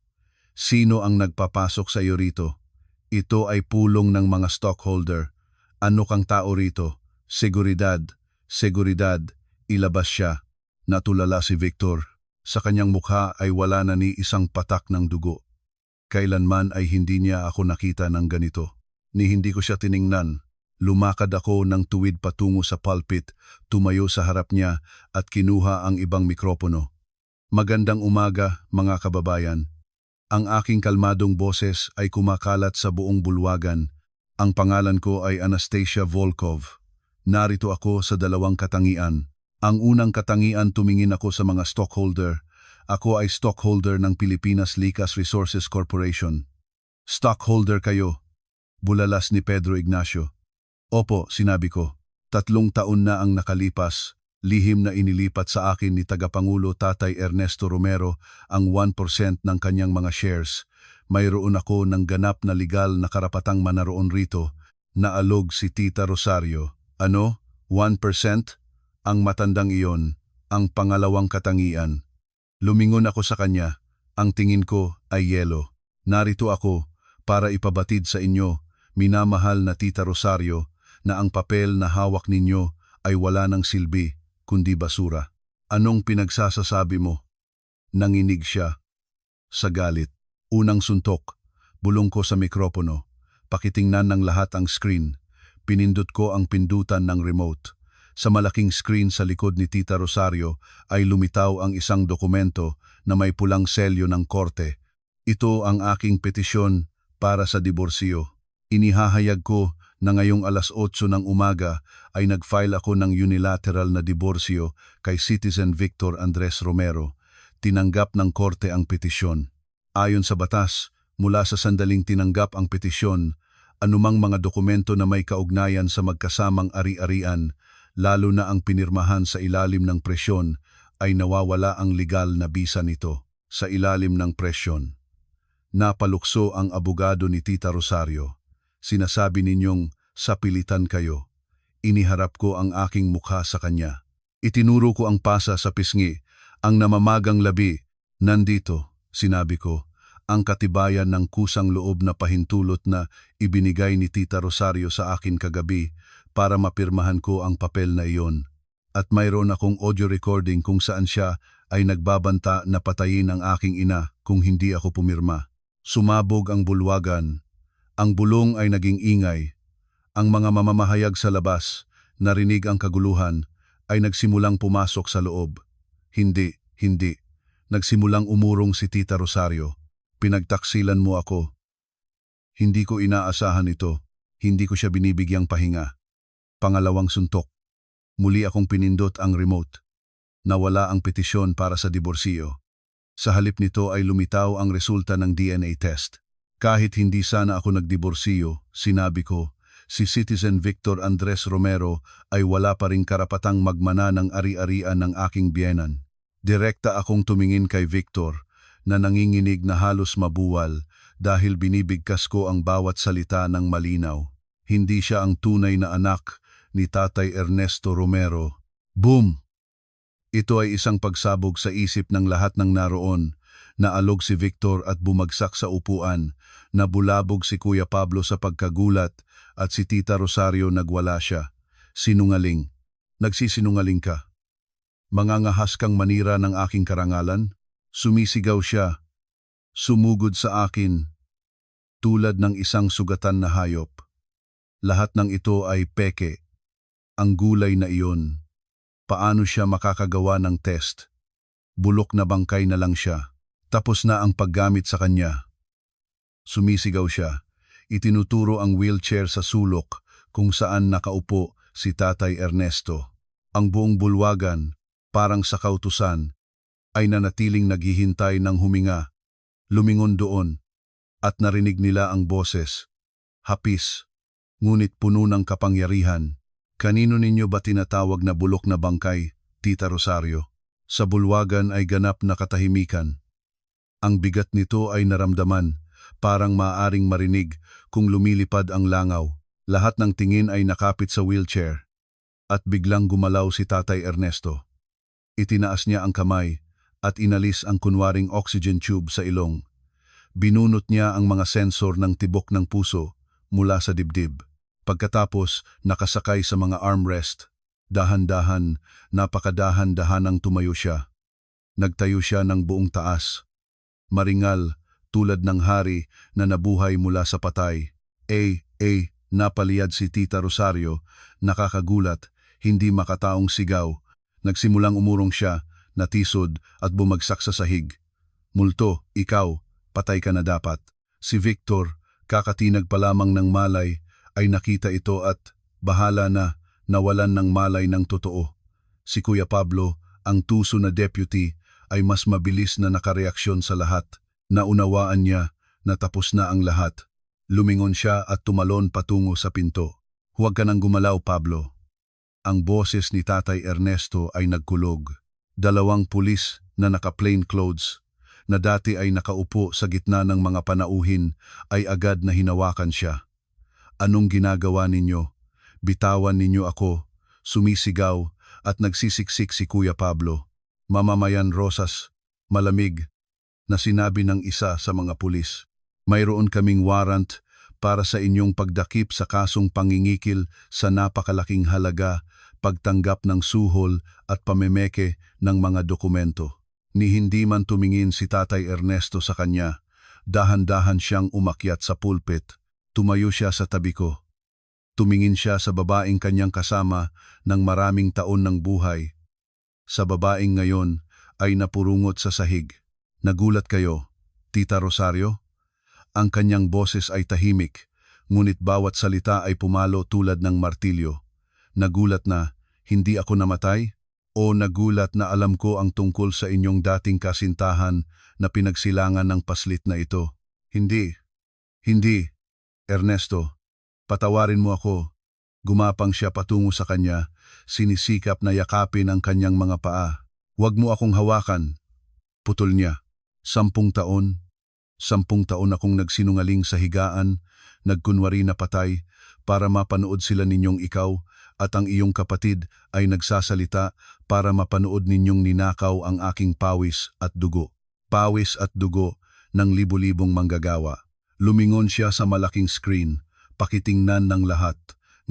Sino ang nagpapasok sa iyo rito? Ito ay pulong ng mga stockholder. Ano kang tao rito? Seguridad, seguridad, ilabas siya. Natulala si Victor. Sa kanyang mukha ay wala na ni isang patak ng dugo. Kailanman ay hindi niya ako nakita ng ganito. Ni hindi ko siya tiningnan. Lumakad ako ng tuwid patungo sa pulpit, tumayo sa harap niya at kinuha ang ibang mikropono. Magandang umaga, mga kababayan. Ang aking kalmadong boses ay kumakalat sa buong bulwagan. Ang pangalan ko ay Anastasia Volkov. Narito ako sa dalawang katangian. Ang unang katangian, tumingin ako sa mga stockholder. Ako ay stockholder ng Pilipinas Likas Resources Corporation. Stockholder kayo? Bulalas ni Pedro Ignacio. Opo, sinabi ko. 3 taon na ang nakalipas. Lihim na inilipat sa akin ni Tagapangulo Tatay Ernesto Romero ang 1% ng kanyang mga shares. Mayroon ako ng ganap na legal na karapatang manaroon rito. Naalog si Tita Rosario. Ano? 1%? Ang matandang iyon, ang pangalawang katangian. Lumingon ako sa kanya. Ang tingin ko ay yelo. Narito ako para ipabatid sa inyo, minamahal na Tita Rosario, na ang papel na hawak ninyo ay wala ng silbi, kundi basura. Anong pinagsasasabi mo? Nanginig siya. Sa galit. Unang suntok. Bulong ko sa mikropono. Pakitingnan ng lahat ang screen. Pinindot ko ang pindutan ng remote. Sa malaking screen sa likod ni Tita Rosario ay lumitaw ang isang dokumento na may pulang selyo ng korte. Ito ang aking petisyon para sa diborsyo. Inihahayag ko na ngayong alas 8 ng umaga ay nag-file ako ng unilateral na diborsyo kay Citizen Victor Andres Romero. Tinanggap ng korte ang petisyon. Ayon sa batas, mula sa sandaling tinanggap ang petisyon, anumang mga dokumento na may kaugnayan sa magkasamang ari-arian, lalo na ang pinirmahan sa ilalim ng presyon, ay nawawala ang legal na bisa nito. Sa ilalim ng presyon. Napalukso ang abogado ni Tita Rosario. Sinasabi ninyong sapilitan kayo. Iniharap ko ang aking mukha sa kanya. Itinuro ko ang pasa sa pisngi. Ang namamagang labi, nandito, sinabi ko. Ang katibayan ng kusang loob na pahintulot na ibinigay ni Tita Rosario sa akin kagabi para mapirmahan ko ang papel na iyon. At mayroon akong audio recording kung saan siya ay nagbabanta na patayin ang aking ina kung hindi ako pumirma. Sumabog ang bulwagan. Ang bulong ay naging ingay. Ang mga mamamahayag sa labas, narinig ang kaguluhan, ay nagsimulang pumasok sa loob. Hindi. Nagsimulang umurong si Tita Rosario. Pinagtaksilan mo ako. Hindi ko inaasahan ito. Hindi ko siya binibigyang pahinga. Pangalawang suntok. Muli akong pinindot ang remote. Nawala ang petisyon para sa diborsyo. Sa halip nito ay lumitaw ang resulta ng DNA test. Kahit hindi sana ako nagdiborsyo, sinabi ko, si Citizen Victor Andres Romero ay wala pa ring karapatang magmana ng ari-arian ng aking biyenan. Direkta akong tumingin kay Victor na nanginginig na halos mabuwal dahil binibigkas ko ang bawat salita ng malinaw. Hindi siya ang tunay na anak ni Tatay Ernesto Romero. Boom! Ito ay isang pagsabog sa isip ng lahat ng naroon. Naalog si Victor at bumagsak sa upuan. Nabulabog si Kuya Pablo sa pagkagulat at si Tita Rosario nagwala siya. Sinungaling. Nagsisinungaling ka. Mangangahas kang manira ng aking karangalan? Sumisigaw siya. Sumugod sa akin. Tulad ng isang sugatan na hayop. Lahat ng ito ay peke. Ang gulay na iyon. Paano siya makakagawa ng test? Bulok na bangkay na lang siya. Tapos na ang paggamit sa kanya. Sumisigaw siya. Itinuturo ang wheelchair sa sulok kung saan nakaupo si Tatay Ernesto. Ang buong bulwagan, parang sa kautusan, ay nanatiling naghihintay ng huminga. Lumingon doon at narinig nila ang boses. Hapis, ngunit puno ng kapangyarihan. Kanino ninyo ba tinatawag na bulok na bangkay, Tita Rosario? Sa bulwagan ay ganap na katahimikan. Ang bigat nito ay naramdaman, parang maaaring marinig kung lumilipad ang langaw. Lahat ng tingin ay nakapit sa wheelchair. At biglang gumalaw si Tatay Ernesto. Itinaas niya ang kamay at inalis ang kunwaring oxygen tube sa ilong. Binunot niya ang mga sensor ng tibok ng puso mula sa dibdib. Pagkatapos, nakasakay sa mga armrest. Dahan-dahan, napakadahan-dahanang tumayo siya. Nagtayo siya ng buong taas. Maringal, tulad ng hari na nabuhay mula sa patay. Napaliyad si Tita Rosario, nakakagulat, hindi makataong sigaw. Nagsimulang umurong siya, natisod at bumagsak sa sahig. Multo, ikaw, patay ka na dapat. Si Victor, kakatinag pa lamang ng malay, ay nakita ito at, bahala na, nawalan ng malay ng totoo. Si Kuya Pablo, ang tuso na deputy, ay mas mabilis na nakareaksyon sa lahat. Naunawaan niya na tapos na ang lahat. Lumingon siya at tumalon patungo sa pinto. Huwag ka nang gumalaw, Pablo. Ang boses ni Tatay Ernesto ay nagkulog. Dalawang pulis na naka-plain clothes, na dati ay nakaupo sa gitna ng mga panauhin, ay agad na hinawakan siya. Anong ginagawa ninyo? Bitawan ninyo ako, sumisigaw at nagsisiksik si Kuya Pablo. Mamamayan Rosas, malamig, na sinabi ng isa sa mga pulis. Mayroon kaming warrant para sa inyong pagdakip sa kasong pangingikil sa napakalaking halaga, pagtanggap ng suhol at pamemeke ng mga dokumento. Ni hindi man tumingin si Tatay Ernesto sa kanya, dahan-dahan siyang umakyat sa pulpit. Tumayo siya sa tabi ko. Tumingin siya sa babaeng kanyang kasama ng maraming taon ng buhay. Sa babaeng ngayon ay napurungot sa sahig. Nagulat kayo, Tita Rosario? Ang kanyang boses ay tahimik, ngunit bawat salita ay pumalo tulad ng martilyo. Nagulat na, hindi ako namatay? O nagulat na alam ko ang tungkol sa inyong dating kasintahan na pinagsilangan ng paslit na ito? Hindi. Ernesto, patawarin mo ako. Gumapang siya patungo sa kanya, sinisikap na yakapin ang kanyang mga paa. Huwag mo akong hawakan. Putol niya. 10 taon. 10 taon akong nagsinungaling sa higaan, nagkunwari na patay, para mapanood sila ninyong ikaw at ang iyong kapatid ay nagsasalita para mapanood ninyong ninakaw ang aking pawis at dugo. Pawis at dugo ng libu-libong manggagawa. Lumingon siya sa malaking screen, pakitingnan ng lahat.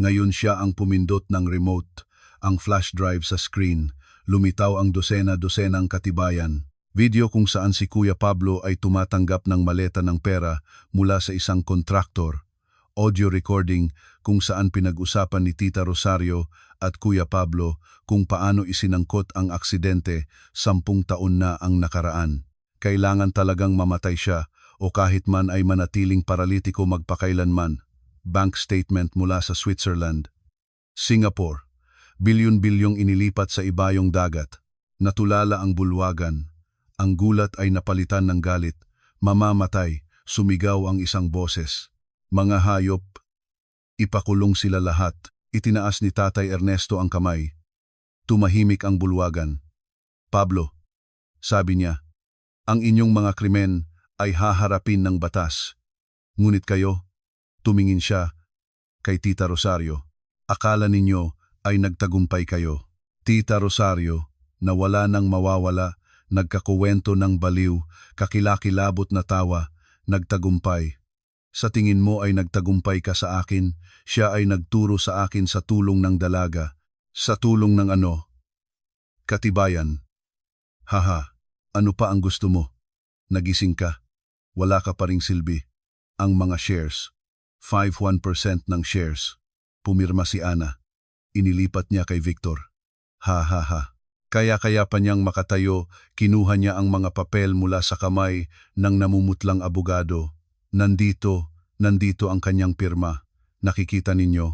Ngayon siya ang pumindot ng remote, ang flash drive sa screen. Lumitaw ang dosena-dosenang katibayan. Video kung saan si Kuya Pablo ay tumatanggap ng maleta ng pera mula sa isang kontraktor. audio recording kung saan pinag-usapan ni Tita Rosario at Kuya Pablo kung paano isinangkot ang aksidente 10 taon na ang nakaraan. Kailangan talagang mamatay siya o kahit man ay manatiling paralitiko magpakailanman. Bank statement mula sa Switzerland. Singapore. Bilyon-bilyong inilipat sa ibayong dagat. Natulala ang bulwagan. Ang gulat ay napalitan ng galit. Mamamatay, sumigaw ang isang boses. Mga hayop. Ipakulong sila lahat. Itinaas ni Tatay Ernesto ang kamay. Tumahimik ang bulwagan. Pablo, sabi niya, ang inyong mga krimen ay haharapin ng batas. Ngunit kayo, tumingin siya kay Tita Rosario. Akala ninyo ay nagtagumpay kayo. Tita Rosario, na wala nang mawawala, nagkakuwento ng baliw, kakilakilabot na tawa, nagtagumpay. Sa tingin mo ay nagtagumpay ka sa akin, siya ay nagturo sa akin sa tulong ng dalaga. Sa tulong ng ano? Katibayan. Haha, ano pa ang gusto mo? Nagising ka. Wala ka pa ring silbi. Ang mga shares. 51% ng shares. Pumirma si Ana. Inilipat niya kay Victor. Ha ha ha. Kaya pa niyang makatayo, kinuha niya ang mga papel mula sa kamay ng namumutlang abogado. Nandito ang kanyang pirma. Nakikita ninyo?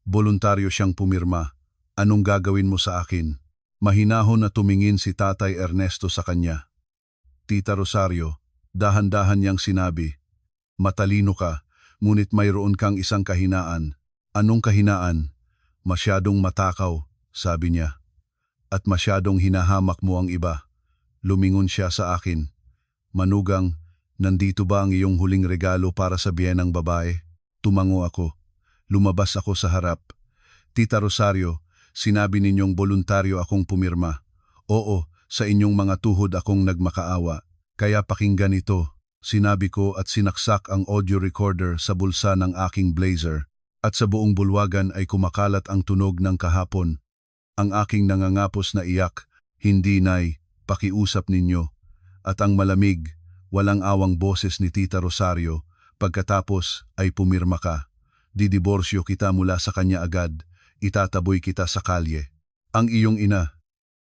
Voluntaryo siyang pumirma. Anong gagawin mo sa akin? Mahinahon na tumingin si Tatay Ernesto sa kanya. Tita Rosario, dahan-dahan niyang sinabi, matalino ka, ngunit mayroon kang isang kahinaan. Anong kahinaan? Masyadong matakaw, sabi niya. At masyadong hinahamak mo ang iba. Lumingon siya sa akin. Manugang, nandito ba ang iyong huling regalo para sa biyenang babae? Tumango ako. Lumabas ako sa harap. Tita Rosario, sinabi ninyong voluntaryo akong pumirma. Oo, sa inyong mga tuhod akong nagmakaawa. Kaya pakinggan ito. Sinabi ko at sinaksak ang audio recorder sa bulsa ng aking blazer. At sa buong bulwagan ay kumakalat ang tunog ng kahapon. Ang aking nangangapos na iyak, hindi nay, pakiusap ninyo. At ang malamig, walang awang boses ni Tita Rosario, pagkatapos ay pumirma ka. Didiborsyo kita mula sa kanya agad, itataboy kita sa kalye. Ang iyong ina,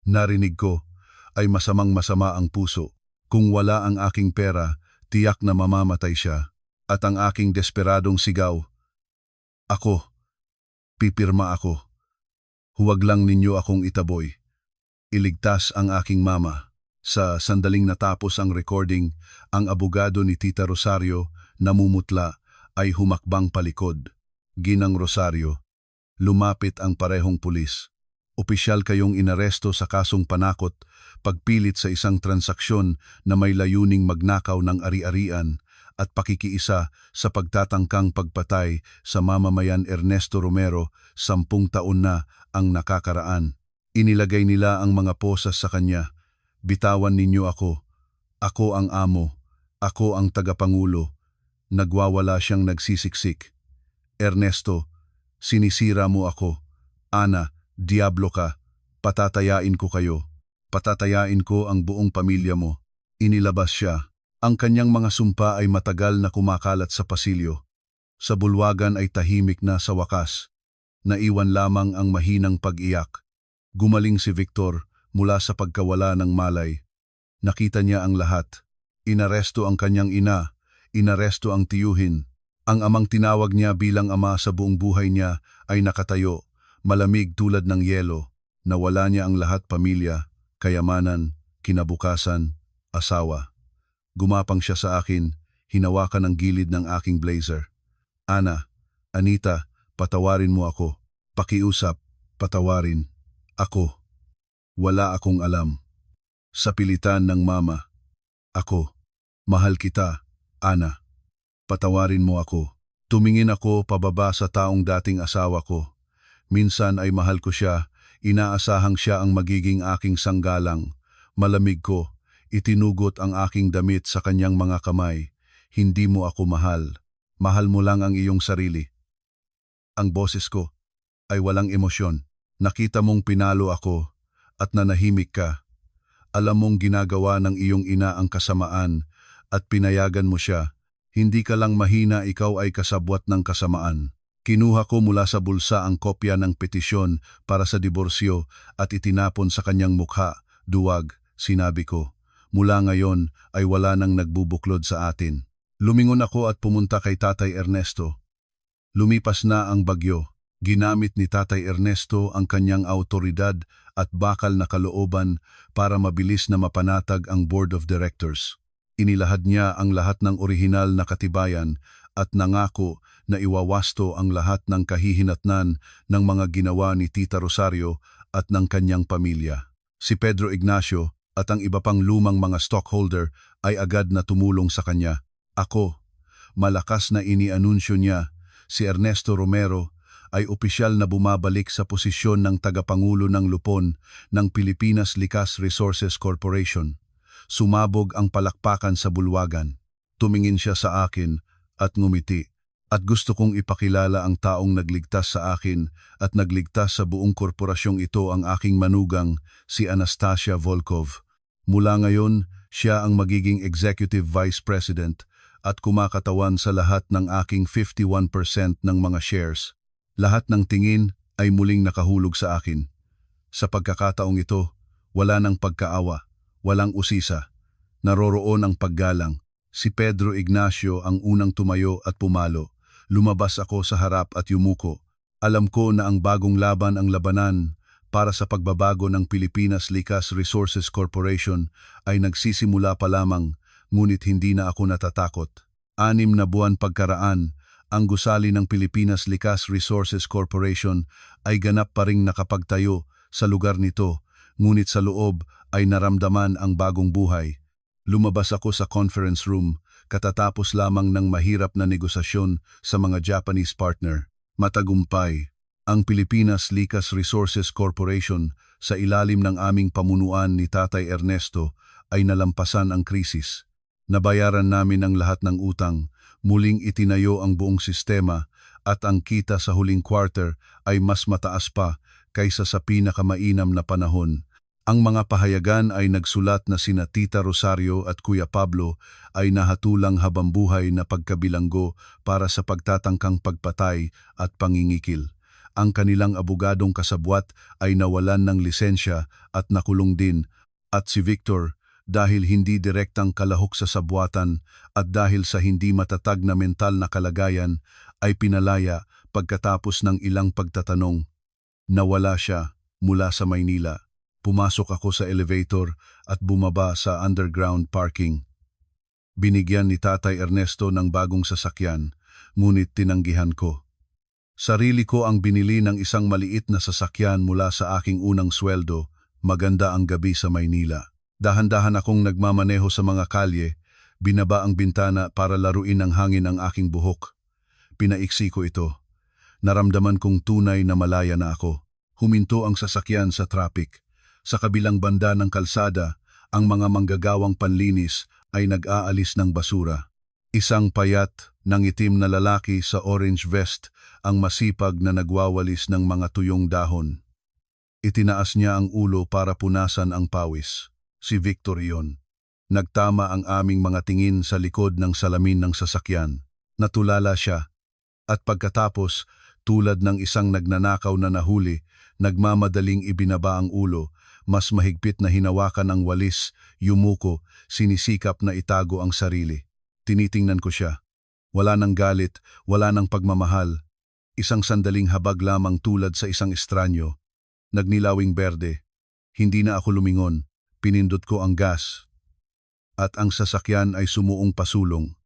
narinig ko, ay masamang-masama ang puso. Kung wala ang aking pera, tiyak na mamamatay siya. At ang aking desperadong sigaw, ako, pipirma ako. Huwag lang ninyo akong itaboy. Iligtas ang aking mama. Sa sandaling natapos ang recording, ang abogado ni Tita Rosario, namumutla, ay humakbang palikod. Ginang Rosario, lumapit ang parehong pulis. Opisyal kayong inaresto sa kasong panakot, pagpilit sa isang transaksyon na may layuning magnakaw ng ari-arian at pakikiisa sa pagtatangkang pagpatay sa mamamayan Ernesto Romero, 10 taon na ang nakakaraan. Inilagay nila ang mga posas sa kanya. Bitawan ninyo ako. Ako ang amo. Ako ang tagapangulo. Nagwawala siyang nagsisiksik. Ernesto, sinisira mo ako. Ana, diablo ka. Patatayain ko kayo. Patatayain ko ang buong pamilya mo. Inilabas siya. Ang kanyang mga sumpa ay matagal na kumakalat sa pasilyo. Sa bulwagan ay tahimik na sa wakas. Naiwan lamang ang mahinang pag-iyak. Gumaling si Victor mula sa pagkawala ng malay. Nakita niya ang lahat. Inaresto ang kanyang ina. Inaresto ang tiyuhin. Ang amang tinawag niya bilang ama sa buong buhay niya ay nakatayo, malamig tulad ng yelo. Nawala niya ang lahat, pamilya, kayamanan, kinabukasan, asawa. Gumapang siya sa akin, hinawakan ang gilid ng aking blazer. Ana, Anita, patawarin mo ako. Pakiusap, patawarin. Ako. Wala akong alam. Sa pilitan ng mama. Ako. Mahal kita, Ana. Patawarin mo ako. Tumingin ako pababa sa taong dating asawa ko. Minsan ay mahal ko siya, inaasahang siya ang magiging aking sanggalang. Malamig ko. Itinugot ang aking damit sa kanyang mga kamay. Hindi mo ako mahal. Mahal mo lang ang iyong sarili. Ang boses ko ay walang emosyon. Nakita mong pinalo ako at nanahimik ka. Alam mong ginagawa ng iyong ina ang kasamaan at pinayagan mo siya. Hindi ka lang mahina, ikaw ay kasabwat ng kasamaan. Kinuha ko mula sa bulsa ang kopya ng petisyon para sa diborsyo at itinapon sa kanyang mukha. Duwag, sinabi ko. Mula ngayon ay wala nang nagbubuklod sa atin. Lumingon ako at pumunta kay Tatay Ernesto. Lumipas na ang bagyo. Ginamit ni Tatay Ernesto ang kanyang autoridad at bakal na kalooban para mabilis na mapanatag ang Board of Directors. Inilahad niya ang lahat ng orihinal na katibayan at nangako na iwawasto ang lahat ng kahihinatnan ng mga ginawa ni Tita Rosario at ng kanyang pamilya. Si Pedro Ignacio at ang iba pang lumang mga stockholder ay agad na tumulong sa kanya. Ako, malakas na inianunsyo niya, si Ernesto Romero ay opisyal na bumabalik sa posisyon ng tagapangulo ng lupon ng Pilipinas Likas Resources Corporation. Sumabog ang palakpakan sa bulwagan. Tumingin siya sa akin at ngumiti. At gusto kong ipakilala ang taong nagligtas sa akin at nagligtas sa buong korporasyong ito, ang aking manugang, si Anastasia Volkov. Mula ngayon, siya ang magiging Executive Vice President at kumakatawan sa lahat ng aking 51% ng mga shares. Lahat ng tingin ay muling nakahulog sa akin. Sa pagkakataong ito, wala nang pagkaawa, walang usisa. Naroroon ang paggalang. Si Pedro Ignacio ang unang tumayo at pumalo. Lumabas ako sa harap at yumuko. Alam ko na ang bagong laban ang labanan para sa pagbabago ng Pilipinas Likas Resources Corporation ay nagsisimula pa lamang, ngunit hindi na ako natatakot. 6 na buwan pagkaraan, ang gusali ng Pilipinas Likas Resources Corporation ay ganap pa ring nakapagtayo sa lugar nito, ngunit sa loob ay naramdaman ang bagong buhay. Lumabas ako sa conference room, katatapos lamang ng mahirap na negosasyon sa mga Japanese partner. Matagumpay, ang Pilipinas Likas Resources Corporation sa ilalim ng aming pamunuan ni Tatay Ernesto ay nalampasan ang krisis. Nabayaran namin ang lahat ng utang, muling itinayo ang buong sistema at ang kita sa huling quarter ay mas mataas pa kaysa sa pinakamainam na panahon. Ang mga pahayagan ay nagsulat na sina Tita Rosario at Kuya Pablo ay nahatulang habambuhay na pagkabilanggo para sa pagtatangkang pagpatay at pangingikil. Ang kanilang abogadong kasabwat ay nawalan ng lisensya at nakulong din, at si Victor, dahil hindi direktang kalahok sa sabwatan at dahil sa hindi matatag na mental na kalagayan, ay pinalaya pagkatapos ng ilang pagtatanong. Nawala siya mula sa Maynila. Pumasok ako sa elevator at bumaba sa underground parking. Binigyan ni Tatay Ernesto ng bagong sasakyan, ngunit tinanggihan ko. Sarili ko ang binili ng isang maliit na sasakyan mula sa aking unang sweldo. Maganda ang gabi sa Maynila. Dahan-dahan akong nagmamaneho sa mga kalye, binaba ang bintana para laruin ng hangin ang aking buhok. Pinaiksi ko ito. Naramdaman kong tunay na malaya na ako. Huminto ang sasakyan sa traffic. Sa kabilang banda ng kalsada, ang mga manggagawang panlinis ay nag-aalis ng basura. Isang payat ng itim na lalaki sa orange vest ang masipag na nagwawalis ng mga tuyong dahon. Itinaas niya ang ulo para punasan ang pawis. Si Victor iyon. Nagtama ang aming mga tingin sa likod ng salamin ng sasakyan. Natulala siya. At pagkatapos, tulad ng isang nagnanakaw na nahuli, nagmamadaling ibinaba ang ulo, mas mahigpit na hinawakan ang walis, yumuko, sinisikap na itago ang sarili. Tinitingnan ko siya. Wala nang galit, wala nang pagmamahal. Isang sandaling habag lamang tulad sa isang estranyo. Nagnilawing berde. Hindi na ako lumingon. Pinindot ko ang gas. At ang sasakyan ay sumuong pasulong.